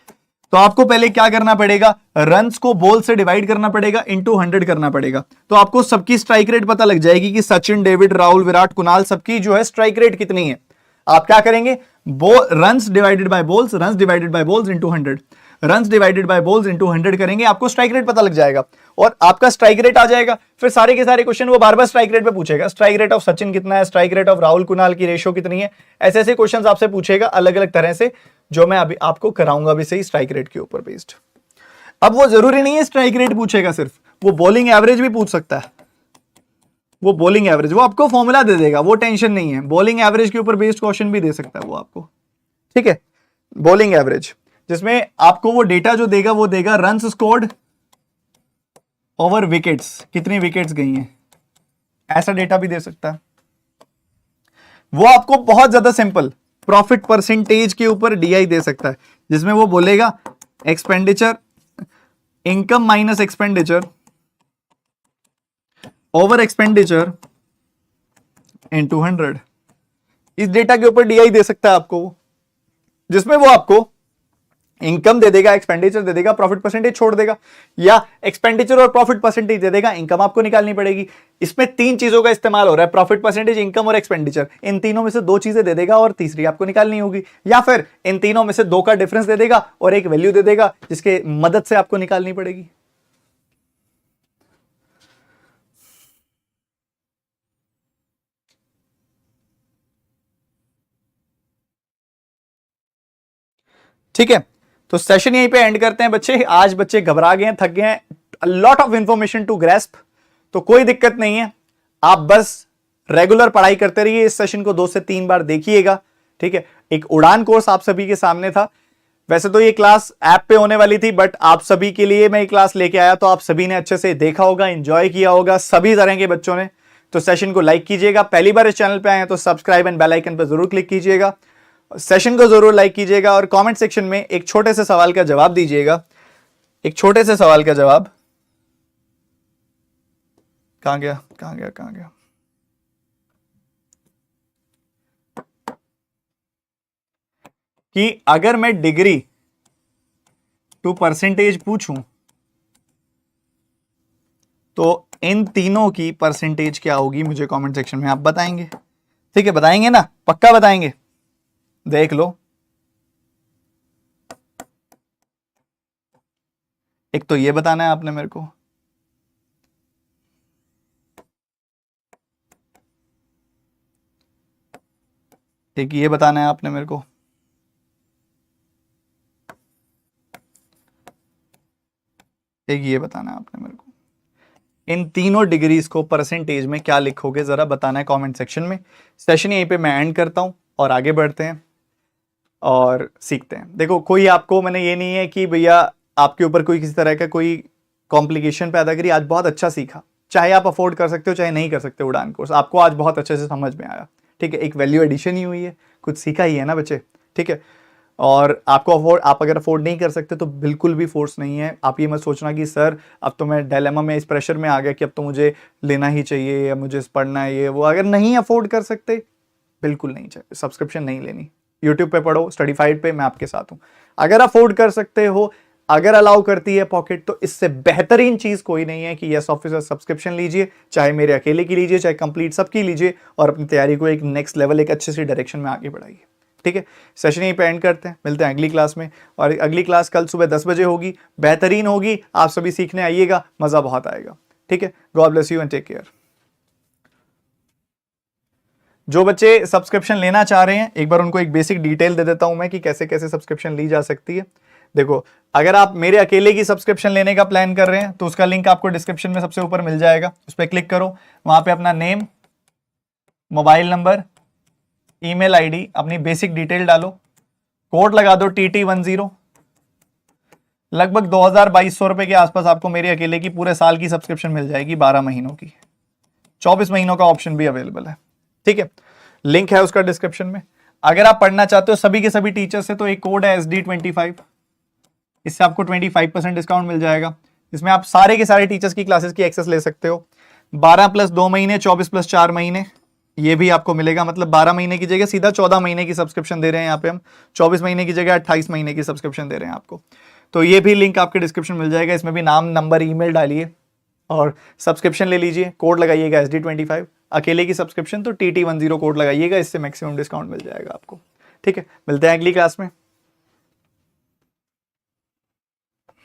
तो आपको पहले क्या करना पड़ेगा, रन्स को बॉल से डिवाइड करना पड़ेगा, इनटू 100 करना पड़ेगा। तो आपको सबकी स्ट्राइक रेट पता लग जाएगी कि सचिन, डेविड, राहुल, विराट, कुणाल सबकी जो है स्ट्राइक रेट कितनी है। आप क्या करेंगे, runs divided by balls, runs divided by balls into 100, runs divided by balls into 100 करेंगे, आपको स्ट्राइक रेट पता लग जाएगा और आपका स्ट्राइक रेट आ जाएगा। फिर सारे के सारे क्वेश्चन वो बार बार स्ट्राइक रेट पे पूछेगा, स्ट्राइक रेट ऑफ सचिन कितना है, strike rate of Rahul Kunal की रेशियो कितनी है, ऐसे ऐसे क्वेश्चंस आपसे पूछेगा अलग अलग तरह से, जो मैं अभी आपको कराऊंगा भी सही स्ट्राइक रेट के ऊपर बेस्ड। अब वो जरूरी नहीं है स्ट्राइक रेट पूछेगा सिर्फ, वो बॉलिंग एवरेज भी पूछ सकता है। वो बॉलिंग एवरेज वो आपको फॉर्मूला दे देगा, वो टेंशन नहीं है, बॉलिंग एवरेज के ऊपर बेस्ड क्वेश्चन भी दे सकता है वो आपको, ठीक है। बॉलिंग एवरेज जिसमें आपको वो डेटा जो देगा वो देगा रन्स स्कोर्ड ओवर विकेट्स, कितनी विकेट्स गई हैं, ऐसा डेटा भी दे सकता है। वो आपको बहुत ज्यादा सिंपल प्रॉफिट परसेंटेज के ऊपर डीआई दे सकता है, जिसमें वो बोलेगा expenditure, income minus expenditure over expenditure into 100। इस डेटा के ऊपर डीआई दे सकता है आपको, जिसमें वो आपको इनकम दे देगा, एक्सपेंडिचर दे देगा, प्रॉफिट परसेंटेज छोड़ देगा, या एक्सपेंडिचर और प्रॉफिट परसेंटेज दे देगा, इनकम आपको निकालनी पड़ेगी। इसमें तीन चीजों का इस्तेमाल हो रहा है, प्रॉफिट परसेंटेज, इनकम और एक्सपेंडिचर। इन तीनों में से दो चीजें दे देगा और तीसरी आपको निकालनी होगी, या फिर इन तीनों में से दो का डिफरेंस दे देगा और एक वैल्यू दे देगा जिसके मदद से आपको निकालनी पड़ेगी। ठीक है, तो सेशन यहीं पे एंड करते हैं बच्चे। आज बच्चे घबरा गए हैं, थक गए हैं, lot of information to grasp, तो कोई दिक्कत नहीं है, आप बस रेगुलर पढ़ाई करते रहिए। इस सेशन को 2 से 3 बार देखिएगा, ठीक है। एक उड़ान कोर्स आप सभी के सामने था, वैसे तो ये क्लास ऐप पे होने वाली थी, बट आप सभी के लिए मैं ये क्लास लेके आया, तो आप सभी ने अच्छे से देखा होगा, एंजॉय किया होगा, सभी तरह के बच्चों ने। तो सेशन को लाइक कीजिएगा, पहली बार इस चैनल पे आए हैं तो सब्सक्राइब एंड बेल आइकन पर जरूर क्लिक कीजिएगा, सेशन को जरूर लाइक कीजिएगा और कमेंट सेक्शन में एक छोटे से सवाल का जवाब दीजिएगा। एक छोटे से सवाल का जवाब, कहां गया कहां गया कहां गया, कि अगर मैं डिग्री टू परसेंटेज पूछूं तो इन तीनों की परसेंटेज क्या होगी, मुझे कमेंट सेक्शन में आप बताएंगे, ठीक है। बताएंगे ना, पक्का बताएंगे, देख लो। एक तो ये बताना है आपने मेरे को, एक ये बताना है आपने मेरे को, एक ये बताना है आपने मेरे को। इन तीनों डिग्रीज को परसेंटेज में क्या लिखोगे जरा बताना है कमेंट सेक्शन में। सेशन यहीं पे मैं एंड करता हूं और आगे बढ़ते हैं और सीखते हैं। देखो, कोई आपको, मैंने ये नहीं है कि भैया आपके ऊपर कोई किसी तरह का कोई कॉम्प्लिकेशन पैदा करी, आज बहुत अच्छा सीखा। चाहे आप अफोर्ड कर सकते हो चाहे नहीं कर सकते उड़ान कोर्स, आपको आज बहुत अच्छे से समझ में आया, ठीक है। एक वैल्यू एडिशन ही हुई है, कुछ सीखा ही है ना बच्चे, ठीक है। और आपको आप अगर अफोर्ड नहीं कर सकते तो बिल्कुल भी फोर्स नहीं है। आप ये मत सोचना कि सर अब तो मैं डायलेमा में, इस प्रेशर में आ गया कि अब तो मुझे लेना ही चाहिए या मुझे पढ़ना है ये वो। अगर नहीं अफोर्ड कर सकते बिल्कुल नहीं चाहिए, सब्सक्रिप्शन नहीं लेनी, यूट्यूब पे पढ़ो, स्टडीफाइड पे मैं आपके साथ हूं। अगर अफोर्ड कर सकते हो, अगर अलाउ करती है पॉकेट, तो इससे बेहतरीन चीज कोई नहीं है कि यस ऑफिसर सब्सक्रिप्शन लीजिए, चाहे मेरे अकेले की लीजिए चाहे कंप्लीट सबकी लीजिए, और अपनी तैयारी को एक नेक्स्ट लेवल, एक अच्छी सी डायरेक्शन में आगे बढ़ाइए, ठीक है। सेशन यहीं पे एंड करते हैं, मिलते हैं अगली क्लास में। और अगली क्लास कल सुबह 10 बजे होगी, बेहतरीन होगी, आप सभी सीखने आइएगा, मजा बहुत आएगा, ठीक है। God bless you and take care. जो बच्चे सब्सक्रिप्शन लेना चाह रहे हैं, एक बार उनको एक बेसिक डिटेल दे देता हूं मैं कि कैसे कैसे सब्सक्रिप्शन ली जा सकती है। देखो, अगर आप मेरे अकेले की सब्सक्रिप्शन लेने का प्लान कर रहे हैं तो उसका लिंक आपको डिस्क्रिप्शन में सबसे ऊपर मिल जाएगा, उस पर क्लिक करो, वहां पे अपना name, mobile number, email ID, अपनी बेसिक डिटेल डालो, कोड लगा दो TT10। लगभग 2000-2200 रुपए के आसपास आपको मेरे अकेले की पूरे साल की सब्सक्रिप्शन मिल जाएगी, 12 महीनों की। 24 महीनों का ऑप्शन भी अवेलेबल है, ठीक है। लिंक है उसका डिस्क्रिप्शन में। अगर आप पढ़ना चाहते हो सभी के सभी टीचर्स से, तो एक कोड है SD25, इससे आपको 25% डिस्काउंट मिल जाएगा। इसमें आप सारे के सारे टीचर्स की क्लासेस की एक्सेस ले सकते हो। 12 + 2 महीने, 24 + 4 महीने, ये भी आपको मिलेगा। मतलब 12 महीने की जगह सीधा 14 महीने की सब्सक्रिप्शन दे रहे हैं यहाँ पे हम, 24 महीने की जगह 28 महीने की सब्सक्रिप्शन दे रहे हैं आपको। तो ये भी लिंक आपके डिस्क्रिप्शन मिल जाएगा, इसमें भी नाम, नंबर, ईमेल डालिए और सब्सक्रिप्शन ले लीजिए। कोड लगाइएगा SD25, अकेले की सब्सक्रिप्शन तो TT10 कोड लगाइएगा, इससे मैक्सिमम डिस्काउंट मिल जाएगा आपको। ठीक है, मिलते हैं अगली क्लास में।